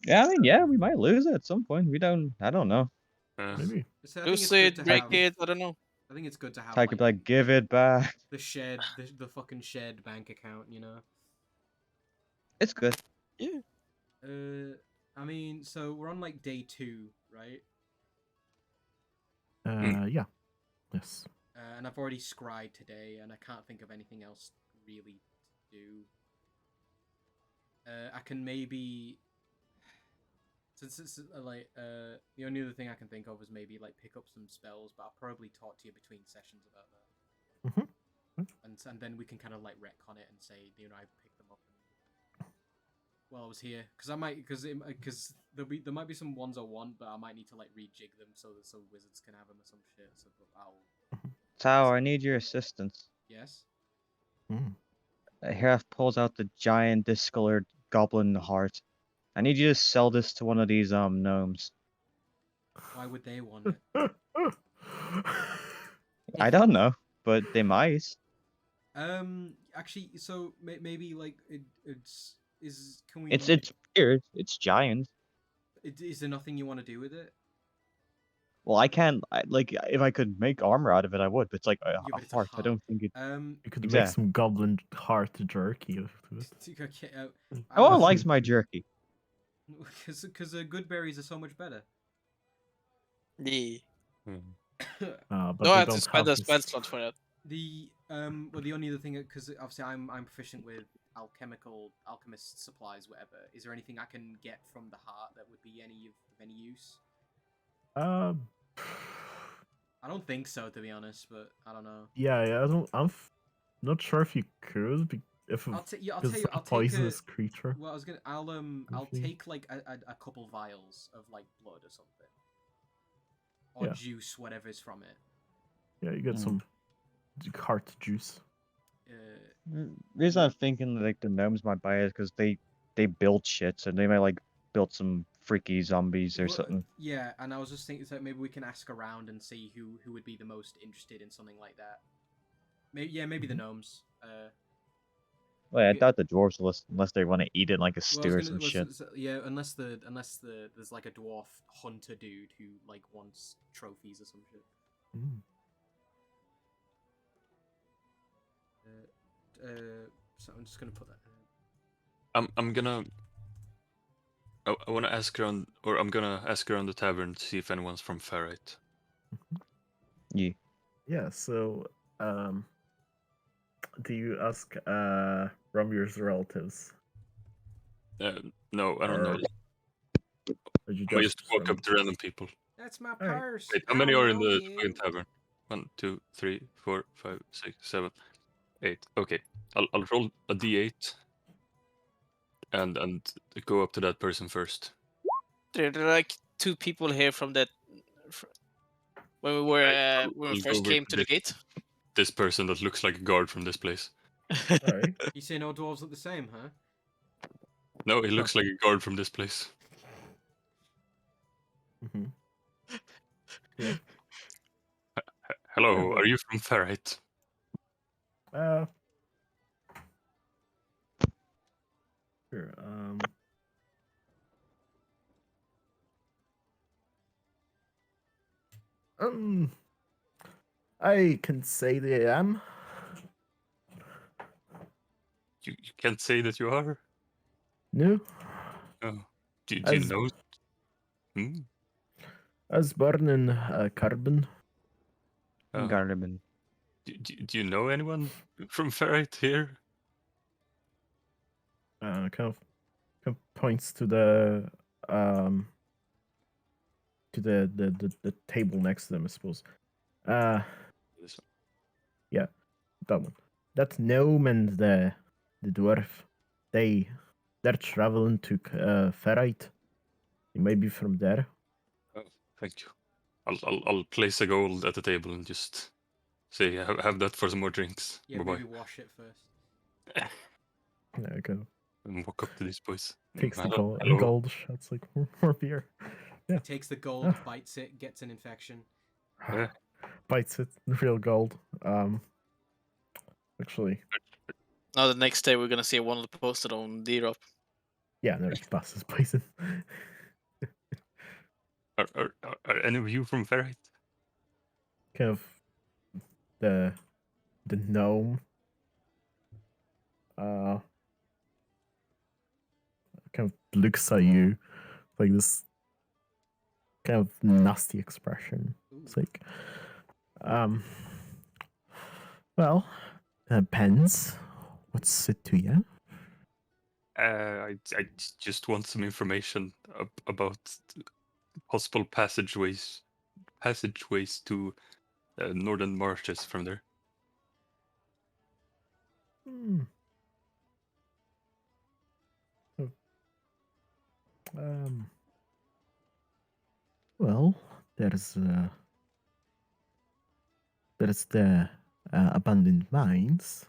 Yeah, I mean, yeah, we might lose it at some point. I don't know. Maybe. Lose it, break it, I don't know. I think it's good to have. I could be like, give it back. The shed, the fucking shed bank account, It's good. Yeah. I mean, so we're on like day 2, right? Yeah. Yes. And I've already scried today, and I can't think of anything else really to do. I can maybe, since it's the only other thing I can think of is maybe like pick up some spells, but I'll probably talk to you between sessions about that. And then we can kind of like retcon it and say, I picked them up while I was here, because there might be some ones I want, but I might need to like rejig them so wizards can have them or some shit. So Tao, I need your assistance. Yes. Here, pulls out the giant discolored goblin heart. I need you to sell this to one of these gnomes. Why would they want it? I don't know, but they might. Actually, so maybe like can we? It's weird. It's giant. Is there nothing you want to do with it? Well, I can't. If I could make armor out of it, I would. But it's like a it's heart. I don't think it. You could make some goblin heart jerky of it. Okay, No one likes my jerky. Because good berries are so much better. Yeah. But no, I have to spend a spell slot for that. Well, the only other thing, because obviously I'm proficient with alchemist supplies, whatever. Is there anything I can get from the heart that would be of any use? I don't think so, to be honest, but I don't know. Yeah, I'm not sure if you could. I'll tell you, a poisonous creature. Well, I'll take like a couple vials of like blood or something, or juice, whatever's from it. Yeah, you get some heart juice. The reason I'm thinking like the gnomes might buy it is because they build shit, so they might like build some freaky zombies or Well, something. yeah, and I was just thinking that maybe we can ask around and see who would be the most interested in something like that. Maybe the Mhm. gnomes. Well, I maybe- doubt the dwarves will listen unless they want to eat it like a Well, I stew or was some gonna, shit. yeah, unless there's like a dwarf hunter dude who like wants trophies or some shit. Mm. So I'm just gonna put that. I'm gonna. I want to ask around, or I'm gonna ask around the tavern to see if anyone's from Ferrite. Yeah. Yeah, so do you ask Romir's relatives? No, I don't know. Or you I just walk from... up to random people. That's my Alright. purse. Wait, how I many don't are in know the you. fucking tavern? 1, 2, 3, 4, 5, 6, 7, 8. Okay, I'll roll a d8 and go up to that person first. There are like 2 people here from that fr- when we were when we I'll go first over came to to the gate. this person that looks like a guard from this place. Alright. You say no dwarves look the same, huh? No, he looks like a guard from this place. Mm-hmm. Yeah. Hello, Yeah, are you from Ferrite? Uh, sure. I can say that I am. You can't say that you are? No, Oh. Do you As- know? Hmm? I was born in Carbon. Oh. Gardeman. Do you know anyone from Ferrite here? Kind of points to the the table next to them, I suppose. This one. That one. That gnome and the dwarf, they're traveling to Ferrite. They might be from there. Oh, thank you. I'll place a gold at the table and just say have that for some more drinks. Yeah, Bye bye. maybe wash it first. Yeah, kind of And walk up to these boys. takes the Hello. gold shots like more beer. Yeah. He takes the gold, bites it, gets an infection. Yeah. Bites it, real gold. Actually, Now the next day we're gonna see one of the posted on D-Drop. yeah, no, he passes poison. Are any of you from Ferrite? Kind of the gnome. Kind of looks at you like this kind of nasty expression. It's like, well, depends. What's it to you? I just want some information about possible passageways to northern marshes from there. Hmm. Well, there's the abandoned mines.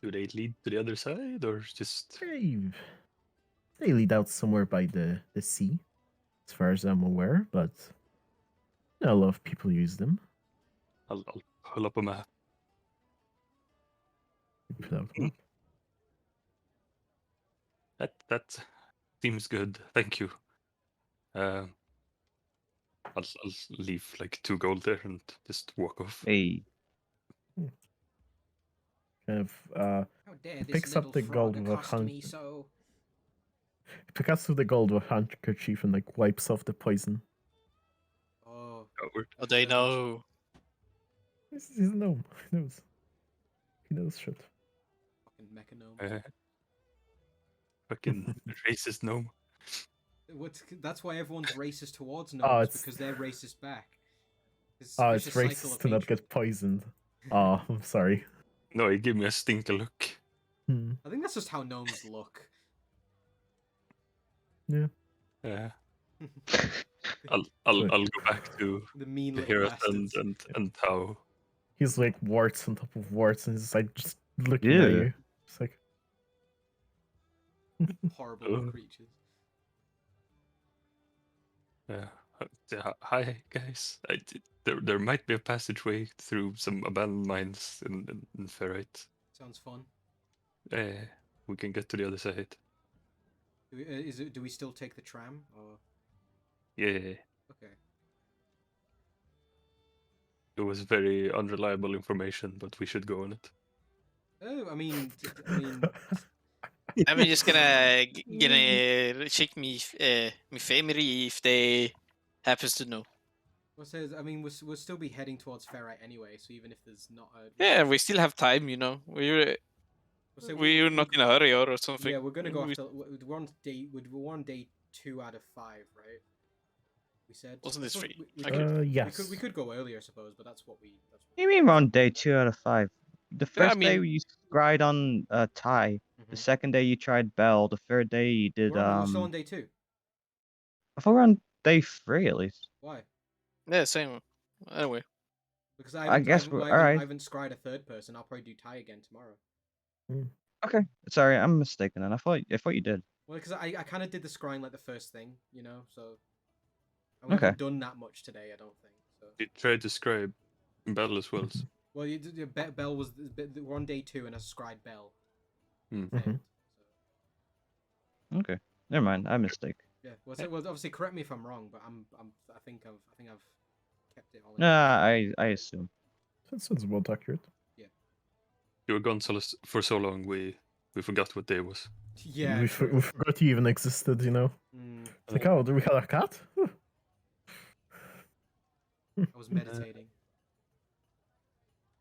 Do they lead to the other side or just? They lead out somewhere by the sea, as far as I'm aware, but a lot of people use them. I'll pull up a map. Pull out a Hmm. map. That seems good. Thank you. I'll leave like 2 gold there and just walk off. Hey. Kind of How dare this picks up little the frog gold with a accost hand. me so? Picks up the gold with a handkerchief and like wipes off the poison. Oh, Outward. Oh, they Revenge. know. He's a gnome. He knows. He knows shit. fucking mechanome. Fucking racist gnome. That's why everyone's racist towards Oh, gnomes, it's- because they're racist back. It's Oh, a it's vicious cycle racist of to not hatred. get poisoned. Oh, I'm sorry. No, he gave me a stinker look. Hmm. I think that's just how gnomes look. Yeah. I'll go back to The mean the little heroes bastards. and how. He's like warts on top of warts, and he's like just looking at Yeah. you. It's like, Horrible Ugh. creatures. Yeah. Hi guys. There might be a passageway through some abandoned mines in Ferrite. Sounds fun. We can get to the other side. Do we still take the tram or? Yeah. Okay. It was very unreliable information, but we should go on it. Oh, I mean, I mean, I'm just gonna check me family if they happens to know. what says? I mean, we'll still be heading towards Ferrite anyway. So even if there's not a Yeah, we still have time, We're not in a hurry or something. Yeah, we're gonna go We- after. We're on day 2 out of 5, right? We said. Wasn't this free? We Okay. could, Yes. we could go earlier, I suppose, but that's what we. What do you mean we're on day 2 out of 5? The Yeah, I first day mean- you scryed on Ty. The Mhm. second day you tried Belle. The third day you did We're still on day 2. I thought we're on day 3 at least. Why? Yeah, same. Anyway, Because I guess we're alright. I haven't scried a third person. I'll probably do Ty again tomorrow. Okay, sorry, I'm mistaken then. I thought you did. Well, because I kind of did the scrying like the first thing, so. And we Okay. haven't done that much today, I don't think. So. You tried to scribe Belle as well. Well, Belle was. We're on day 2, and I scried Belle. Hmm. failed, so. Okay, never mind. I mistake. Yeah. Well, obviously correct me if I'm wrong, but I think I've kept it all. Nah, I assume. That sounds about accurate. You were gone for so long, we forgot what day it was. Yeah. we true. forgot you even existed, Mm, It's like, oh, do we have a cat? I was meditating.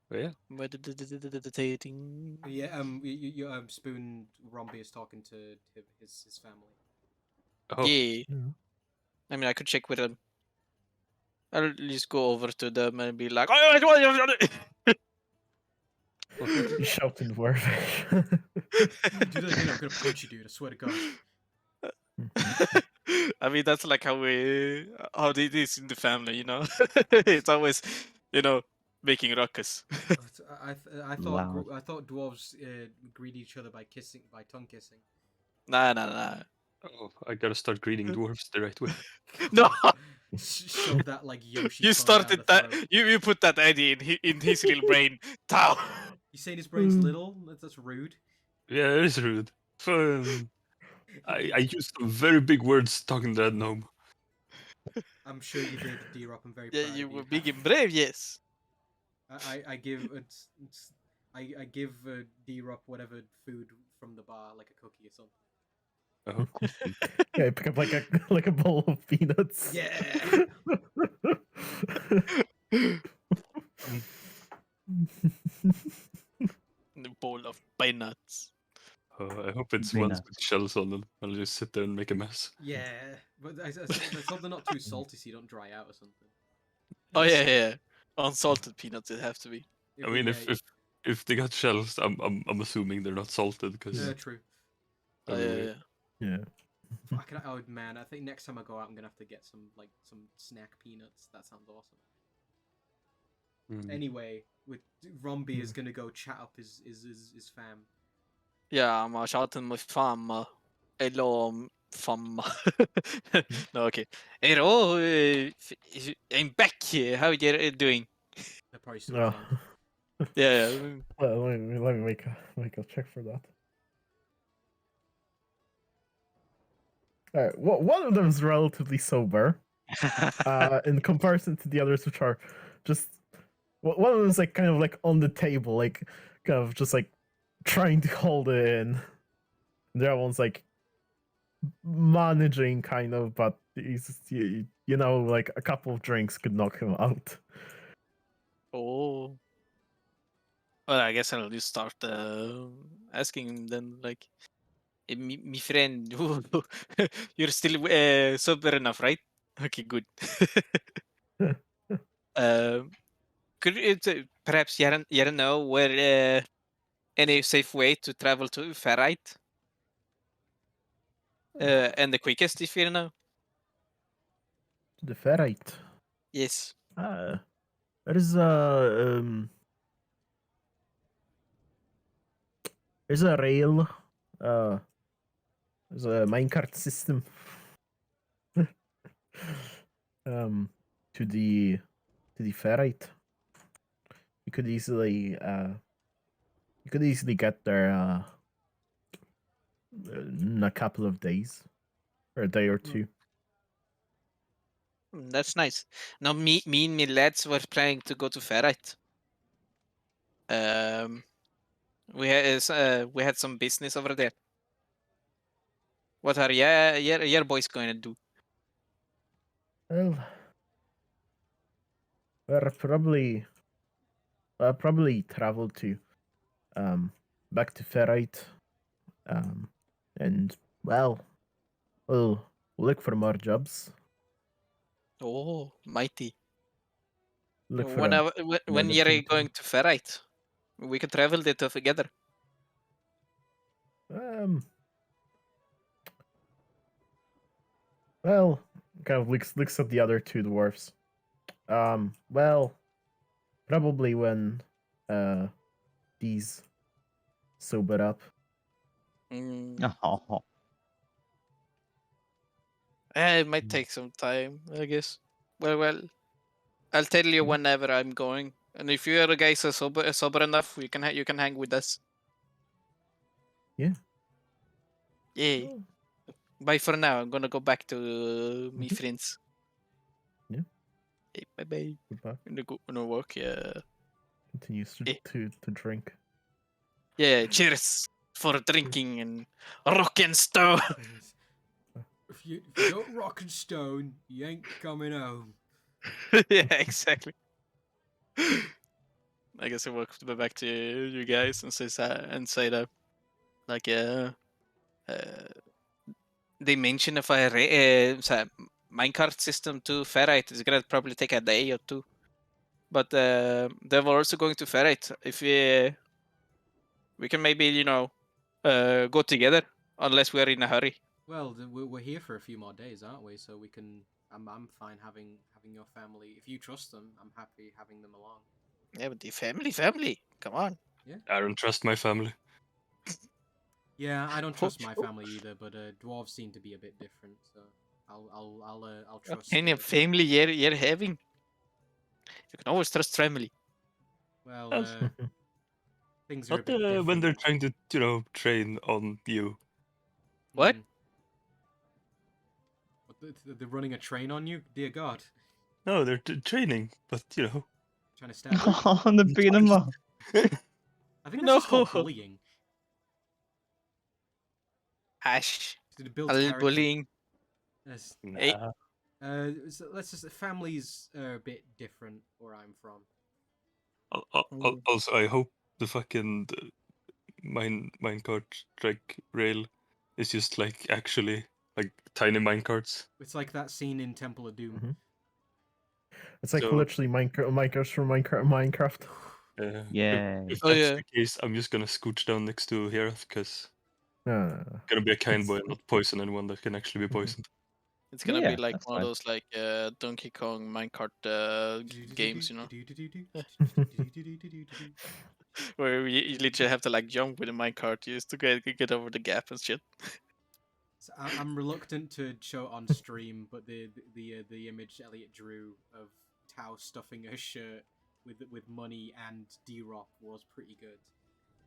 But yeah. meditating. Yeah. Spoon Romby is talking to his family. Oh, Yeah. Yeah. I mean, I could check with them. I'll just go over to them and be like, You shouted word. Do that again, I'm gonna punch you, dude. I swear to God. I mean, that's like how it is in the family, It's always, making ruckus. I Loud. thought dwarves greet each other by tongue kissing. Nah. oh, I gotta start greeting dwarves the right way. No, Shove that like Yoshi. you tongue down started the that. throat. You put that idea in his little brain. Tao. You saying his brain's little? That's rude. Yeah, it is rude. I used some very big words talking to that gnome. I'm sure you did, D-Rop. I'm very Yeah, proud you of were you. big and brave, yes. I give I give D-Rop whatever food from the bar, like a cookie or something. Oh, Yeah, pick up like a bowl of peanuts. Yeah. The bowl of peanuts. I hope it's Very ones nice. with shells on them. I'll just sit there and make a mess. Yeah, but I hope they're not too salty so you don't dry out or something. Oh yeah. Unsalted peanuts, it have to be. I mean, if they got shells, I'm assuming they're not salted because. True. Oh yeah. Yeah. Oh man, I think next time I go out, I'm gonna have to get some snack peanuts. That sounds awesome. Anyway, with Romby is gonna go chat up his fam. Yeah, I'm shouting my fam. Hello, fam. No, okay. Hello, I'm back. How you doing? They're probably still No. drunk. Yeah. Well, let me make a check for that. Alright, well, one of them is relatively sober, in comparison to the others, which are just one of them is like kind of like on the table, like kind of just like trying to hold it in. The other one's like managing, kind of, but he's like a couple of drinks could knock him out. Oh. Well, I guess I'll just start asking him then, like, me friend, you're still sober enough, right? Okay, good. Could you perhaps you don't know where any safe way to travel to Ferrite? And the quickest, if you know. The ferrite. Yes. There is a there's a rail There's a minecart system. To the ferrite. You could easily get there in a couple of days, or a day or two. That's nice. Now, me and my lads were planning to go to Ferrite. We had some business over there. What are your boys going to do? Well, we're probably I'll probably travel to back to Ferrite, and well, we'll look for more jobs. Oh, mighty! Look for When another you're thing to going do. to Ferrite, we can travel there together. Well, kind of looks at the other two dwarfs. Well, probably when these sober up. Oh, It might take some time, I guess. Well, I'll tell you Mhm. whenever I'm going, and if you guys are sober enough, you can hang with us. Yeah. Yay! Well, Bye for now. I'm gonna go back to me Mhm. friends. Yeah. Hey, bye. goodbye. Gonna work. Yeah. Continues Eh. to drink. Yeah. Cheers for drinking and rock and stone. If you don't rock and stone, you ain't coming home. Yeah, exactly. I guess I walk back to you guys and say that, like, they mentioned if I minecart system to ferrite, it's gonna probably take a day or two. But they were also going to ferrite. If we can maybe go together, unless we are in a hurry. Well, we're here for a few more days, aren't we? So we can. I'm fine having your family. If you trust them, I'm happy having them along. Yeah, but the family. Come on. I don't trust my family. Yeah, I don't trust my family either, but dwarves seem to be a bit different. So I'll What trust. kind of family you're having? You can always trust family. Well, Well, things are a Not bit different. when they're trying to, train on you. What? Hmm. What, they're running a train on you? Dear God, No, they're training, but trying to stab you? oh, the beat 'em up. I think that's just called No. bullying. Hash. To A build little character. bullying. Yes. Hey. Nah. So let's just families are a bit different where I'm from. Also, I hope the fucking minecart track rail is just like actually like tiny minecarts. It's like that scene in Temple of Doom. Mhm. It's like So- literally Minecraft from Minecraft. Yeah. If Oh, that's yeah. the case, I'm just gonna scooch down next to Herath because Ah, gonna be a kind boy It's- and not poison anyone that can actually be Mhm. poisoned. It's gonna Yeah, be like that's one of fine. those like Donkey Kong minecart games, where you literally have to like jump with a minecart just to get over the gap and shit. So I'm reluctant to show it on stream, but the image Elliot drew of Tao stuffing her shirt with money and D-Rock was pretty good.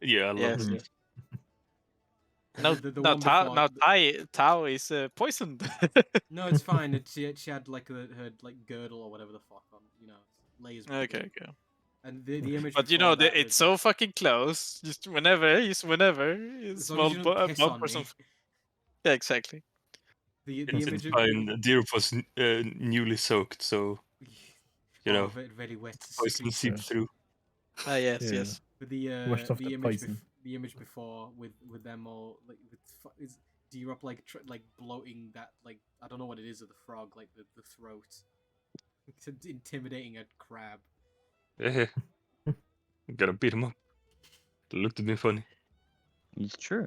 Yeah, I love Yes. it. yes. And No, the no, one before. Tao is poisoned. No, it's fine. She had like her like girdle or whatever the fuck on, layers. Okay. And the image. But before that it's was, so fucking close. Just whenever, as long as small you don't a piss bump on or me. something. Yeah, exactly. The It's image of fine. Deerp was newly soaked, so very wet. poison seeped Yeah. through. Ah, yes, Yeah. yes. But Washed off the poison. the image before with them all like is D-Rock like like bloating that like I don't know what it is of the frog like the throat, intimidating a crab. Yeah. Gotta beat him up. It looked a bit funny. It's true.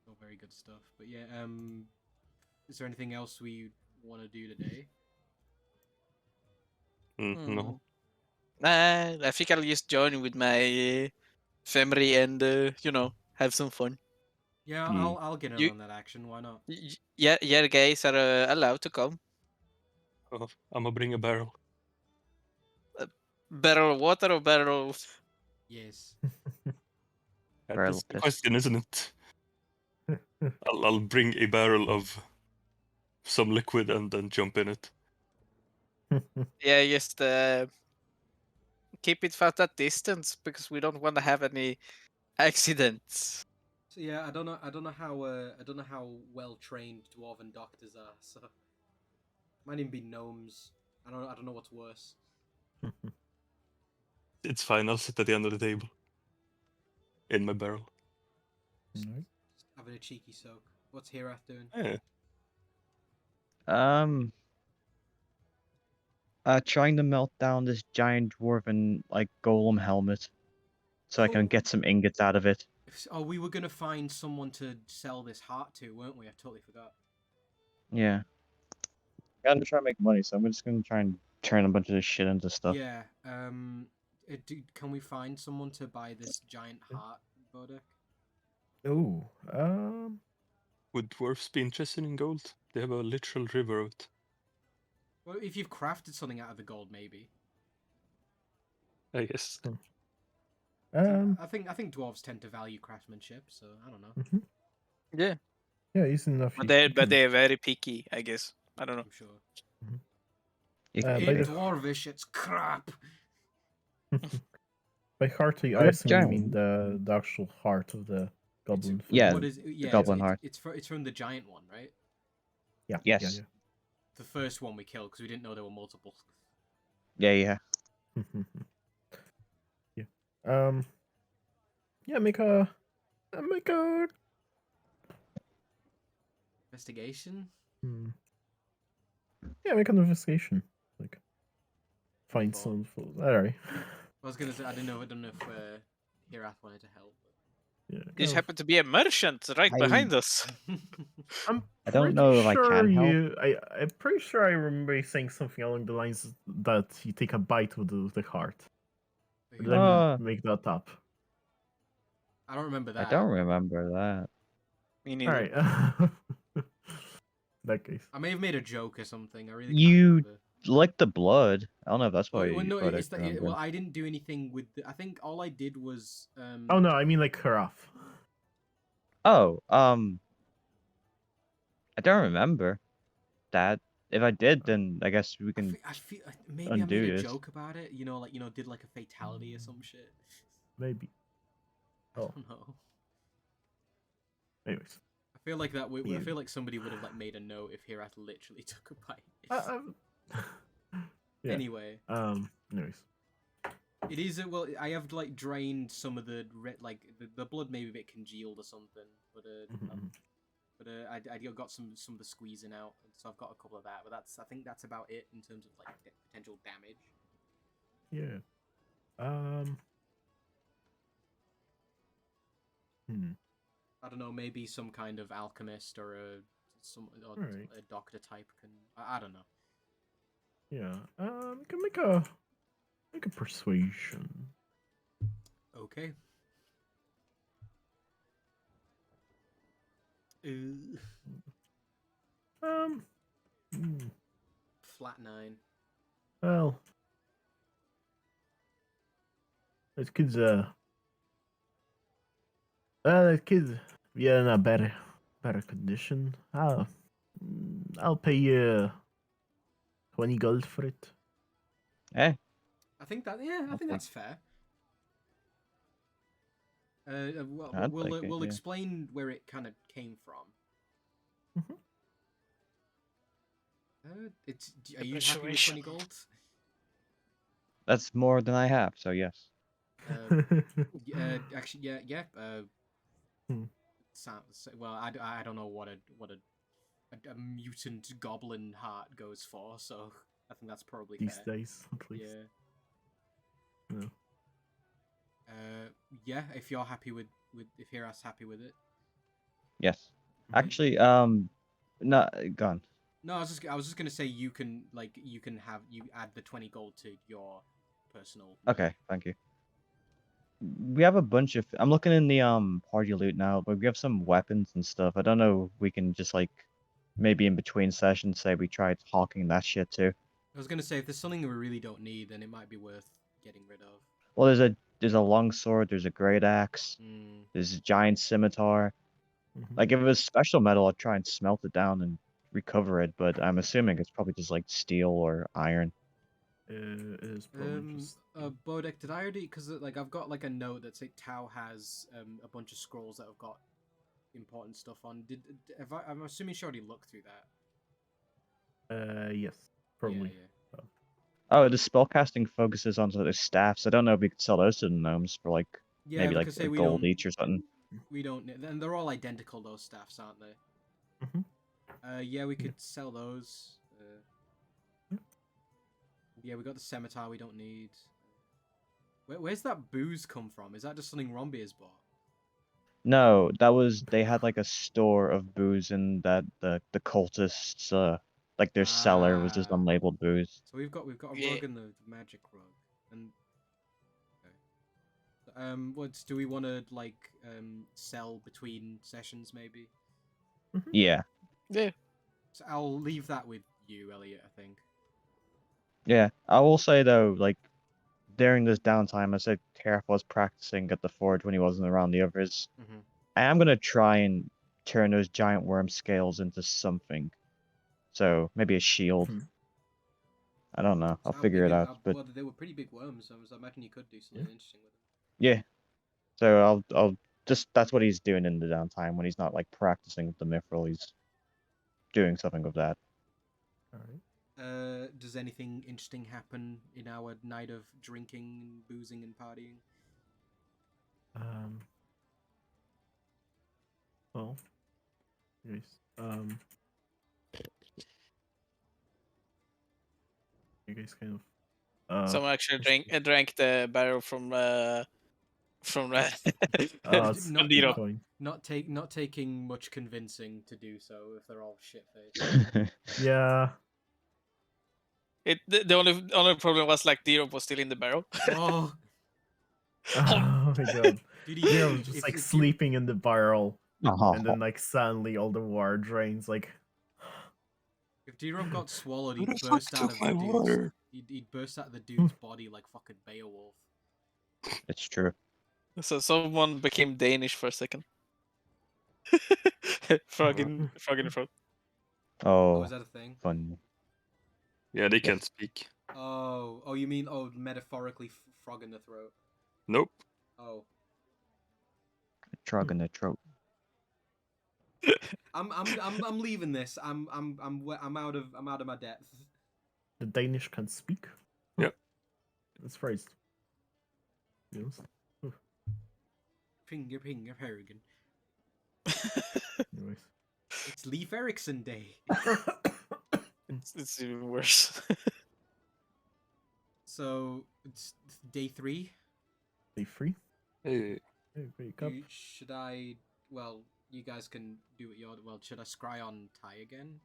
All very good stuff. But yeah, is there anything else we want to do today? No. I think I'll just join with my family and have some fun. Yeah, Yeah. I'll get in You- on that action. Why not? Yeah, yeah, guys are allowed to come. Oh, I'm gonna bring a barrel. Barrel of water or barrel of... Yes. Barrel That's of the piss. question, isn't it? I'll bring a barrel of some liquid and then jump in it. Yeah, just keep it at that distance because we don't want to have any accidents. So yeah, I don't know how well trained dwarven doctors are. So might even be gnomes. I don't know what's worse. It's fine. I'll sit at the end of the table in my barrel. Alright. Just having a cheeky soak. What's Hirath doing? Yeah. Trying to melt down this giant dwarven like golem helmet, so I can Oh. get some ingots out of it. Oh, we were gonna find someone to sell this heart to, weren't we? I totally forgot. Yeah. I'm gonna try to make money, so I'm just gonna try and turn a bunch of this shit into stuff. Yeah. Can we find someone to buy this giant heart, Bodek? Oh, Would dwarves be interested in gold? They have a literal river of it. Well, if you've crafted something out of the gold, maybe. I guess. I think dwarves tend to value craftsmanship, so I don't know. mhm. Yeah, Yeah, easy enough. but You can- they're very picky, I guess. I don't know. I'm sure. You by In the- dwarvish, it's crap. By heart, I What assume you giant mean one? the actual heart of the goblin. Yeah, What is? Yeah, goblin heart. It's from the giant one, right? Yeah. Yes. Yeah. The first one we killed because we didn't know there were multiple. Yeah. Yeah. Yeah. Make a. Investigation. Yeah, make an investigation. Like, find Thought. some. Alright. I was gonna say I don't know if Hirath wanted to help. Yeah. This kind of- happened to be a merchant right behind us. I'm I don't pretty know if I sure can help. I'm pretty sure I remember you saying something along the lines that you take a bite of the heart. Or did I make that up? I don't remember that. I don't remember that. Me neither. Alright. That case. I may have made a joke or something. I really You can't remember. like the blood. I don't know if that's why Well, you no, brought it's it. that. Well, I didn't do anything with. I think all I did was. Oh no, I mean like Karaf. Oh, I don't remember that. If I did, then I guess we can. I feel maybe I undo made a this. joke about it. Did like a fatality or some shit. Maybe. I Oh. don't know. Anyways. I feel like that. I Yeah. feel like somebody would have like made a note if Hirath literally took a bite. Yeah. Anyway, Anyways. it is well. I have like drained some of the the blood may be a bit congealed or something, but I got some of the squeezing out, so I've got a couple of that. But I think that's about it in terms of like potential damage. Yeah. I don't know, maybe some kind of alchemist or Alright. a doctor type can. I don't know. Yeah. You can make a persuasion. Okay. Flat 9. Well, that kid's in a better condition. I'll pay you 20 gold for it. Eh? I think that's fair. We'll yeah. explain where it kind of came from. Mhm. Are you happy with 20 gold? That's more than I have, so yes. Actually, yeah. Well, I don't know what a mutant goblin heart goes for, so I think that's probably These fair. days, at least. Yeah. Yeah. Yeah. If you're happy with if Hirath's happy with it. Yes. Mhm. Actually, no, gone. No, I was just gonna say you can add the 20 gold to your personal. Okay, thank you. we have a bunch of. I'm looking in the party loot now, but we have some weapons and stuff. I don't know. If we can just like maybe in between sessions say we tried hawking that shit too. I was gonna say if there's something we really don't need, then it might be worth getting rid of. Well, there's a long sword. There's a great axe. Mm. There's a giant scimitar. Mhm. Like if it was special metal, I'd try and smelt it down and recover it. But I'm assuming it's probably just like steel or iron. It is probably just. Bodek, did I already? Because like I've got like a note that say Tau has a bunch of scrolls that have got important stuff on. I'm assuming she already looked through that. Yes, probably. Yeah. Oh, the spellcasting focuses on sort of staffs. I don't know if we could sell those to the gnomes for like Yeah, maybe like like I say, a we gold don't. each or something. We don't. And they're all identical. Those staffs, aren't they? Mhm. Yeah, we could sell those. Yeah, we got the scimitar. We don't need. Where's that booze come from? Is that just something Rombi has bought? No, they had like a store of booze in that the cultists like their cellar was just Ah. unlabeled booze. So we've got a Yeah. rug and the magic rug, and okay. What do we want to like sell between sessions maybe? Yeah. Yeah. So I'll leave that with you, Elliot. I think. Yeah. I will say though, like during this downtime, I said Kareth was practicing at the forge when he wasn't around the others. Mm-hmm. I am gonna try and turn those giant worm scales into something. So maybe a shield. Mhm. I don't know. So I'll how figure big it are- out. how- But well, they were pretty big worms, so I imagine you could do something interesting with them. yeah. So I'll just that's what he's doing in the downtime when he's not like practicing with the mithril. He's doing something with that. All right. Does anything interesting happen in our night of drinking, and boozing, and partying? Well, anyways, you guys kind of Someone actually just- drank the barrel from it's Not- good Diro. point. Not taking much convincing to do so if they're all shit faced. Yeah. The only problem was like Diro was still in the barrel. Oh, Oh my god. dude, Diro was just if like you- sleeping in the barrel, Oh, and then like suddenly all the water drains. Like, If D-Rob got swallowed, Who he'd the burst fuck out took of my the dude's. water? He'd burst out of the dude's body like fucking Beowulf. it's true. So someone became Danish for a second. frog in front. Oh, Oh, is that a thing? fun. Yeah, they Yes. can't speak. Oh, you mean metaphorically frog in the throat? Nope. Oh, Trog in the throat. I'm leaving this. I'm out of my depth. the Danish can speak. Yep. That's phrased. Yes. Finger Peregrine. Anyways. It's Leif Erikson Day. It's even worse. So it's day 3. Be free. Hey, Hey, wake up. Should I? Well, you guys can do what you're. Well, should I scry on Ty again?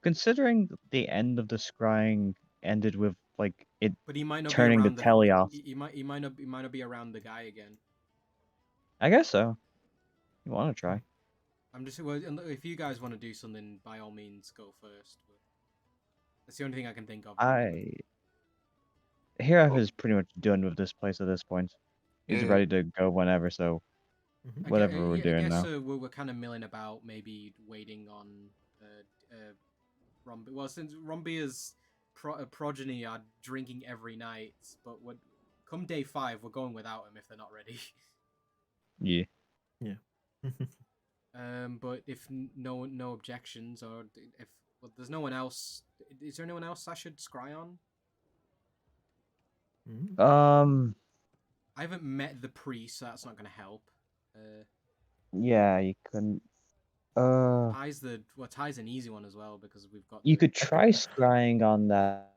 Considering the end of the scrying ended with like it But he might not turning be the around telly off. He might not be around the guy again. I guess so. You want to try? I'm just well, if you guys want to do something, by all means, go first. But that's the only thing I can think of. Hiraf is pretty much done with this place at this point. He's Yeah. ready to go whenever, so Mhm. whatever we're doing I guess now. we're kind of milling about, maybe waiting on Rombi. Well, since Rombia's progeny are drinking every night, but come day 5, we're going without him if they're not ready. Yeah. But if no objections, or if there's no one else, is there anyone else I should scry on? Mhm. I haven't met the priest, so that's not going to help. Yeah, you couldn't. Ty's Ty's an easy one as well because we've got. You could try scrying on that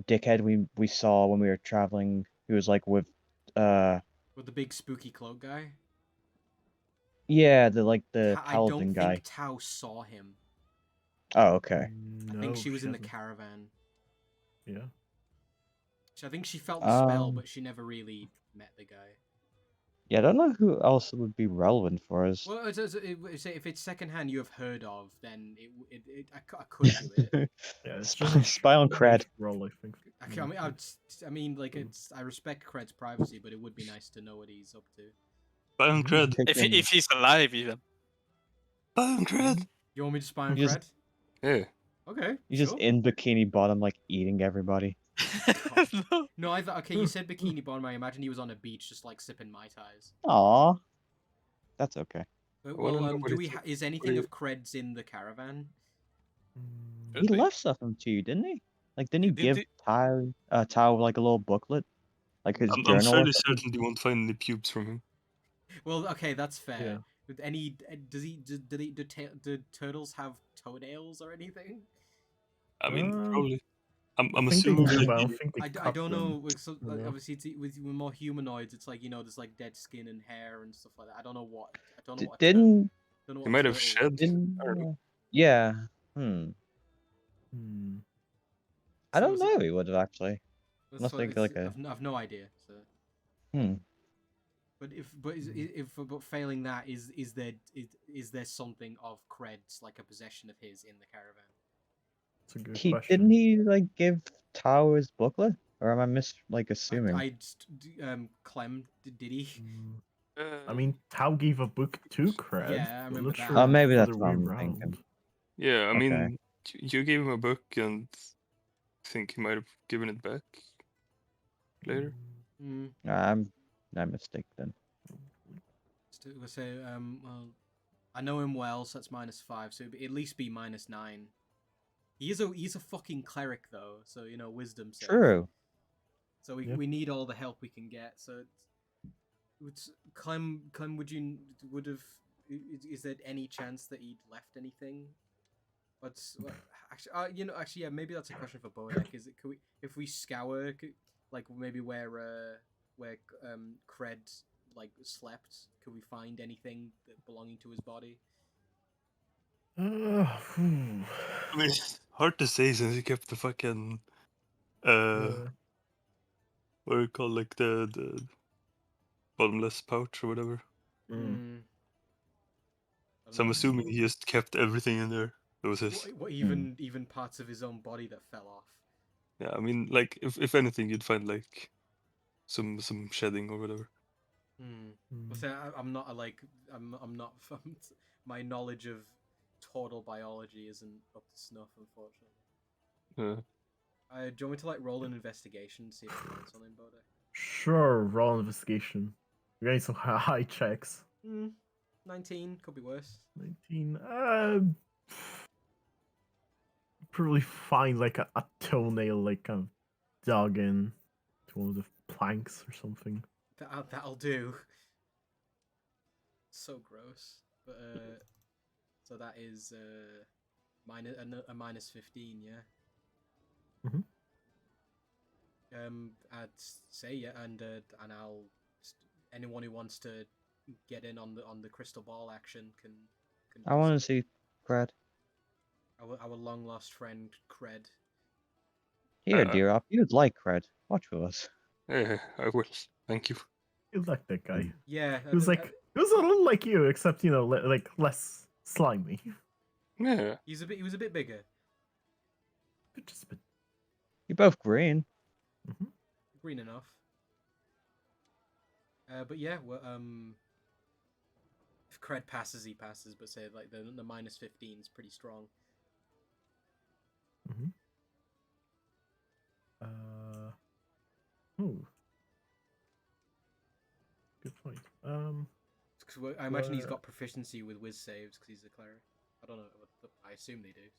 dickhead we saw when we were traveling. Who was like with With the big spooky cloak guy. yeah, the I paladin don't guy. think Tao saw him. Oh, okay. I think she was in the caravan. Yeah. I think she felt the spell, Um, but she never really met the guy. yeah, I don't know who else would be relevant for us. Well, if it's secondhand you have heard of, then I could do it. Yeah, it's Spy, just spy on cred. dice roll, I think. I mean, like I respect Cred's privacy, but it would be nice to know what he's up to. Spy on Cred. If he's alive, even. Spy on Cred. You want me to spy on You just- Cred? Yeah. Okay, You're sure. just in Bikini Bottom, like eating everybody. No. No, I thought. Okay, you said bikini bottom. I imagine he was on a beach, just like sipping mai tais. Aw, that's okay. wanna know what Do it we? is- Is what anything it- of Cred's in the caravan? Mm, He Should be. left something to you, didn't he? Like, didn't he Did give he- Tao like a little booklet, like his I'm journal? or fairly something? certain you won't find any pubes from him. Well, okay, that's fair. Yeah. With any, do turtles have toenails or anything? I mean, Um, probably. I'm I think they assuming do, that but I he- don't think they I cut don't them, know. Like, yeah. obviously, with more humanoids, it's like there's like dead skin and hair and stuff like that. I don't know what. I don't know what. Didn't Don't know he what might have turtle- shed. didn't? I don't know. Yeah. Hmm. I So don't was it- know. He would have actually. That's Unless what they it's- like a. I've no idea. So. Hmm. But but failing that, is there something of Cred's, like a possession of his, in the caravan? It's a good He question. didn't he like give Tao his booklet, or am I assuming? Clem, did he? Mm, Uh, I mean, Tao gave a book to Cred. Yeah, I but I'm remember not that. sure Oh, it's maybe the that's other what way I'm around. thinking. yeah, I Okay. mean, you gave him a book and I think he might have given it back later. Mm. I'm mistaken then. We'll say, well, I know him well, so that's -5. So it'd at least be -9. He's a fucking cleric though, so wisdom save. True. So Yeah. we need all the help we can get. So Clem, would have? Is there any chance that he'd left anything? Actually, yeah, maybe that's a question for Bodek. Is it? If we scour, like maybe where Cred like slept, could we find anything belonging to his body? Hmm. I mean, it's hard to say since he kept the fucking Yeah. what do you call, like the bottomless pouch or whatever. Mm. So I'm assuming he just kept everything in there. It was his. What even parts of his own body that fell off. Yeah, I mean, like if anything, you'd find like some shedding or whatever. Well, say I'm not I'm not. My knowledge of total biology isn't up to snuff, unfortunately. Yeah. Do you want me to like roll an investigation, see if it lands on him, Bodek? Sure, roll investigation. We're getting some high checks. 19 could be worse. 19. Probably find like a toenail, like kind of dug in to one of the planks or something. That'll do. So gross. But so that is minus a -15, yeah. Mhm. I'd say yeah, and I'll anyone who wants to get in on the crystal ball action can. I want to see Cred. Our long lost friend Cred. Here, dear up. You'd like Cred. Watch with us. Yeah, I will. Thank you. You like that guy. Yeah, He was like, he was a little like you, except like less slimy. Yeah. he was a bit bigger. But just a bit. You're both green. Green enough. But yeah, well, if Cred passes, he passes. But say like the -15 is pretty strong. Good point. Because I imagine he's got proficiency with whiz saves because he's a cleric. I don't know. I assume they do.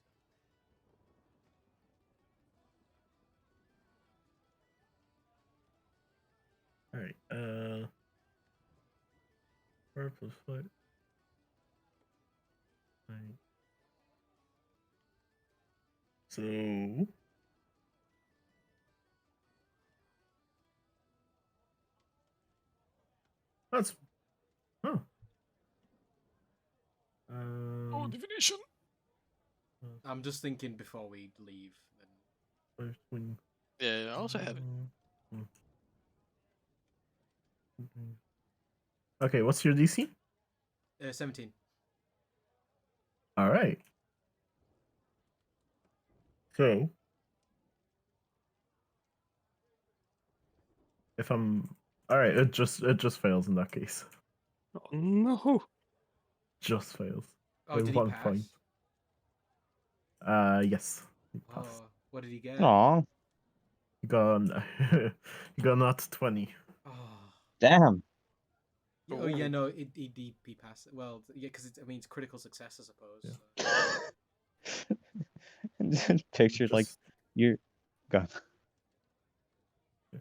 All right. 4 + 5. Right. So. That's. Huh. Oh, divination. I'm just thinking before we leave. Then... Yeah, I also have it. Okay, what's your DC? 17. All right. So, if I'm all right, it just fails in that case. Oh, no. Just fails. Oh, By did he 1 pass? point. Yes. He passed. Oh, what did he get? Aw, You got you got not 20. Oh. damn. Oh yeah, no, he passed. Well, yeah, because I mean, it's critical success, I suppose. Yeah. So. Pictured like Just you. Go. you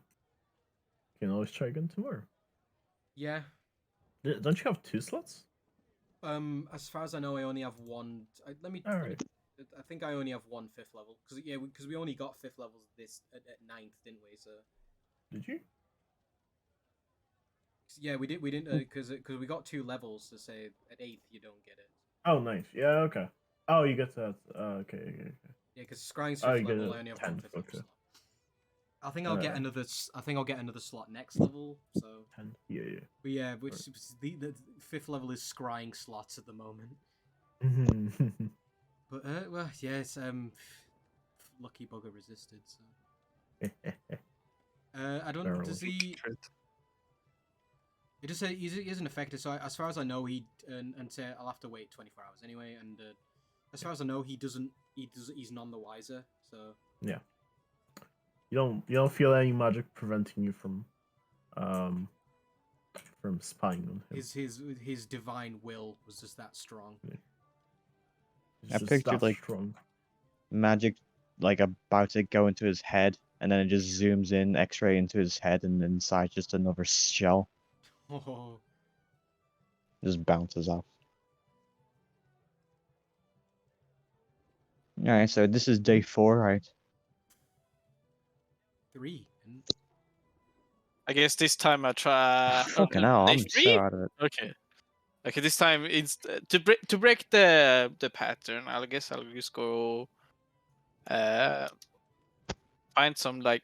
can always try again tomorrow. Yeah. Don't you have 2 slots? As far as I know, I only have one. Let me. Alright. I think I only have one 5th level because we only got 5th levels this at 9th, didn't we? So. Did you? Yeah, we didn't because we got 2 levels to say at 8th you don't get it. Oh, nice. Yeah, okay. Oh, you get that. Okay. Yeah, because scrying's Oh, 5th you get level, a I only have one 10th, 5th level okay. slot. I think I'll get another. I think I'll get another slot next level. So. 10. Yeah. But yeah, which the 5th level is scrying slots at the moment. But well, yeah, it's lucky bugger resisted. So. I don't. Barrel Does of he? It just says he isn't affected. So as far as I know, he and say I'll have to wait 24 hours anyway. And as far as I know, he doesn't. He's none the wiser. So. Yeah. You don't feel any magic preventing you from spying on him. His divine will was just that strong. Yeah. I Just pictured that like strong. magic, like about to go into his head, and then it just zooms in, X-ray into his head, and inside just another shell Oh. just bounces off. All right, so this is day 4, right? 3. I guess this time I try. Fucking hell, Day I'm 3? so out of it. Okay. Okay, this time it's to break the pattern. I guess I'll just go find some like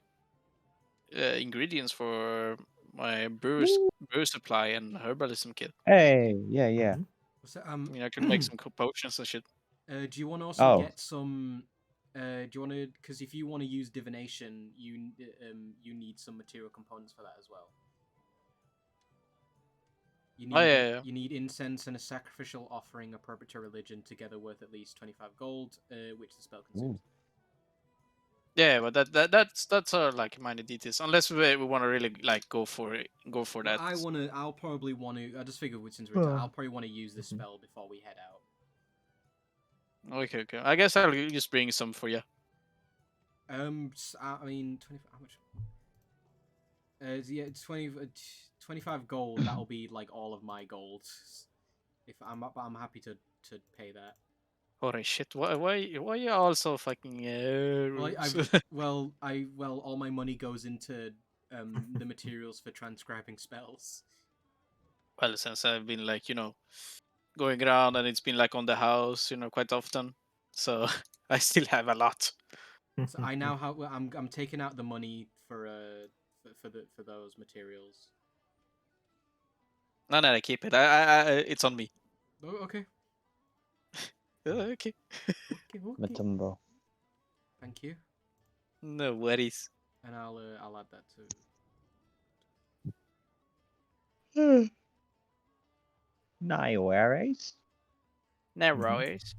ingredients for my brew supply and herbalism kit. Hey, yeah. Mhm. So, I mean, I can make some potions and shit. do you want to also Oh. get some? Do you want to? Because if you want to use divination, you need some material components for that as well. You need, yeah. You need incense and a sacrificial offering appropriate to religion, together worth at least 25 gold, which the spell consumes. Ooh. Yeah, but that's like minor details. Unless we want to really like go for Well, that. I'll probably want to. I just figured since I'll probably want to use this Mhm. spell before we head out. Okay. I guess I'll just bring some for you. I mean, 25. How much? Yeah, it's 25 gold. That'll be like all of my gold. If I'm happy to pay that. Holy shit! Why you all so fucking Well, all my money goes into the materials for transcribing spells. Well, since I've been like going around and it's been like on the house quite often, so I still have a lot. So I now have. I'm taking out the money for those materials. No, I keep it. I it's on me. Oh, okay. Okay. Okay. Matumbo. Thank you. No worries. And I'll add that too. No worries. No Mhm. worries.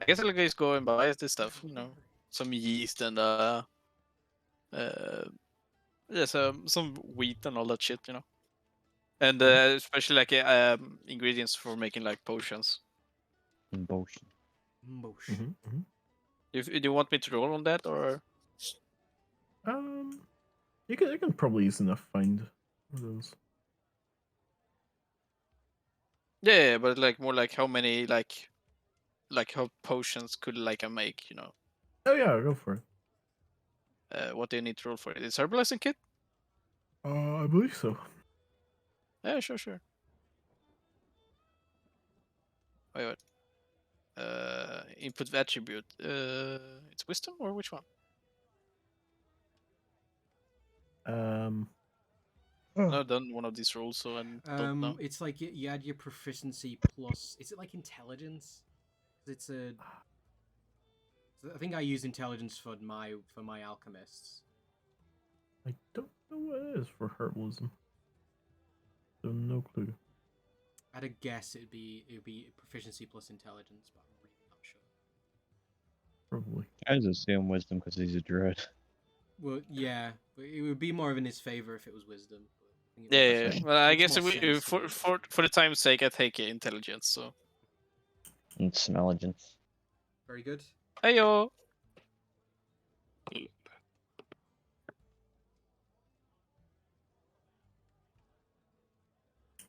I guess I'll just go and buy this stuff. Some yeast and yeah, some wheat and all that shit. And especially like ingredients for making like potions. Bullshit. Mhm, mhm. If do you want me to roll on that or? You can probably easy enough find those. Yeah, but like more like how many like how potions could like I make? Oh yeah, go for it. What do you need to roll for it? It's herbalism kit. I believe so. Yeah, sure. Wait. Input attribute. It's wisdom or which one? I've never done one of these rolls, so I don't know. It's like you add your proficiency plus. Is it like intelligence? 'Cause it's a. I think I use intelligence for my alchemists. I don't know what it is for herbalism. So no clue. At a guess, it'd be proficiency plus intelligence, but I'm really not sure. Probably. I just assume wisdom because he's a druid. Well, yeah, but it would be more of in his favor if it was wisdom. But I think it Yeah, makes- yeah. Well, I makes guess more sense to for me. for the time's sake, I take intelligence. So. And smellagence. Very good. Heyo.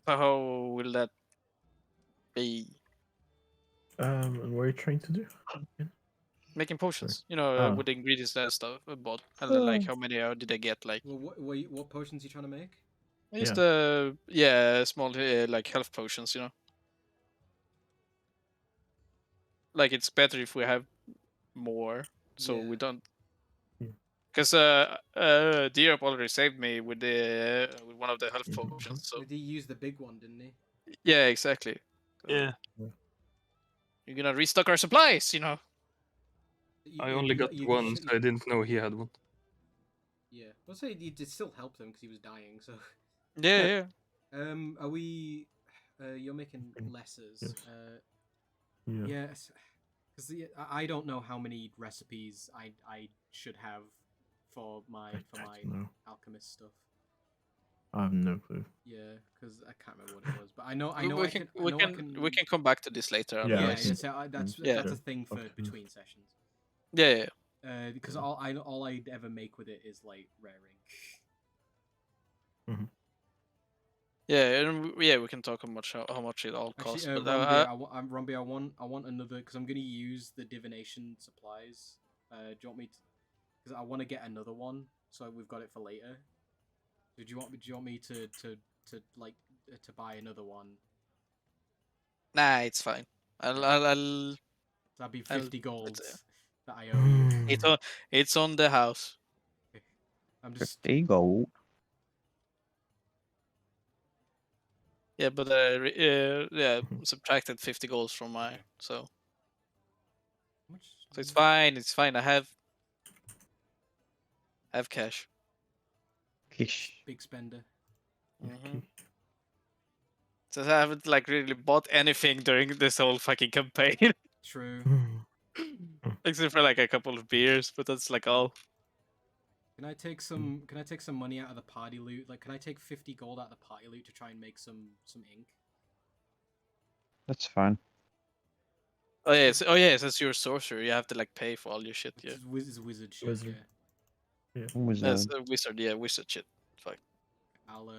So how will that be? And what are you trying to do? again? Making potions, you know, Oh. with the ingredients and stuff I bought, and then like how many did I get? Like Well, what potions are you trying to make? just small like health potions, you know. Like it's better if we have more, so we Yeah. don't. Yeah. Because Diop already saved me with with one of the health potions. So Did he use the big one, didn't he? yeah, exactly. Yeah, You're gonna restock our supplies, you know. I only got one, so I didn't know he had one. Yeah, well, say you did still help them because he was dying. So, Yeah, yeah. are we? You're making lessers. Yes. Yeah. Yes, because I don't know how many recipes I should have for my I don't know. alchemist stuff. I have no clue. Yeah, because I can't remember what it was, but I know We can come back to this later. Yeah, Yeah, I yeah, can- so that's Yeah. that's a thing for Okay. between sessions. Yeah, yeah. Because all I'd ever make with it is like rare ink. Yeah, and we can talk how much it all costs. Actually, But Rombi, I want another because I'm gonna use the divination supplies. Do you want me to? Because I want to get another one, so we've got it for later. Do you want me to buy another one? nah, it's fine. I'll That'd be I'll- 50 gold it's, that I owe you. it's on the house. I'm just 50 gold. Yeah, but subtracted 50 goals from mine, so it's fine. It's fine. I have cash. Kish. big spender. Mhm. So I haven't like really bought anything during this whole fucking campaign, True. except for like a couple of beers. But that's like all. Can I take some money out of the party loot? Like, can I take 50 gold out of the party loot to try and make some ink? That's fine. Oh yeah, since you're a sorcerer, you have to like pay for all your shit. Yeah, It's wizard shit. Wizard. Yeah. that's a wizard. Yeah, wizard shit. Fuck. I'll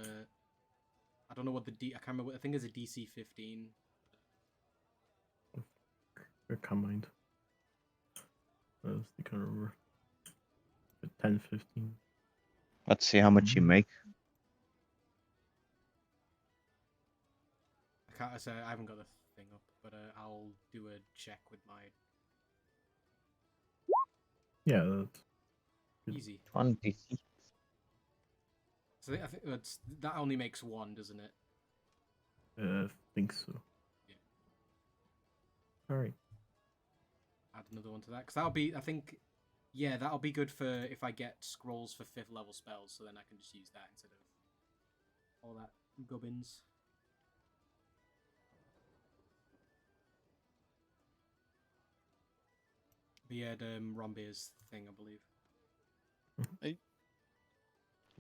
I don't know what I can't remember. I think it's a DC 15. Combined. What else do you can remember? 10, 15. Let's see how much you make. I say I haven't got the thing up, but I'll do a check with my Yeah, that's Good. easy. 26. So I think that only makes one, doesn't it? I think so. Yeah. Alright. Add another one to that because that'll be. I think, yeah, that'll be good for if I get scrolls for 5th level spells. So then I can just use that instead of all that gubbins. But yeah, Rombeer's thing, I believe.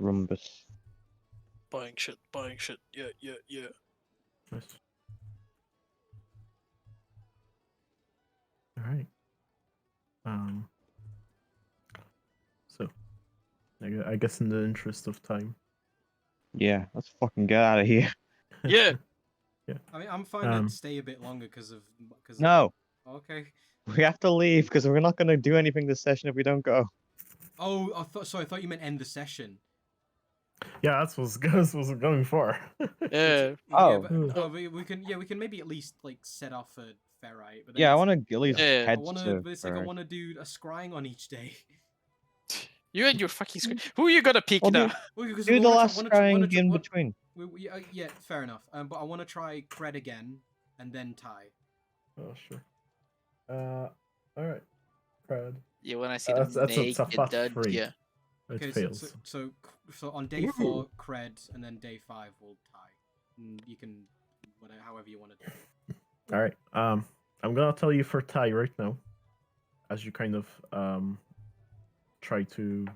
Rumbus. Buying shit. Yeah. Nice. Alright. So, I guess in the interest of time. Yeah, let's fucking get out of here. Yeah. I mean, I'm fine to stay a bit longer because of. No, Okay. we have to leave because we're not going to do anything this session if we don't go. Oh, I thought you meant end the session. Yeah, that's what I was going for. Yeah. Oh. But we can maybe at least like set off a ferrite. But then Yeah, I it's- want to at least Yeah. head I want to. to. But it's like I Ferrite. want to do a scrying on each day. You and your fucking screen. Who are you gonna pick Well, now? Well, because Do we the wanna last scrying in between. yeah, fair enough. But I want to try Cred again and then Ty. Oh, sure. Alright. Cred. You wanna see them That's a naked fast dud? 3. Yeah. It Okay, fails. so on day 4, Cred, and then day 5 we'll Ty. You can whatever, however you want to do it. Alright. I'm gonna tell you for Ty right now. As you kind of try to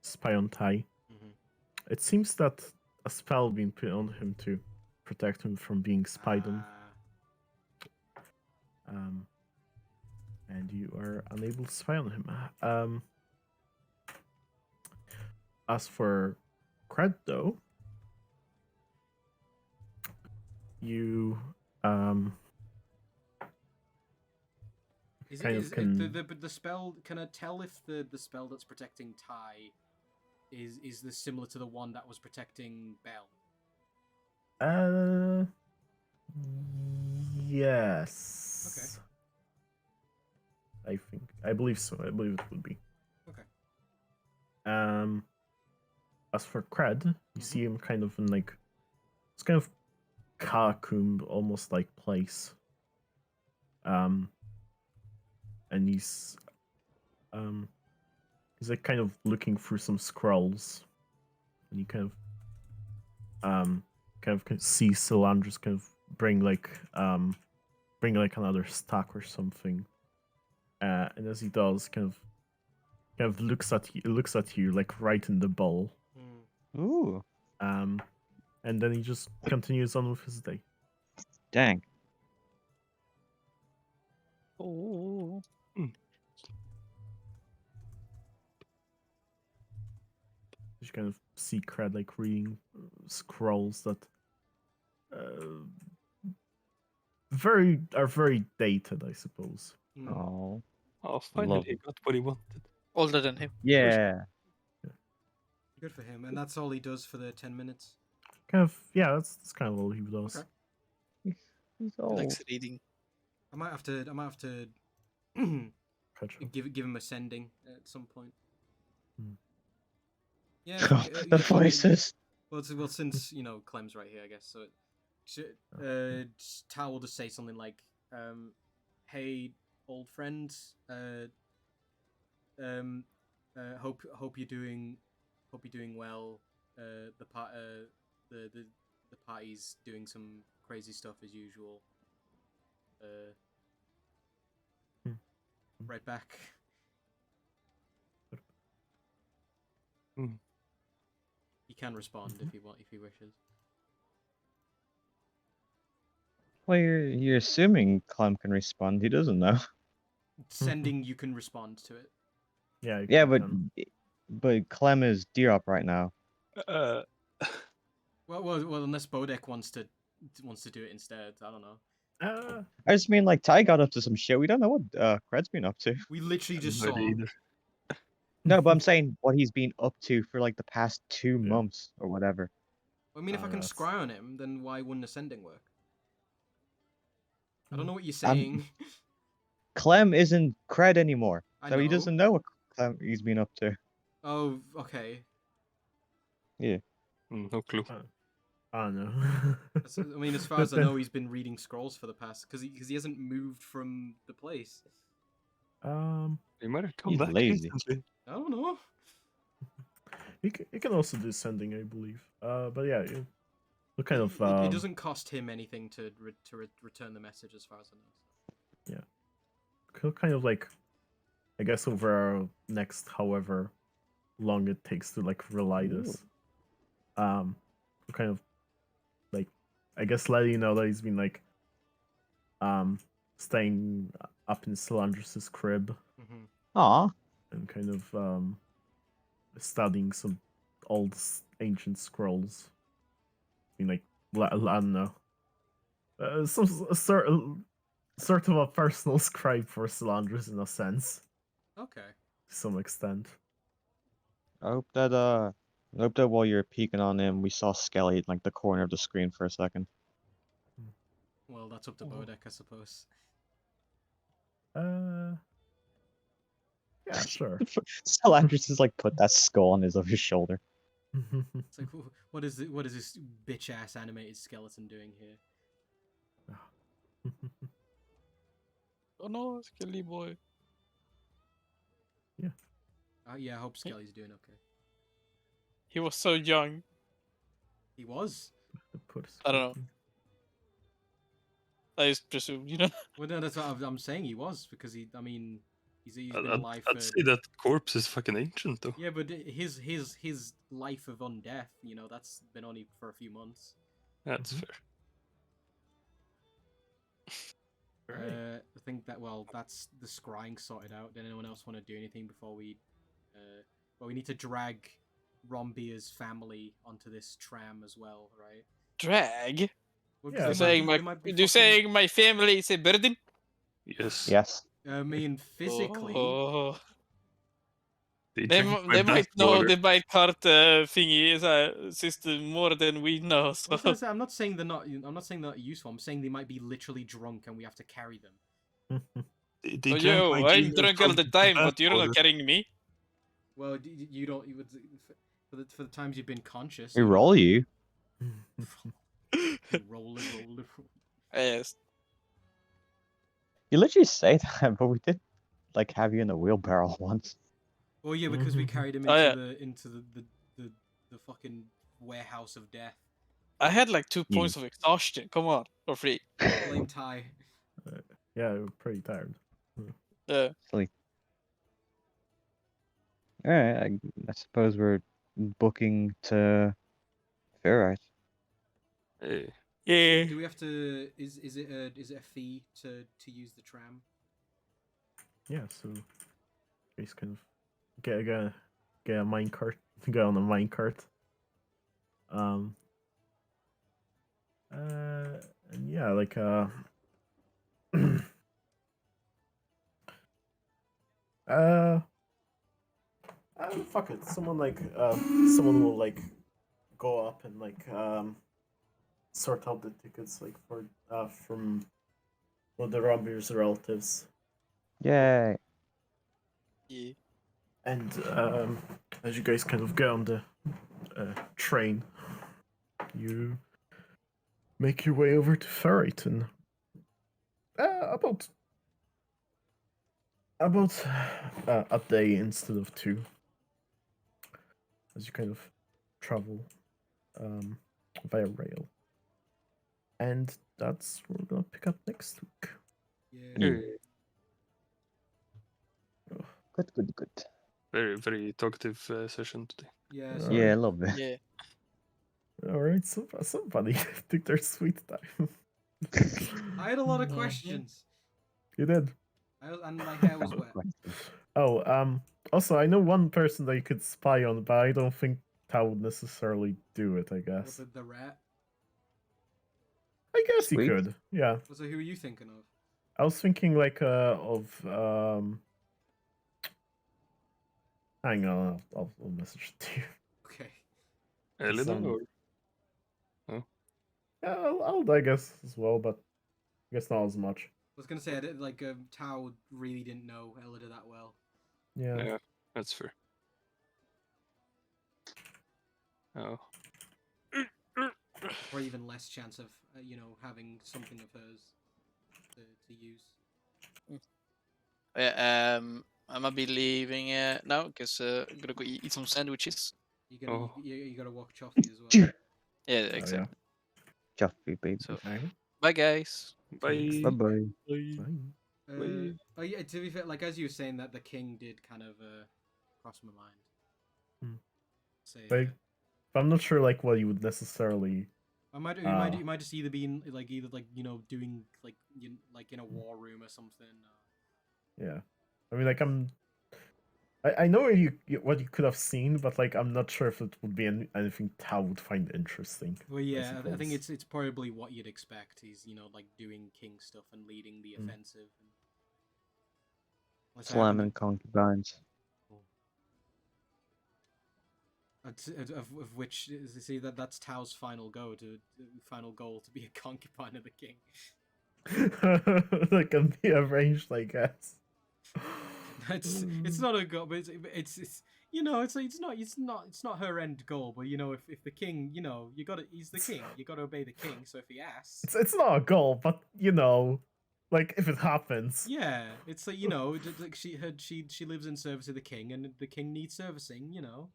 spy on Ty. Mhm. It seems that a spell being put on him to protect him from being spied on. And you are unable to spy on him. As for Cred, though, you Is kind it, of is can. the spell? Can I tell if the spell that's protecting Ty is this similar to the one that was protecting Belle? Yes. I believe so. I believe it would be. Okay. As for Cred, you see him kind of in like it's kind of catacombed, almost like place. And he's like kind of looking through some scrolls, and you kind of see Solandris kind of bring like another stack or something. And as he does, kind of looks at you like right in the bowl. Ooh, And then he just continues on with his day. dang. Oh. You kind of see Cred like reading scrolls that are very dated, I suppose. Oh, Oh, finally Love he it. got what he wanted. Older than him. yeah. Good for him, and that's all he does for the 10 minutes. Kind of, yeah. That's kind of all he does. Okay. He's He old. likes reading. I might have to Petra. give him a sending at some point. Hmm. Yeah, The voices. Well, since Clem's right here, I guess. So, Tal will just say something like, "Hey, old friend. Hope you're doing well. The party's doing some crazy stuff as usual. Right back." He can respond if he wishes. Well, you're assuming Clem can respond. He doesn't know. Sending, you can respond to it. Yeah. Yeah, you but can. Clem is D-Op right now. Well, unless Bodek wants to do it instead. I don't know. I just mean like Ty got up to some shit. We don't know what Cred's been up to. We literally just Not saw. either. No, but I'm saying what he's been up to for like the past 2 Yeah. months or whatever. I mean, if I can That's- scry on him, then why wouldn't a sending work? I don't know what you're I'm- saying. Clem isn't Cred anymore, I so he know. doesn't know what Clem he's been up to. Oh, okay. No clue. I don't know. I mean, as far But as I then- know, he's been reading scrolls for the past because he hasn't moved from the place. He might have come He's back lazy. recently. I don't know. you can also do sending, I believe. But yeah, you kind of. It doesn't cost him anything to return the message, as far as I know. So. He'll kind of like, I guess over our next however long it takes to like relay this, he'll kind of like, I guess let you know that he's been like, staying up in Solandris' crib Aw, and kind of studying some old ancient scrolls. I mean, like I don't know, sort of a personal scribe for Solandris in a sense, Okay. to some extent. I hope that while you're peeking on him, we saw Skelly in like the corner of the screen for a second. Well, that's up to Bodek, I suppose. Yeah, Sure. Salandris just like put that skull on his other shoulder. It's like, what is it? What is this bitch ass animated skeleton doing here? Oh no, Skelly boy. Yeah, I hope Skelly's doing okay. He was so young. He was. I don't know. I just presume, you know. Well, no, that's what I'm saying. He was because I mean, he's been I'd alive for. I'd say that corpse is fucking ancient though. Yeah, but his life of undeath, you know, that's been only for a few months. That's fair. I think that that's the scrying sorted out. Did anyone else want to do anything before we? Well, we need to drag Rombier's family onto this tram as well, right? Drag? Well, Yeah, You're saying my family is a burden? Yes. Yes. I mean, physically. Oh. They They drank my might know bathwater. the bite cart thingy is a system more than we know. I So. was gonna say, I'm not saying they're not. I'm not saying they're not useful. I'm saying they might be literally drunk and we have to carry them. They Oh, drank yo, my I'm demon drunk all the from time, but you're bathwater. not carrying me. Well, you don't. You would, for the times you've been conscious. We roll you. Roll it. Yes. You literally say that, but we did like have you in a wheelbarrow once. Well, yeah, because we carried him Oh, into yeah. the fucking warehouse of death. I had like 2 You- points of exhaustion. Come on, for free. Blame Ty. Yeah, we're pretty tired. Yeah. Silly. Alright, I suppose we're booking to Ferrite. Hey. Yeah. Do we have to? Is it a fee to use the tram? Yeah, so he's kind of get a minecart, go on a minecart. And yeah, like fuck it. Someone will like go up and like sort out the tickets like for from one of the Robbier's relatives. Yay. Yeah. And as you guys kind of get on the train, you make your way over to Ferryton. About a day instead of 2, as you kind of travel via rail. And that's what we're gonna pick up next week. Yeah. Good. Very, very talkative session today. Yeah. Yeah, a little bit. Yeah. All right, somebody took their sweet time. I had a lot of questions. You did. And my hair was wet. Oh, also, I know one person that you could spy on, but I don't think Tao would necessarily do it, I guess. The rat. I guess you Sweet. could, yeah. So who are you thinking of? I was thinking, like, of, hang on, I'll message it to you. Okay. Elena Some- or Yeah, I guess, as well, but I guess not as much. I was gonna say I did, like Tao really didn't know Elida that well. Yeah. yeah, that's fair. Oh. Or even less chance of having something of hers to use. Yeah, I'm gonna be leaving now because I'm gonna go eat some sandwiches. You gotta walk Choffy as well. Yeah, Oh, exactly. Joffrey, baby. So, yeah. bye guys. Bye. Bye-bye. Bye. Oh yeah, to be fair, like as you were saying that the king did kind of cross my mind. Hmm. Say, Like, but I'm not sure, like, what you would necessarily... you might just either be in, doing like in a war room or something. Yeah. I mean, like, I know what you could have seen, but, like, I'm not sure if it would be anything Tao would find interesting. Well, yeah, I think suppose. it's probably what you'd expect. He's like doing king stuff and leading the offensive. Unless I happen Slamming concubines. of which see that's Tao's final goal to be a concubine of the king. That can be arranged, I guess. It's not a goal, but it's you know it's not her end goal. But you know if the king, you know, he's the king. You gotta obey the king. So if he asks, It's not a goal, but you know, like if it happens. yeah, it's like, you know, like she lives in service of the king, and the king needs servicing. You know,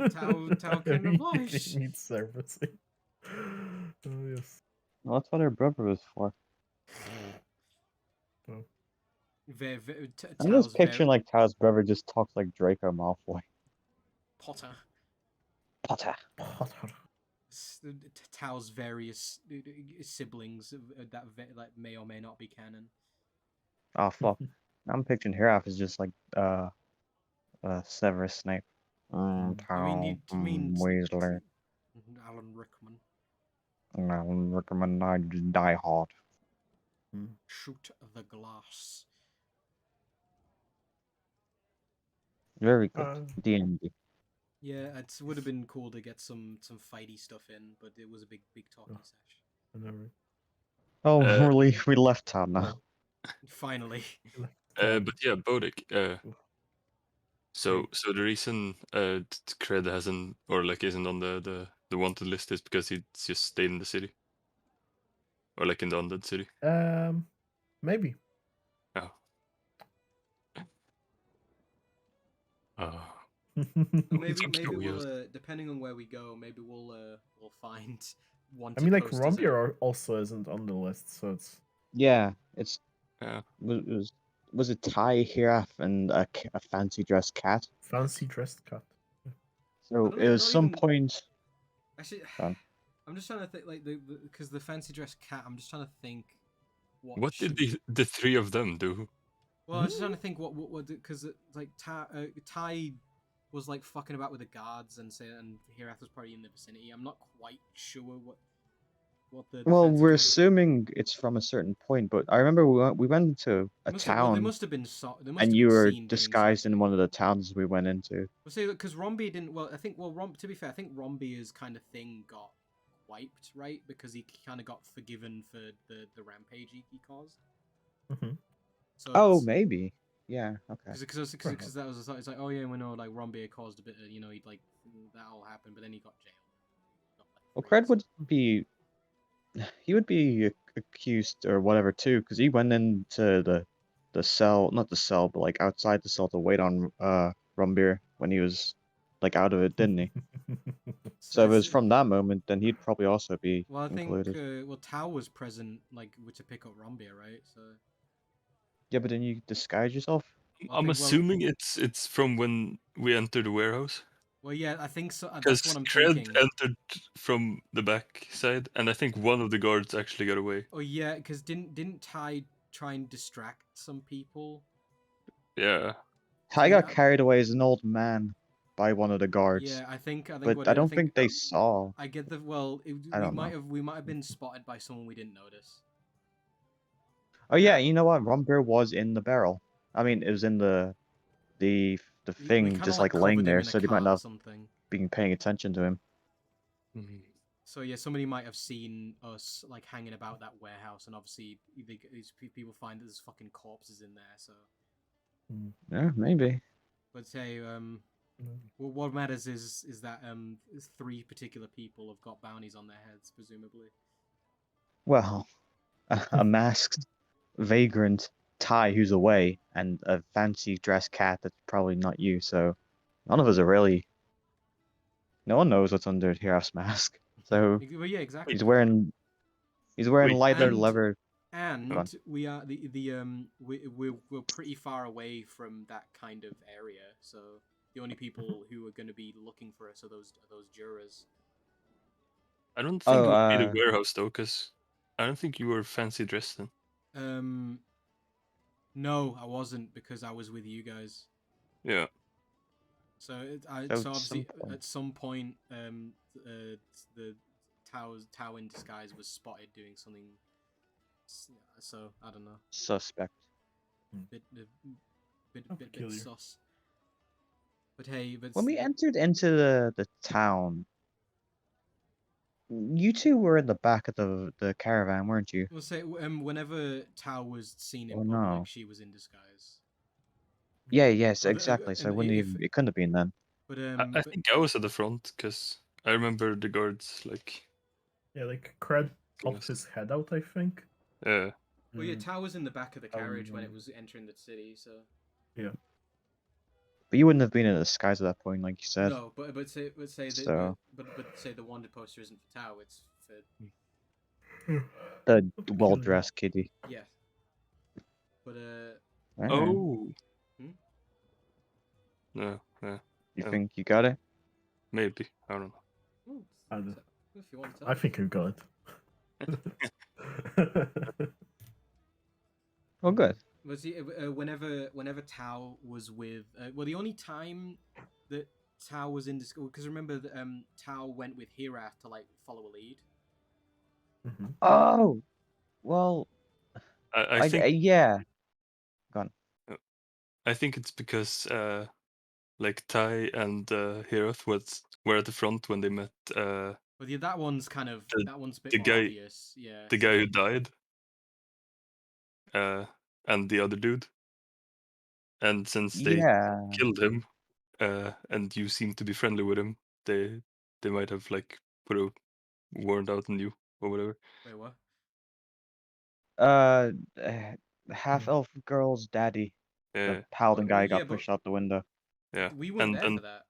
Tao can The oblige. king needs servicing. Oh yes. Well, that's what her brother was for. Oh. I'm just picturing like Tao's brother just talks like Draco Malfoy. Potter. Potter. Tao's various siblings that like may or may not be canon. Oh fuck. I'm picturing her off as just like Severus Snape. I Tao, mean Weasley. Alan Rickman. I recommend I just die hard. Shoot the glass. Very good. DnD. Yeah, it would have been cool to get some fighty stuff in, but it was a big talking sesh. Oh, we left town now. Finally. But yeah, Bodek. So the reason Cred hasn't or like isn't on the wanted list is because he just stayed in the city, or like in the undead city. Maybe. Oh. Maybe we'll depending on where we go, maybe we'll find wanted. I mean, like posters Rombier also isn't on the list, so it's Yeah, it's Yeah. was it Ty, Hiraf, and a fancy dressed cat? fancy dressed cat. So it was some point. Actually, Gone. I'm just trying to think, like because the fancy dressed cat. I'm just trying to think What did the three of them do? Well, I was just trying to think what because like Ty was like fucking about with the guards and Hirath was probably in the vicinity. I'm not quite sure what the. Well, fancy we're dress- assuming it's from a certain point, but I remember we went into a town. They must have been and you were disguised in one of the towns we went into. Well, see, because Rombi didn't. Well, I think. Well, to be fair, I think Rombi's kind of thing got wiped, right? Because he kind of got forgiven for the rampage he caused. Mm-hmm. So maybe. Yeah. Okay. Because that was it's like, oh yeah, we know like Rombi caused a bit of, you know, he'd like that all happened, but then he got jailed. Well, Cred would be. He would be accused or whatever too, because he went into the cell, not the cell, but like outside the cell to wait on Rumbeer when he was like out of it, didn't he? So if it was from that moment, then he'd probably also be included. Well, Tao was present like to pick up Rombier, right? So yeah, but then you disguise yourself. I'm assuming it's from when we entered the warehouse. Well, yeah, I think so. Because That's what I'm Cred thinking. entered from the back side, and I think one of the guards actually got away. Oh yeah, because didn't Ty try and distract some people? Yeah. Ty got carried away as an old man by one of the guards. Yeah, I think. But I don't think they saw. I get the we might have been spotted by someone we didn't notice. Oh yeah, you know what? Rumbeer was in the barrel. I mean, it was in the thing, just like laying there, so they might not have been paying attention to him. So yeah, somebody might have seen us like hanging about that warehouse, and obviously these people find that there's fucking corpses in there. So yeah, maybe. But hey, what matters is that 3 particular people have got bounties on their heads, presumably. Well, a masked vagrant Ty who's away, and a fancy dressed cat that's probably not you. So none of us are really. No one knows what's under Hiraf's mask. So well, yeah, exactly. He's wearing leather. And we are we're pretty far away from that kind of area, so the only people who are going to be looking for us are those jurors. I don't think it would be the warehouse though, because I don't think you were fancy dressed then. No, I wasn't, because I was with you guys. Yeah. So obviously at some point, the Tao in disguise was spotted doing something. So I don't know. Suspect. Bit sus. But hey, when we entered into the town, you two were in the back of the caravan, weren't you? We'll say whenever Tao was seen in public, she was in disguise. Yeah, yes, But, exactly. So it and wouldn't if even. It couldn't have been then. but I think I was at the front because I remember the guards like. Yeah, like Cred seeing popped us. his head out, I think. Yeah. well, yeah, Mm, Tao was in the back of the carriage when it Um, was entering the city, so yeah. But you wouldn't have been in the skies at that point, like you said. no. But say that So but say the wanted poster isn't for Tao, it's for the well-dressed kitty. yeah. But Alright. Oh. Hmm? No. Yeah. You Oh. think you got it? Maybe. I don't know. ooh, And if you want to tell I us. think you got it. Well, good. Was he whenever Tao was with well the only time that Tao was in this because remember that, Tao went with Hirath to like follow a lead. Mhm. Oh, well, I think yeah. Gone. I think it's because like Ty and Herath were at the front when they met Well, yeah, that one's kind of The- that one's a bit the more guy- obvious. Yeah. the guy who died, and the other dude. And since they Yeah. killed him, and you seem to be friendly with him, they might have like put a warrant out on you or whatever. Wait, what? Half-elf girl's daddy, Yeah, the paladin guy, yeah, got but pushed out the window. yeah. we weren't there and for that.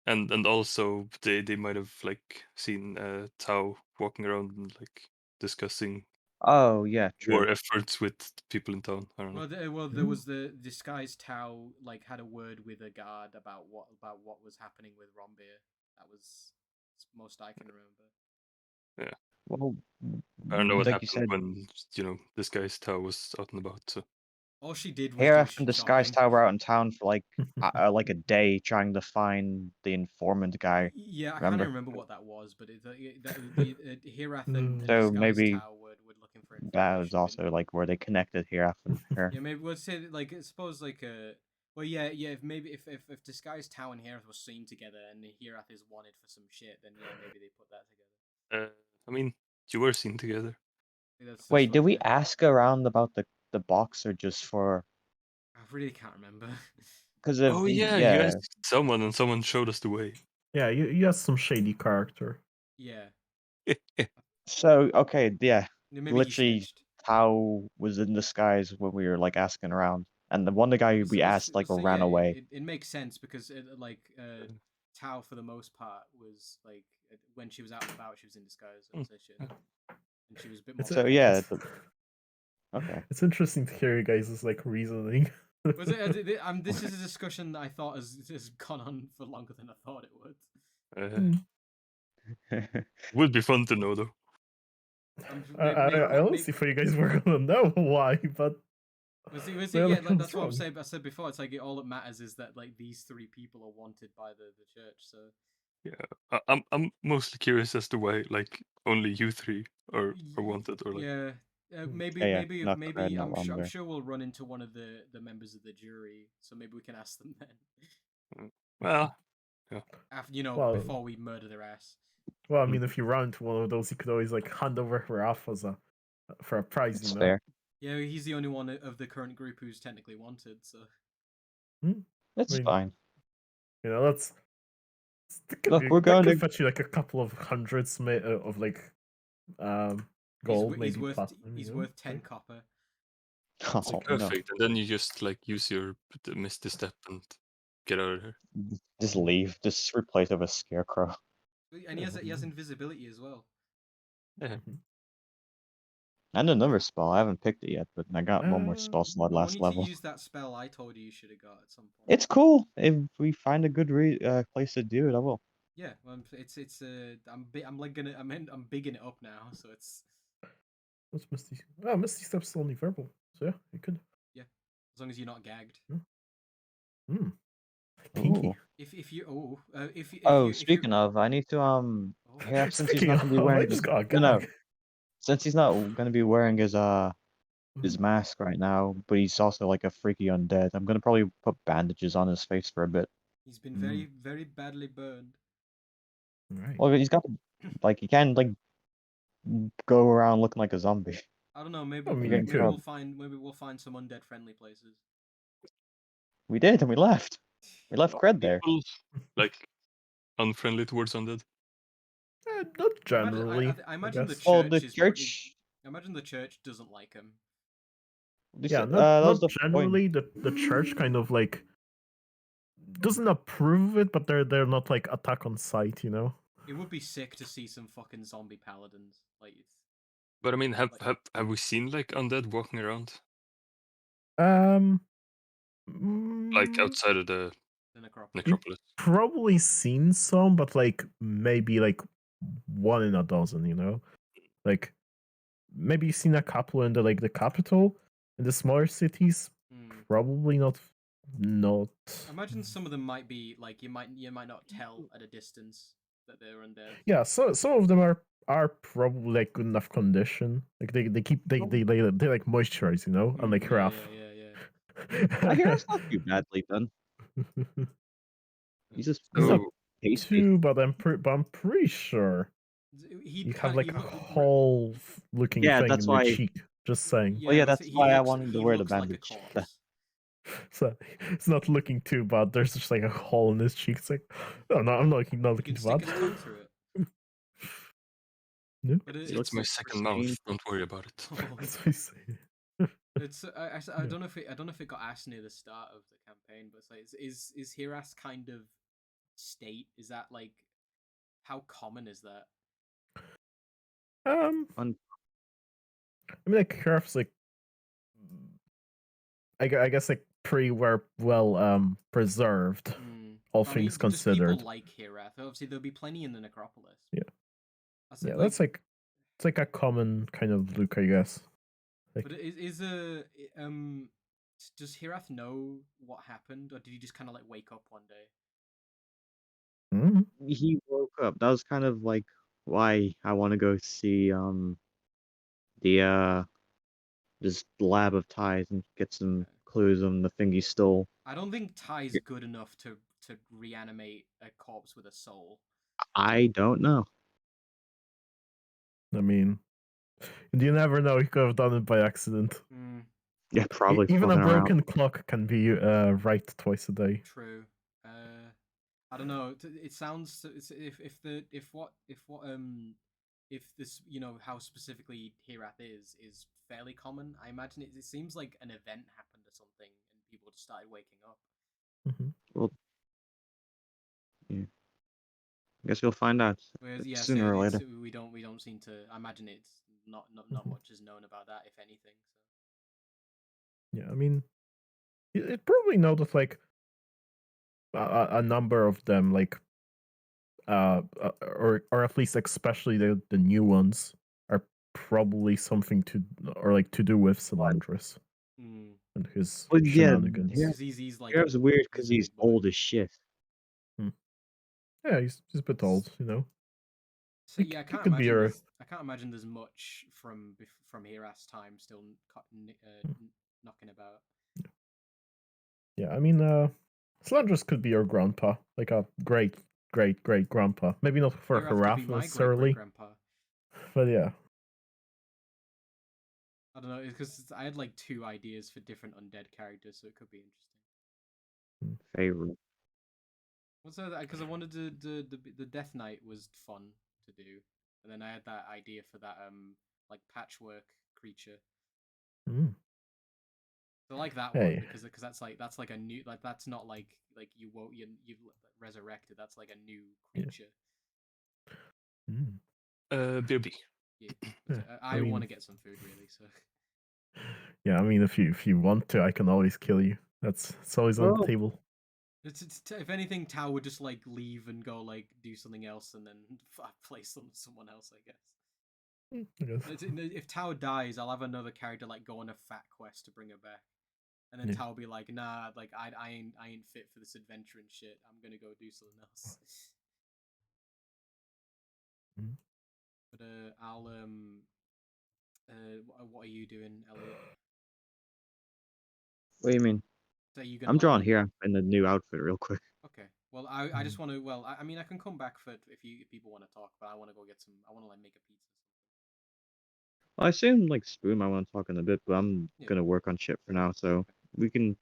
and also they might have like seen Tao walking around and like discussing Oh, yeah, true. war efforts with people in town. I don't know. There was the disguised Tao like had a word with a guard about what was happening with Rombeer. That was most I can remember. Well, I don't know what like you happened said, when this guy's Tao was out and about. So All she did was Herath do and Disguised shopping. Tower were out in town for like a day trying to find the informant guy. Yeah, I Remember? can't remember what that was, but the Hirath and So Disguised maybe Tao were looking for that information. was also like where they connected Herath and her. Yeah, maybe we'll say that, like suppose like well yeah if Disguised Tao and Hirath were seen together and Hirath is wanted for some shit, then yeah maybe they put that together. I mean, you were seen together. That's Wait, did what, we yeah. ask around about the box or just for? I really can't remember. Because Oh yeah, you asked someone and someone showed us the way. Yeah, you have some shady character. Yeah, So okay, yeah. maybe Literally, he snitched. Tao was in disguise when we were like asking around, and the guy we asked like ran yeah, away. it makes sense because Tao for the most part was like when she was out and about she was in disguise and shit, and she was a bit more. So yeah, okay. It's interesting to hear you guys' like reasoning. Was it? This is a discussion that I thought has gone on for longer than I thought it would. Would be fun to know though. I honestly thought you guys were gonna know why, but Was it? Where Yeah, the hell's that's what I'm wrong? saying. I said before, it's like all that matters is that like these three people are wanted by the church. So Yeah, I'm mostly curious as to why like only you three are wanted or like. yeah, maybe Yeah, not Cred, not I'm Rombeer. sure we'll run into one of the members of the jury. So maybe we can ask them then. Well, After Well- before we murder their ass. well, I mean, if you run into one of those, you could always like hand over Raph as for a prize, It's you know. fair. Yeah, he's the only one of the current group who's technically wanted. So It's I mean, fine. You know, that's Look, we're going to. fetch you like a couple of hundreds of like gold, maybe platinum. he's you know? worth 10 copper. Oh, it's like no. perfect, and then you just like use your misty step and get out of here. Just leave. Just replace it with a scarecrow. And he has invisibility as well. Yeah. And another spell. I haven't picked it yet, but I got one more spell slot I last want you level. to use that spell I told you should have got at some point. It's cool. If we find a good place to do it, I will. Yeah, well, I'm bigging it up now, so it's What's Misty? Oh, Misty Step's only verbal, so yeah, you could. as long as you're not gagged. Kinky. Ooh. If you Speaking of, I need to here since he's not gonna be I wearing just his got a no, gag. since he's not gonna be wearing his mask right now, but he's also like a freaky undead. I'm gonna probably put bandages on his face for a bit. he's been very very badly burned. Right. Well, he's got like he can't like go around looking like a zombie. I don't know. Maybe I mean, maybe you could. we'll find some undead friendly places. We did, and we left. We left Cred there. People like unfriendly towards undead. Not generally. I imagine the guess. Well, church the is pretty. church. I imagine the church doesn't like him. Yeah, That was not the generally. The church kind of like doesn't approve of it, but they're not like attack on sight, you know. It would be sick to see some fucking zombie paladins. Like, But I mean, have we seen like undead walking around like outside of the the necropolis. necropolis? Probably seen some, but like maybe like 1 in a dozen, you know. Like maybe you've seen a couple in the capital, in the smaller cities. Probably not. Imagine some of them might be like you might not tell at a distance that they're undead. Yeah, so some of them are probably like good enough condition. Like they like moisturize, you know, unlike Raph. Yeah. I hear it's not too badly done. He's just It's not tasty. too, but I'm pretty sure you have like a hole looking Yeah, thing that's in your why. cheek. Just saying. Well, yeah, that's why I wanted to wear the bandage. So it's not looking too bad. There's just like a hole in his cheek. It's like, oh no, I'm not looking too bad. Stick his tongue through it. Yeah. But It's my second mouth. Don't worry about it. It's I don't know if it got asked near the start of the campaign, but it's like is Hiras kind of state? Is that like how common is that? I mean, like Hirath's like, I guess like pretty well preserved, all things considered. People like Hirath. Obviously, there'll be plenty in the necropolis. Yeah. Yeah, that's like it's like a common kind of look, I guess. Like, but does Hirath know what happened, or did he just kind of like wake up one day? He woke up. That was kind of like why I want to go see this lab of ties and get some clues on the thing he stole. I don't think Ty's good enough to reanimate a corpse with a soul. I don't know. I mean, you never know. He could have done it by accident. Yeah, probably. Even a fucking broken around. clock can be right twice a day. True. I don't know. It sounds if this, you know, how specifically Hirath is fairly common. I imagine it seems like an event happened or something, and people just started waking up. Well, yeah. I guess you'll find out sooner or later. We don't seem to. I imagine it's not much is known about that, if anything. So. Yeah, I mean, it probably know that like a number of them, like, or at least especially the new ones, are probably something to do with Salandris and his shenanigans. He's like He's weird because he's old as shit. Yeah, he's a bit old, you know. So yeah, I can't imagine there's much from Hirath's time still knocking about. Yeah, I mean, Salandris could be your grandpa, like a great grandpa. Maybe not for Hirath necessarily, but yeah. I don't know, because I had like 2 ideas for different undead characters, so it could be interesting. Favorite. What's that? Because I wanted the Death Knight was fun to do, and then I had that idea for that like patchwork creature. So I like that one because that's like a new, like that's not like you've resurrected. That's like a new creature. BRB. Yeah. I want to get some food really. So. Yeah, I mean, if you want to, I can always kill you. It's always on the table. If anything, Tao would just like leave and go like do something else, and then play someone else. I guess. If Tao dies, I'll have another character like go on a fat quest to bring her back, and then Tao will be like, "Nah, like I ain't fit for this adventure and shit. I'm gonna go do something else." But I'll what are you doing, Elliot? What do you mean? I'm drawing here in the new outfit real quick. Okay. Well, I just want to. Well, I mean, I can come back for if people want to talk, but I want to go get some. I want to like make a pizza. Well, I assume like Spoon might want to talk in a bit, but I'm gonna work on shit for now, so we can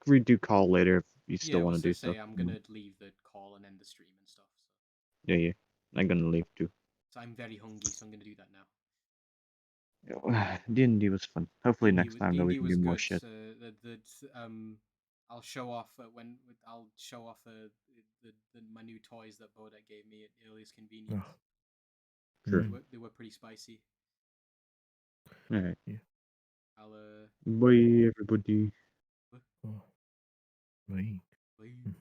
we do call later if you Yeah, still I want was to do to say stuff. I'm gonna leave the call and end the stream and stuff. So. Yeah, I'm gonna leave too. So I'm very hungry, so I'm gonna do that now. D&D was fun. Hopefully D&D next time though we D&D can was do more good. shit. I'll show off my new toys that Bodek gave me at earliest convenience. Sure. They were pretty spicy. Alright. Yeah. I'll Bye everybody. Oh. Right. Bye.